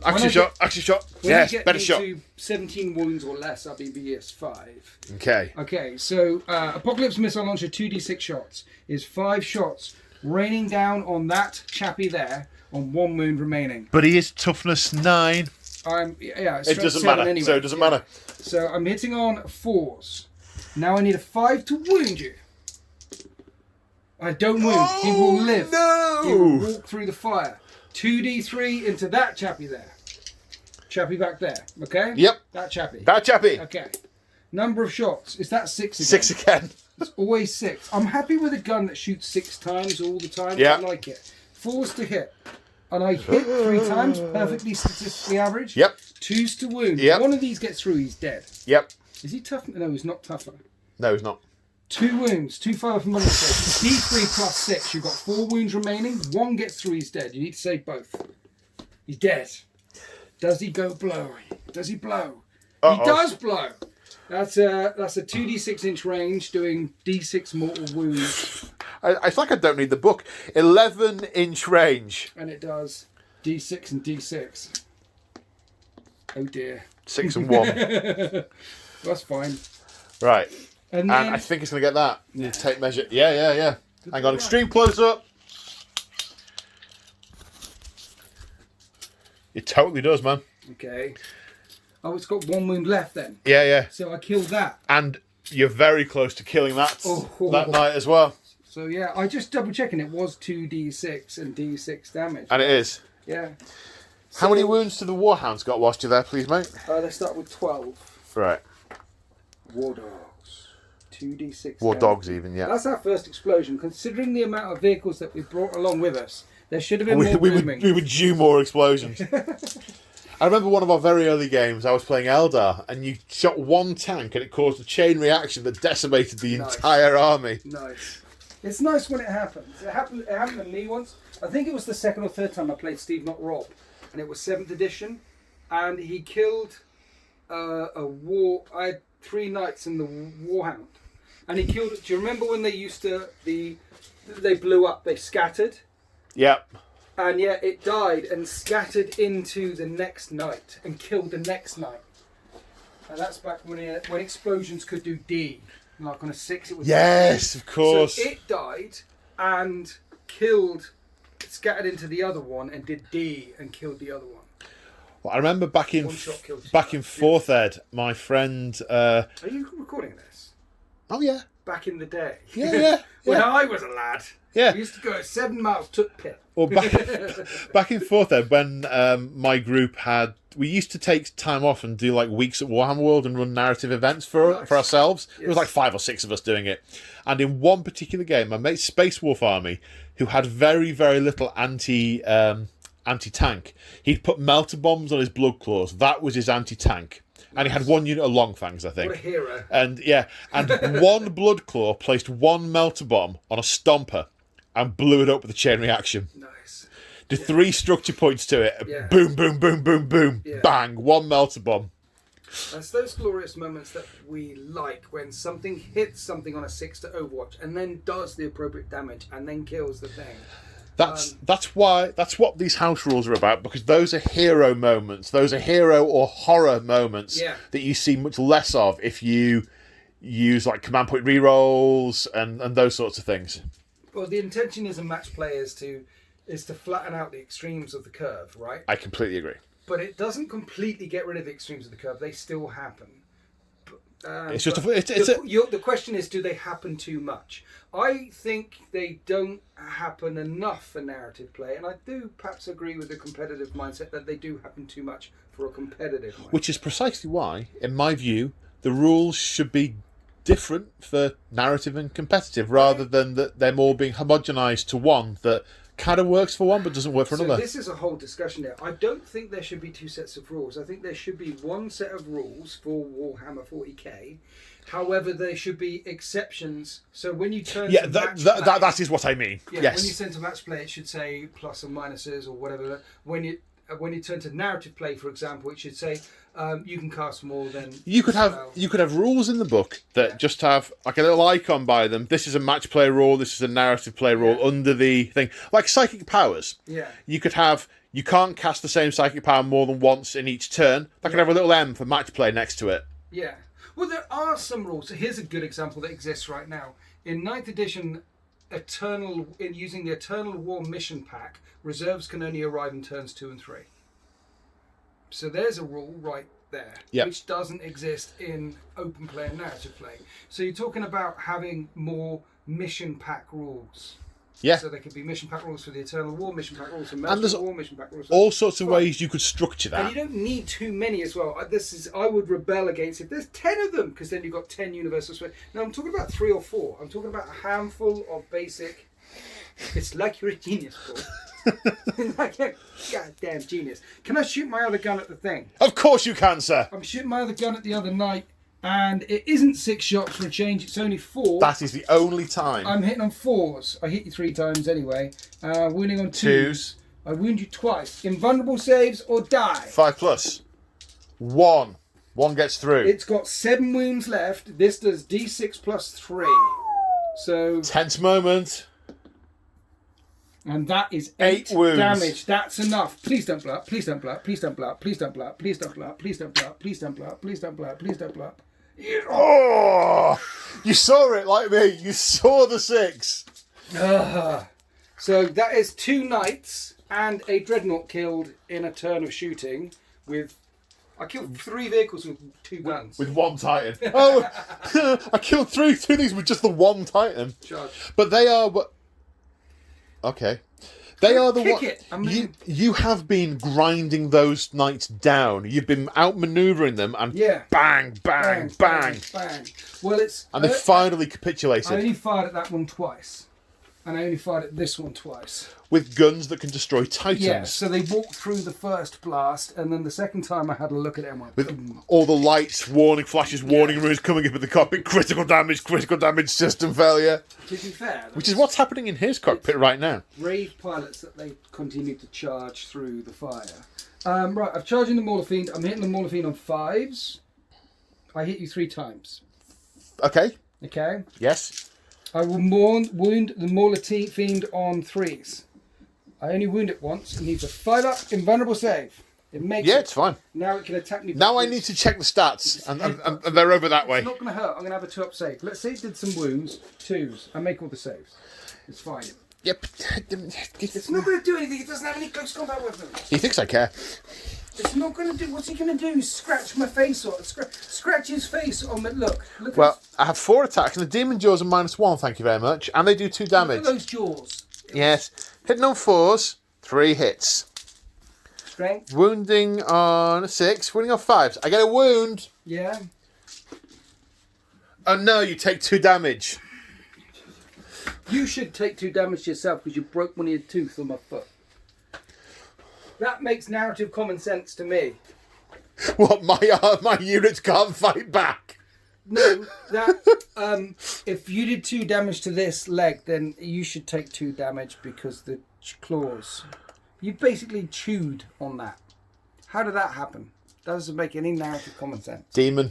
Speaker 1: Action shot. Yes, better shot.
Speaker 2: To 17 wounds or less, I'll be BS5.
Speaker 1: Okay.
Speaker 2: Okay, so Apocalypse Missile Launcher 2d6 shots is 5 shots raining down on that chappie there on 1 wound remaining.
Speaker 1: But he is toughness 9.
Speaker 2: It
Speaker 1: doesn't matter.
Speaker 2: Anyway.
Speaker 1: So it doesn't matter.
Speaker 2: So I'm hitting on 4s. Now I need a 5 to wound you. I don't wound. He will live.
Speaker 1: No!
Speaker 2: He will walk through the fire. 2d3 into that chappie there. Chappie back there. Okay?
Speaker 1: Yep.
Speaker 2: That chappie.
Speaker 1: That chappie.
Speaker 2: Okay. Number of shots. Is that 6 again?
Speaker 1: 6 again.
Speaker 2: It's always 6. I'm happy with a gun that shoots 6 times all the time.
Speaker 1: Yeah.
Speaker 2: I like it. 4s to hit. And I hit 3 times, perfectly statistically average.
Speaker 1: Yep.
Speaker 2: 2s to wound.
Speaker 1: Yep.
Speaker 2: One of these gets through, he's dead.
Speaker 1: Yep.
Speaker 2: Is he tough? No, he's not tougher.
Speaker 1: No, he's not.
Speaker 2: 2 wounds, 2 fire from money. D3 plus 6. You've got 4 wounds remaining. 1 gets through, he's dead. You need to save both. He's dead. Does he go blow? Does he blow?
Speaker 1: Uh-oh.
Speaker 2: He does blow. That's a 2d6 inch range doing d6 mortal wounds.
Speaker 1: It's like I don't need the book. 11-inch range.
Speaker 2: And it does d6 and d6. Oh dear.
Speaker 1: 6 and 1.
Speaker 2: That's fine.
Speaker 1: Right.
Speaker 2: And
Speaker 1: I think it's going to get that.
Speaker 2: Yeah.
Speaker 1: Tape measure. Yeah. Hang on. Extreme close up. It totally does, man.
Speaker 2: Okay. Oh, it's got 1 wound left then.
Speaker 1: Yeah.
Speaker 2: So I killed that.
Speaker 1: And you're very close to killing that that night as well.
Speaker 2: So yeah, I just double checking. It was 2d6 and d6 damage.
Speaker 1: And it is.
Speaker 2: Yeah.
Speaker 1: How many wounds to the Warhounds got whilst you're there, please, mate?
Speaker 2: They start with 12.
Speaker 1: Right.
Speaker 2: War dogs. 2d6.
Speaker 1: War
Speaker 2: damage.
Speaker 1: dogs, even, yeah.
Speaker 2: That's our first explosion. Considering the amount of vehicles that we brought along with us, there should have been more booming.
Speaker 1: We would due more explosions. I remember one of our very early games, I was playing Eldar, and you shot one tank and it caused a chain reaction that decimated the entire army.
Speaker 2: Nice. It's nice when it happens. It happened to me once. I think it was the 2nd or 3rd time I played Steve, not Rob. And it was 7th edition. And he killed a war... I had 3 knights in the Warhound. And he killed... Do you remember when they used to... They blew up, they scattered?
Speaker 1: Yep.
Speaker 2: And yet it died and scattered into the next knight and killed the next knight. And that's back when explosions could do D. Like on a 6 it was...
Speaker 1: Yes, of course.
Speaker 2: So it died and killed... Scattered into the other one and did D and killed the other one.
Speaker 1: Well, I remember back in 4th ed, my friend...
Speaker 2: Are you recording this?
Speaker 1: Oh, yeah.
Speaker 2: Back in the day?
Speaker 1: Yeah.
Speaker 2: When I was a lad.
Speaker 1: Yeah.
Speaker 2: We used to go 7 miles, took pit.
Speaker 1: Well, back in 4th ed, when my group had... We used to take time off and do like weeks at Warhammer World and run narrative events for ourselves. Yes. It was like 5 or 6 of us doing it. And in one particular game, my mate's Space Wolf army, who had very, very little anti-tank, he'd put melter bombs on his blood claws. That was his anti-tank. And he had 1 unit of long fangs, I think.
Speaker 2: What a hero.
Speaker 1: And one blood claw placed 1 melter bomb on a stomper and blew it up with a chain reaction.
Speaker 2: Nice.
Speaker 1: Did 3 structure points to it.
Speaker 2: Yeah.
Speaker 1: Boom, boom, boom, boom, boom. Yeah. Bang. 1 melter bomb.
Speaker 2: That's those glorious moments that we like when something hits something on a 6 to Overwatch and then does the appropriate damage and then kills the thing.
Speaker 1: That's what these house rules are about, because those are hero moments. Those are hero or horror moments that you see much less of if you use like command point rerolls and those sorts of things.
Speaker 2: Well, the intention is a match play is to flatten out the extremes of the curve, right?
Speaker 1: I completely agree.
Speaker 2: But it doesn't completely get rid of the extremes of the curve. They still happen.
Speaker 1: It's just
Speaker 2: the question is, do they happen too much? I think they don't happen enough for narrative play, and I do perhaps agree with the competitive mindset that they do happen too much for a competitive mindset.
Speaker 1: Which is precisely why, in my view, the rules should be different for narrative and competitive, rather than that them all being homogenized to one that kind of works for one but doesn't work for another.
Speaker 2: So this is a whole discussion there. I don't think there should be 2 sets of rules. I think there should be 1 set of rules for Warhammer 40k. However, there should be exceptions. So when you turn to match play,
Speaker 1: that is what I mean.
Speaker 2: Yeah,
Speaker 1: yes.
Speaker 2: When you turn to match play, it should say plus and minuses or whatever. When you turn to narrative play, for example, it should say you can cast more than
Speaker 1: you could have rules in the book that just have like a little icon by them. This is a match play rule. This is a narrative play rule under the thing, like psychic powers.
Speaker 2: Yeah,
Speaker 1: you could have. You can't cast the same psychic power more than once in each turn. That could have a little M for match play next to it.
Speaker 2: Yeah. Well, there are some rules. So here's a good example that exists right now. In 9th edition, using the Eternal War mission pack, reserves can only arrive in turns 2 and 3. So there's a rule right there, which doesn't exist in open play and narrative play. So you're talking about having more mission pack rules.
Speaker 1: Yeah.
Speaker 2: So there could be mission pack rules for the Eternal War, mission pack rules for Maelstrom War, mission pack rules for...
Speaker 1: all sorts of ways you could structure that.
Speaker 2: And you don't need too many as well. I would rebel against if there's 10 of them, because then you've got 10 universal spells. Now I'm talking about 3 or 4. I'm talking about a handful of basic... It's like you're a genius, Paul. Like a goddamn genius. Can I shoot my other gun at the thing?
Speaker 1: Of course you can, sir.
Speaker 2: I'm shooting my other gun at the other knight, and it isn't 6 shots for a change. It's only 4.
Speaker 1: That is the only time.
Speaker 2: I'm hitting on 4s. I hit you 3 times anyway. Wounding on 2s. I wound you twice. Invulnerable saves or die.
Speaker 1: 5+. 1. 1 gets through.
Speaker 2: It's got 7 wounds left. This does D6 plus 3. So
Speaker 1: tense moment.
Speaker 2: And that is
Speaker 1: 8 wounds.
Speaker 2: damage. That's enough. Please don't blow up. Please don't blow up. Please don't blow up. Please don't blow up. Please don't blow up. Please don't blow up. Please don't blow up. Please don't blow up. Please don't blow up.
Speaker 1: Oh! You saw it like me. You saw the 6.
Speaker 2: So that is 2 knights and a dreadnought killed in a turn of shooting with... I killed 3 vehicles with 2 guns.
Speaker 1: With 1 Titan. Oh! I killed 2 of these with just the 1 Titan.
Speaker 2: Charge.
Speaker 1: But they are... Okay. They are the one.
Speaker 2: I mean,
Speaker 1: you have been grinding those knights down. You've been outmaneuvering them and bang, bang, bang.
Speaker 2: Well, it's...
Speaker 1: And they finally capitulated.
Speaker 2: I only fired at that one twice. And I only fired at this one twice.
Speaker 1: With guns that can destroy Titans.
Speaker 2: Yeah, so they walked through the first blast, and then the second time I had a look at it and went...
Speaker 1: With all the lights, warning flashes, warning runes coming up in the cockpit, critical damage, system failure.
Speaker 2: To be fair...
Speaker 1: Which is what's happening in his cockpit right now.
Speaker 2: Brave pilots that they continue to charge through the fire. Right, I'm charging the Mauler Fiend. I'm hitting the Mauler Fiend on 5s. I hit you 3 times.
Speaker 1: Okay.
Speaker 2: Okay?
Speaker 1: Yes.
Speaker 2: I will wound the Mauler Fiend on 3s. I only wound it once. It needs a 5-up invulnerable save. It makes it.
Speaker 1: It's fine.
Speaker 2: Now it can attack me.
Speaker 1: Now I need to check the stats, and they're over that way.
Speaker 2: It's not going to hurt. I'm going to have a 2-up save. Let's say it did some wounds. 2s. I make all the saves. It's fine.
Speaker 1: Yep.
Speaker 2: It's not going to do anything. It doesn't have any close combat weapons.
Speaker 1: He thinks I care.
Speaker 2: It's not going to do... What's he going to do? Scratch my face or... Scratch his face on the... Look.
Speaker 1: Well, I have 4 attacks, and the demon jaws are -1, thank you very much. And they do 2 damage.
Speaker 2: Look at those jaws.
Speaker 1: Yes. Hitting on 4s, 3 hits.
Speaker 2: Strength.
Speaker 1: Wounding on 6, wounding on 5s. I get a wound.
Speaker 2: Yeah.
Speaker 1: Oh no, you take 2 damage.
Speaker 2: You should take 2 damage yourself because you broke one of your tooth on my foot. That makes narrative common sense to me.
Speaker 1: What, my units can't fight back?
Speaker 2: No, that if you did 2 damage to this leg, then you should take 2 damage because the claws. You basically chewed on that. How did that happen? That doesn't make any narrative common sense.
Speaker 1: Demon.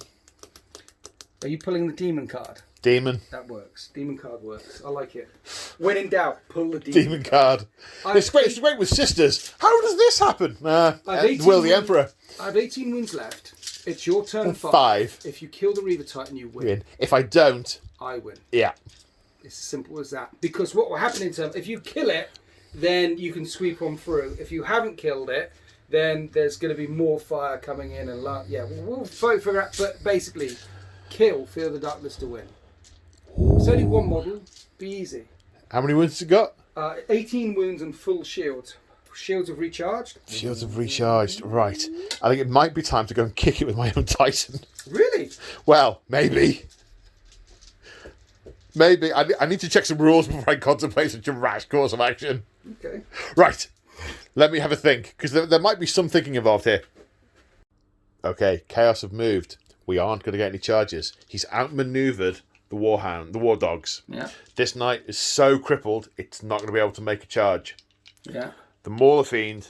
Speaker 2: Are you pulling the demon card?
Speaker 1: Demon.
Speaker 2: That works. Demon card works. I like it. When in doubt, pull the demon
Speaker 1: card. It's great with sisters. How does this happen? Will the Emperor.
Speaker 2: I have 18 wounds left. It's your turn
Speaker 1: 5.
Speaker 2: If you kill the Reaver Titan, you win.
Speaker 1: If I don't...
Speaker 2: I win.
Speaker 1: Yeah.
Speaker 2: It's as simple as that. Because what will happen in terms... If you kill it, then you can sweep on through. If you haven't killed it, then there's going to be more fire coming in and... we'll figure out... But basically, kill Fear the Darkness to win. It's only 1 model. Be easy.
Speaker 1: How many wounds has it got?
Speaker 2: 18 wounds and full shields. Shields have recharged.
Speaker 1: Shields have recharged. Right. I think it might be time to go and kick it with my own Titan.
Speaker 2: Really?
Speaker 1: Well, maybe. Maybe. I need to check some rules before I contemplate such a rash course of action.
Speaker 2: Okay.
Speaker 1: Right. Let me have a think, because there might be some thinking involved here. Okay, Chaos have moved. We aren't going to get any charges. He's outmaneuvered the Warhound, the War Dogs.
Speaker 2: Yeah.
Speaker 1: This knight is so crippled, it's not going to be able to make a charge.
Speaker 2: Yeah.
Speaker 1: The Mauler Fiend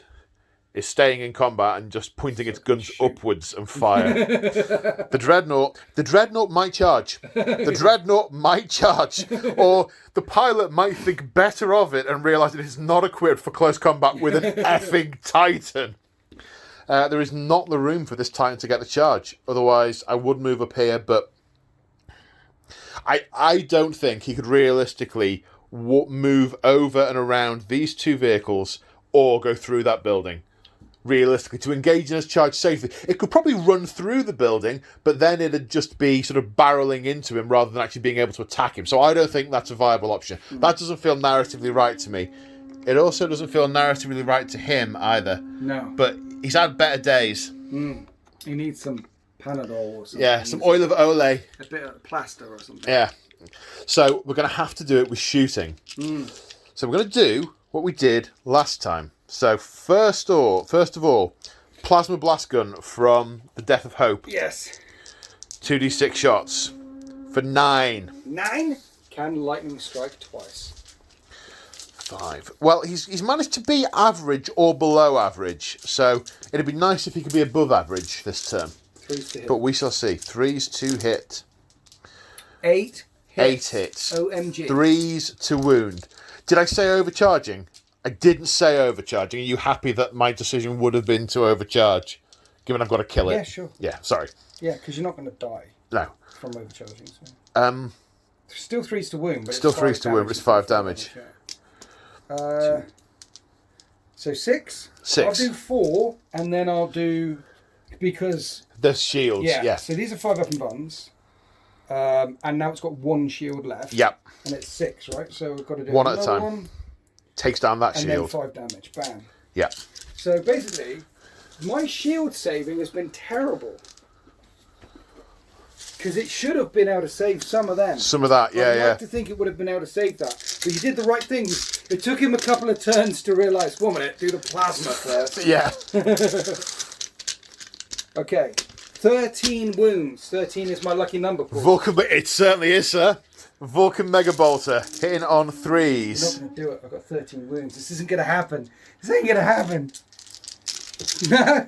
Speaker 1: is staying in combat and just pointing its guns upwards and fire. The Dreadnought might charge. The Dreadnought might charge. Or the pilot might think better of it and realise that it's not equipped for close combat with an effing Titan. There is not the room for this Titan to get the charge. Otherwise, I would move up here, but I don't think he could realistically move over and around these 2 vehicles or go through that building. Realistically, to engage in his charge safely. It could probably run through the building, but then it'd just be sort of barreling into him rather than actually being able to attack him. So I don't think that's a viable option. That doesn't feel narratively right to me. It also doesn't feel narratively right to him either.
Speaker 2: No.
Speaker 1: But he's had better days.
Speaker 2: He needs some Panadol or something.
Speaker 1: Yeah, some oil of Olay.
Speaker 2: A bit of plaster or something.
Speaker 1: Yeah. So we're going to have to do it with shooting. So we're going to do what we did last time. So first of all, plasma blast gun from the Death of Hope.
Speaker 2: Yes.
Speaker 1: 2d6 shots for 9.
Speaker 2: 9? Can lightning strike twice?
Speaker 1: 5. Well, he's managed to be average or below average, so it'd be nice if he could be above average this term.
Speaker 2: 3s to hit.
Speaker 1: But we shall see. 3s to hit.
Speaker 2: 8 hits.
Speaker 1: 8 hits.
Speaker 2: OMG.
Speaker 1: 3s to wound. Did I say overcharging? I didn't say overcharging. Are you happy that my decision would have been to overcharge, given I've got to kill it?
Speaker 2: Yeah, sure.
Speaker 1: Yeah, sorry.
Speaker 2: Yeah, because you're not going to die.
Speaker 1: No.
Speaker 2: From overcharging. So. Still 3s to wound. But
Speaker 1: Still 3s to wound, but it's 5 damage.
Speaker 2: So 6?
Speaker 1: 6.
Speaker 2: I'll do 4, and then I'll do... Because...
Speaker 1: The shields, yeah.
Speaker 2: So these are 5 weapon buttons. And now it's got 1 shield left.
Speaker 1: Yep.
Speaker 2: And it's 6, right? So we've got to do
Speaker 1: 1 at a time.
Speaker 2: One,
Speaker 1: takes down that
Speaker 2: and
Speaker 1: shield.
Speaker 2: then 5 damage. Bam.
Speaker 1: Yep.
Speaker 2: So basically, my shield saving has been terrible. Because it should have been able to save some of them.
Speaker 1: Some of that, yeah,
Speaker 2: I'd like to think it would have been able to save that. But you did the right thing. It took him a couple of turns to realise, 1 minute, do the plasma first.
Speaker 1: Yeah.
Speaker 2: Okay. 13 wounds. 13 is my lucky number, Paul.
Speaker 1: Vulcan, it certainly is, sir. Vulcan Mega Bolter, hitting on
Speaker 2: I'm
Speaker 1: 3s.
Speaker 2: not going to do it. I've got 13 wounds. This isn't going to happen. This ain't going to happen.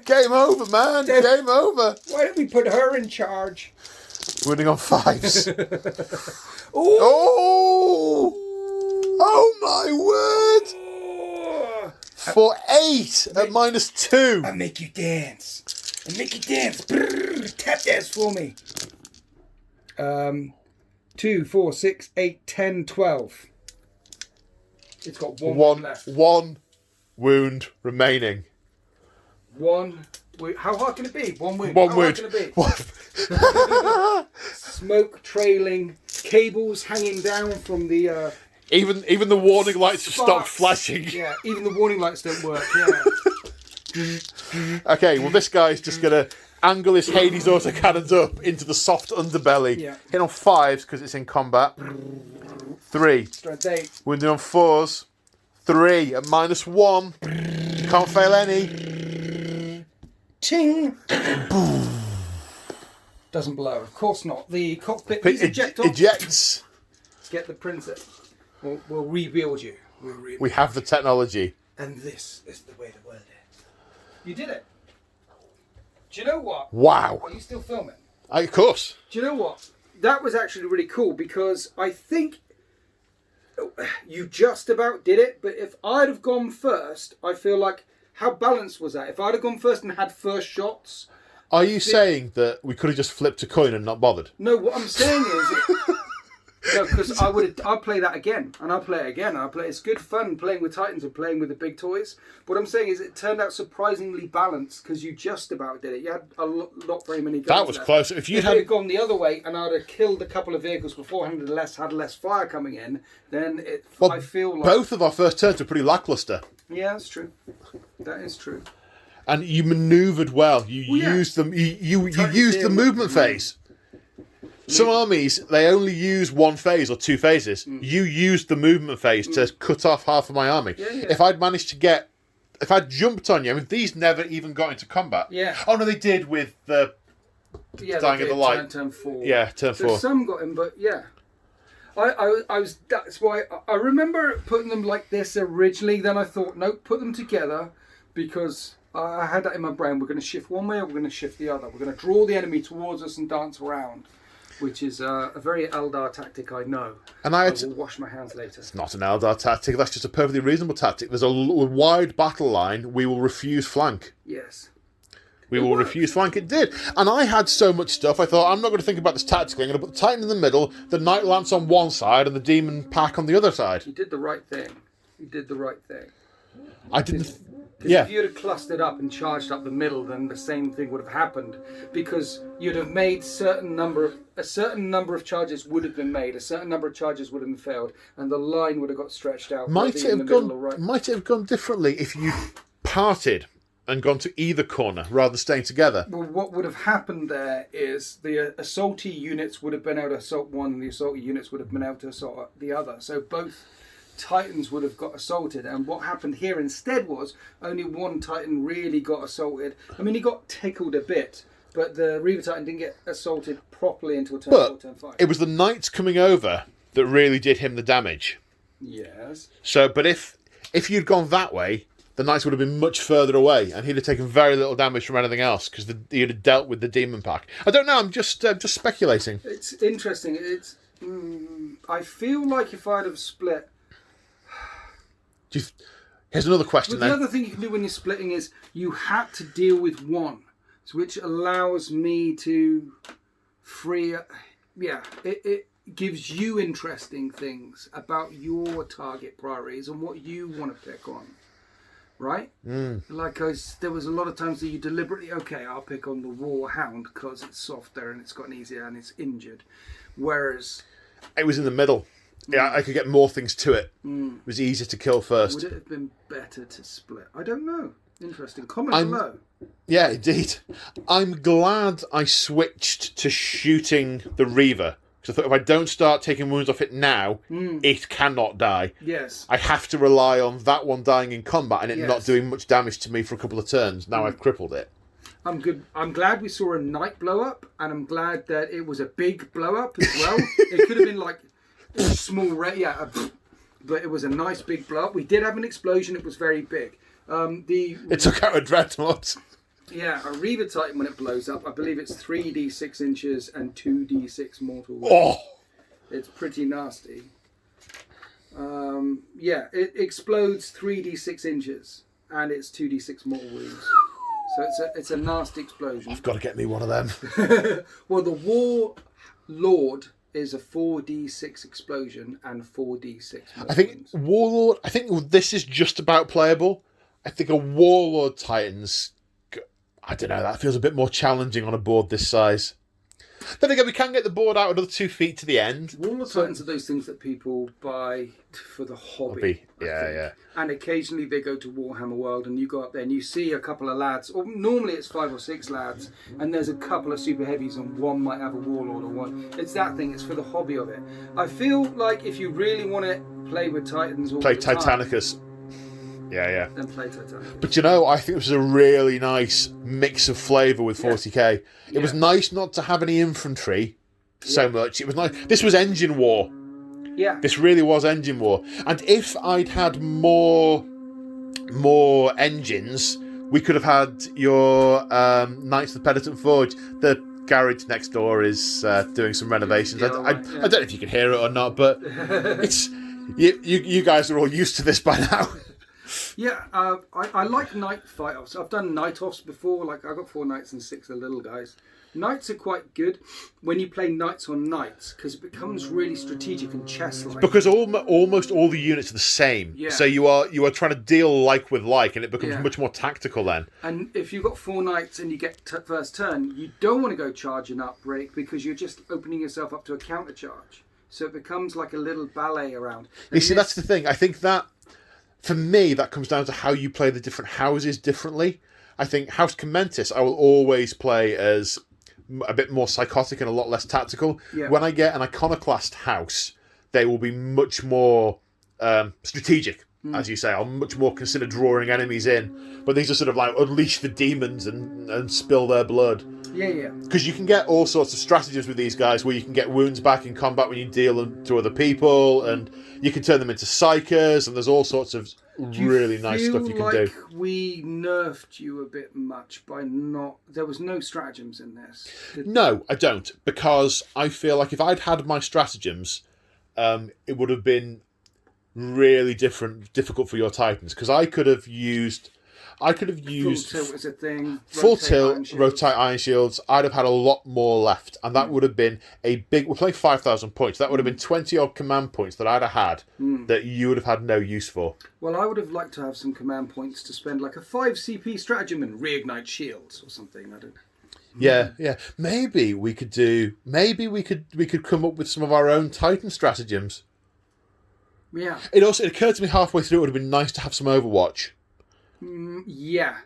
Speaker 1: Game over, man. Game over.
Speaker 2: Why don't we put her in charge?
Speaker 1: Winning on 5s.
Speaker 2: Ooh.
Speaker 1: Oh! Oh my word! For 8 at -2.
Speaker 2: I'll make you dance. I'll make you dance. Brrr, tap dance for me. 2, 4, 6, 8, 10, 12. It's got one left.
Speaker 1: 1 wound remaining.
Speaker 2: 1. How hard can it be? 1 wound.
Speaker 1: 1
Speaker 2: How
Speaker 1: wound.
Speaker 2: hard can it be? Smoke trailing, cables hanging down from the.
Speaker 1: Even the warning lights have stopped
Speaker 2: sparks.
Speaker 1: flashing.
Speaker 2: Yeah, even the warning lights don't work. Yeah.
Speaker 1: Okay, well this guy's just gonna angle his Hades autocannons up into the soft underbelly.
Speaker 2: Yeah.
Speaker 1: Hit on 5s because it's in combat. 3.
Speaker 2: Strength 8.
Speaker 1: Wounded on 4s. 3 at -1. You can't fail any.
Speaker 2: Ting. Doesn't blow. Of course not. The cockpit please eject off.
Speaker 1: Ejects.
Speaker 2: Get the princess. We'll rebuild you.
Speaker 1: We have the technology.
Speaker 2: And this is the way the world is. You did it. Do you know what?
Speaker 1: Wow.
Speaker 2: Are you still filming?
Speaker 1: Of course.
Speaker 2: Do you know what? That was actually really cool because I think you just about did it. But if I'd have gone first, I feel like how balanced was that? If I'd have gone first and had first shots.
Speaker 1: Are you saying that we could have just flipped a coin and not bothered?
Speaker 2: No, what I'm saying is, no, because I'd play that again, and I'll play it again. It's good fun playing with Titans and playing with the big toys. What I'm saying is, it turned out surprisingly balanced because you just about did it. You had not very many guns.
Speaker 1: That was
Speaker 2: left.
Speaker 1: close. If
Speaker 2: it had gone the other way, and I'd have killed a couple of vehicles beforehand and had less fire coming in, then I feel like
Speaker 1: both of our first turns were pretty lackluster.
Speaker 2: Yeah, that's true. That is true.
Speaker 1: And you manoeuvred well. You used them. You used the movement phase. Some armies, they only use 1 phase or 2 phases. You used the movement phase to cut off half of my army.
Speaker 2: Yeah.
Speaker 1: If I'd managed to get... If I'd jumped on you... I mean, these never even got into combat.
Speaker 2: Yeah.
Speaker 1: Oh, no, they did with the Dying of the Light.
Speaker 2: Turn 4.
Speaker 1: Yeah, turn 4.
Speaker 2: Some got him, but yeah. I was... That's why... I remember putting them like this originally. Then I thought, nope, put them together because... I had that in my brain. We're going to shift one way or we're going to shift the other. We're going to draw the enemy towards us and dance around, which is a very Eldar tactic, I know.
Speaker 1: And
Speaker 2: I will wash my hands later.
Speaker 1: It's not an Eldar tactic. That's just a perfectly reasonable tactic. There's a wide battle line. We will refuse flank.
Speaker 2: Yes.
Speaker 1: We will refuse flank. It did. And I had so much stuff. I thought, I'm not going to think about this tactically. I'm going to put the Titan in the middle, the Knight Lance on one side, and the Demon Pack on the other side.
Speaker 2: You did the right thing.
Speaker 1: I didn't...
Speaker 2: If you'd have clustered up and charged up the middle, then the same thing would have happened, because you'd have made a certain number of charges would have been made, a certain number of charges would have been failed, and the line would have got stretched out.
Speaker 1: Might it have gone differently if you parted and gone to either corner rather than staying together?
Speaker 2: Well, what would have happened there is the assaulty units would have been able to assault one, and the assaulty units would have been able to assault the other. So both Titans would have got assaulted, and what happened here instead was only one Titan really got assaulted. I mean, he got tickled a bit, but the Reaver Titan didn't get assaulted properly until turn 4, turn 5.
Speaker 1: It was the Knights coming over that really did him the damage.
Speaker 2: Yes.
Speaker 1: So, but if you'd gone that way, the Knights would have been much further away, and he'd have taken very little damage from anything else because he'd have dealt with the demon pack. I don't know. I'm just speculating.
Speaker 2: It's interesting. I feel like if I'd have split.
Speaker 1: Here's another question.
Speaker 2: But the other thing you can do when you're splitting is you had to deal with one, which allows me to free. It gives you interesting things about your target priorities and what you want to pick on. Right? Like there was a lot of times that you deliberately, I'll pick on the Warhound because it's softer and it's gotten easier and it's injured. Whereas...
Speaker 1: It was in the middle. Yeah, I could get more things to it. It was easier to kill first.
Speaker 2: Would it have been better to split? I don't know. Interesting. Comment below.
Speaker 1: Yeah, indeed. I'm glad I switched to shooting the Reaver. Because I thought if I don't start taking wounds off it now, it cannot die.
Speaker 2: Yes.
Speaker 1: I have to rely on that one dying in combat and it not doing much damage to me for a couple of turns. Now I've crippled it.
Speaker 2: I'm good. I'm glad we saw a Knight blow up, and I'm glad that it was a big blow up as well. It could have been like a small, but it was a nice big blow up. We did have an explosion. It was very big.
Speaker 1: It took out a dreadnought.
Speaker 2: Yeah, a Reaver Titan when it blows up, I believe it's 3d6 inches and 2d6 mortal wounds.
Speaker 1: Oh! It's
Speaker 2: pretty nasty. It explodes 3d6 inches and it's 2d6 mortal wounds. So it's a nasty explosion.
Speaker 1: I've got to get me one of them.
Speaker 2: Well, the War Lord is a 4d6 explosion and 4d6 mortal wounds.
Speaker 1: Warlord, I think this is just about playable. I think a Warlord Titans... I don't know, that feels a bit more challenging on a board this size. Then again, we can get the board out another 2 feet to the end.
Speaker 2: Warlord Titans are those things that people buy for the hobby.
Speaker 1: Yeah.
Speaker 2: And occasionally they go to Warhammer World and you go up there and you see a couple of lads, or normally it's 5 or 6 lads, and there's a couple of super heavies and one might have a Warlord or one. It's that thing, it's for the hobby of it. I feel like if you really want to play with Titans all
Speaker 1: play
Speaker 2: the time...
Speaker 1: Titanicus. Yeah.
Speaker 2: Then play Titanicus.
Speaker 1: But I think this was a really nice mix of flavour with 40k. It was nice not to have any infantry so much. It was nice. This was engine war.
Speaker 2: Yeah.
Speaker 1: This really was engine war. And if I'd had more engines, we could have had your Knights of the Penitent Forge. The garage next door is doing some renovations. I don't know if you can hear it or not, but it's you guys are all used to this by now.
Speaker 2: Yeah, I like night fight-offs. I've done night-offs before. Like, I've got 4 knights and 6 of the little guys. Knights are quite good when you play knights on knights, because it becomes really strategic and chess-like.
Speaker 1: Because almost all the units are the same.
Speaker 2: Yeah.
Speaker 1: So you are trying to deal like with like, and it becomes much more tactical then.
Speaker 2: And if you've got 4 knights and you get first turn, you don't want to go charging up, Rick, because you're just opening yourself up to a counter-charge. So it becomes like a little ballet around. And
Speaker 1: you see, that's the thing. I think that... For me, that comes down to how you play the different houses differently. I think House Khomentis, I will always play as a bit more psychotic and a lot less tactical.
Speaker 2: Yeah.
Speaker 1: When I get an iconoclast house, they will be much more strategic, as you say. I'll much more consider drawing enemies in. But these are sort of like unleash the demons and spill their blood.
Speaker 2: Yeah.
Speaker 1: Because you can get all sorts of strategies with these guys where you can get wounds back in combat when you deal them to other people, and you can turn them into psychers, and there's all sorts of really nice stuff you can do.
Speaker 2: We nerfed you a bit much by not... There was no stratagems in this.
Speaker 1: No, I don't, because I feel like if I'd had my stratagems, it would have been really difficult for your Titans, because I could have used full
Speaker 2: tilt as a thing.
Speaker 1: Full tilt, rotate iron shields. I'd have had a lot more left, and that would have been a big... We're playing 5,000 points. That would have been 20 odd command points that I'd have had that you would have had no use for.
Speaker 2: Well, I would have liked to have some command points to spend like a 5 CP stratagem and reignite shields or something. I don't.
Speaker 1: Yeah. Maybe we could do. Maybe we could come up with some of our own Titan stratagems.
Speaker 2: Yeah.
Speaker 1: It occurred to me halfway through it would have been nice to have some Overwatch.
Speaker 2: Yeah.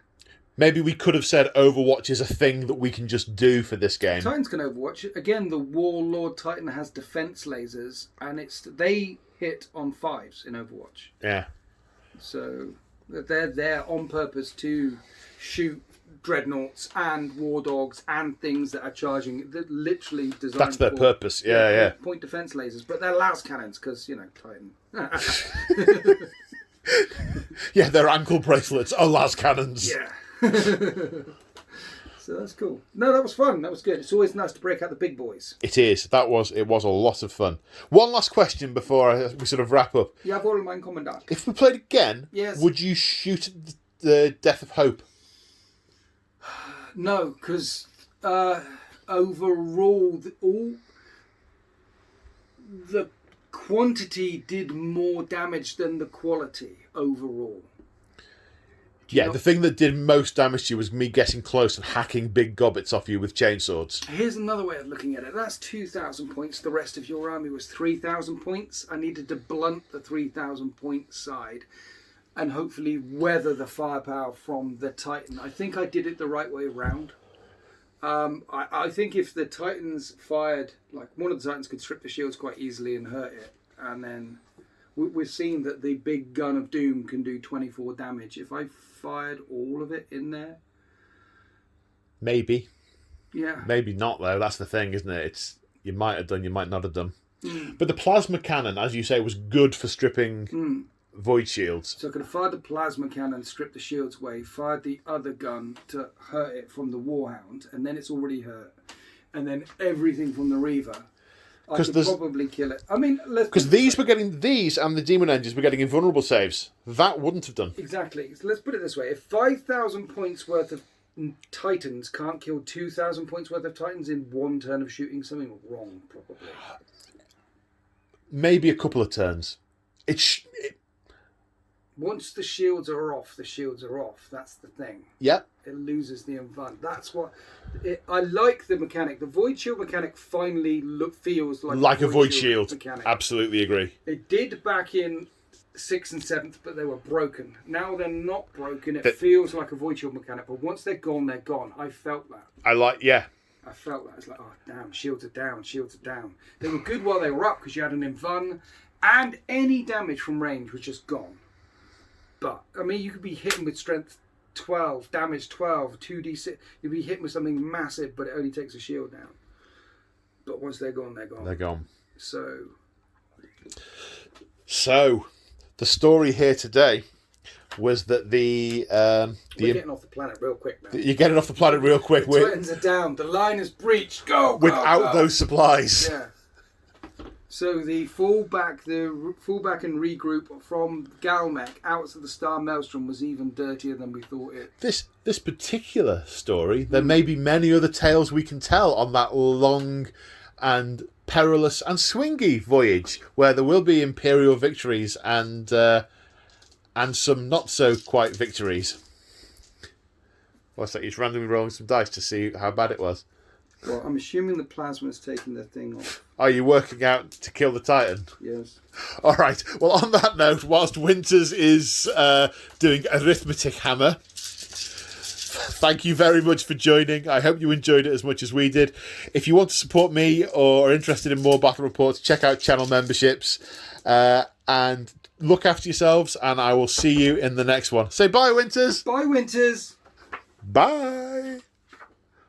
Speaker 1: Maybe we could have said Overwatch is a thing that we can just do for this game.
Speaker 2: Titans can Overwatch. Again, the Warlord Titan has defense lasers, and hit on 5s in Overwatch.
Speaker 1: Yeah.
Speaker 2: So they're there on purpose to shoot dreadnoughts and war dogs and things that are charging. They're literally designed.
Speaker 1: That's their purpose. Yeah.
Speaker 2: Point defense lasers, but they're las cannons because Titan.
Speaker 1: Yeah, their ankle bracelets are las cannons.
Speaker 2: Yeah. So that's cool. No, that was fun. That was good. It's always nice to break out the big boys.
Speaker 1: It is. It was a lot of fun. One last question before we sort of wrap up.
Speaker 2: You have all of mine, Commandant.
Speaker 1: If we played again,
Speaker 2: yes,
Speaker 1: would you shoot the Death of Hope?
Speaker 2: No, because overall, the quantity did more damage than the quality overall.
Speaker 1: Yeah, the thing that did most damage to you was me getting close and hacking big gobbets off you with chainswords.
Speaker 2: Here's another way of looking at it. That's 2,000 points. The rest of your army was 3,000 points. I needed to blunt the 3,000 point side and hopefully weather the firepower from the Titan. I think I did it the right way around. I think if the Titans fired, like one of the Titans could strip the shields quite easily and hurt it, and then we've seen that the big gun of doom can do 24 damage. If I fired all of it in there,
Speaker 1: maybe.
Speaker 2: Yeah.
Speaker 1: Maybe not though. That's the thing, isn't it? It's you might have done, you might not have done. But the plasma cannon, as you say, was good for stripping void shields.
Speaker 2: So I could have fired the plasma cannon, stripped the shields away, fired the other gun to hurt it from the Warhound, and then it's already hurt. And then everything from the Reaver, I could probably kill it. I mean,
Speaker 1: because these and the demon engines were getting invulnerable saves. That wouldn't have done.
Speaker 2: Exactly. So let's put it this way: if 5,000 points worth of Titans can't kill 2,000 points worth of Titans in one turn of shooting, something wrong, probably.
Speaker 1: Maybe a couple of turns.
Speaker 2: Once the shields are off, the shields are off. That's the thing.
Speaker 1: Yep.
Speaker 2: It loses the invuln. That's what... I like the mechanic. The Void Shield mechanic finally feels like
Speaker 1: a Void Shield
Speaker 2: mechanic.
Speaker 1: Absolutely agree.
Speaker 2: It did back in 6th and 7th, but they were broken. Now they're not broken. It feels like a Void Shield mechanic, but once they're gone, they're gone. I felt that. I felt that. It's like, oh, damn, shields are down, shields are down. They were good while they were up because you had an invuln, and any damage from range was just gone. But, I mean, you could be hitting with strength 12, damage 12, 2d6. You'd be hitting with something massive, but it only takes a shield down. But once they're gone, they're gone.
Speaker 1: They're gone.
Speaker 2: So,
Speaker 1: the story here today was that we're
Speaker 2: getting off the planet real quick now.
Speaker 1: You're getting off the planet real quick.
Speaker 2: The Titans are down. The line is breached. Go!
Speaker 1: Without those supplies.
Speaker 2: Yeah. So the fallback and regroup from Ghalmek out to the Star Maelstrom was even dirtier than we thought it.
Speaker 1: This particular story, there may be many other tales we can tell on that long and perilous and swingy voyage, where there will be Imperial victories and some not so quite victories. What's that? He's randomly rolling some dice to see how bad it was.
Speaker 2: Well, I'm assuming the plasma's taking the thing off.
Speaker 1: Are you working out to kill the Titan?
Speaker 2: Yes.
Speaker 1: All right. Well, on that note, whilst Winters is doing arithmetic hammer, thank you very much for joining. I hope you enjoyed it as much as we did. If you want to support me or are interested in more battle reports, check out channel memberships and look after yourselves, and I will see you in the next one. Say bye, Winters.
Speaker 2: Bye, Winters.
Speaker 1: Bye.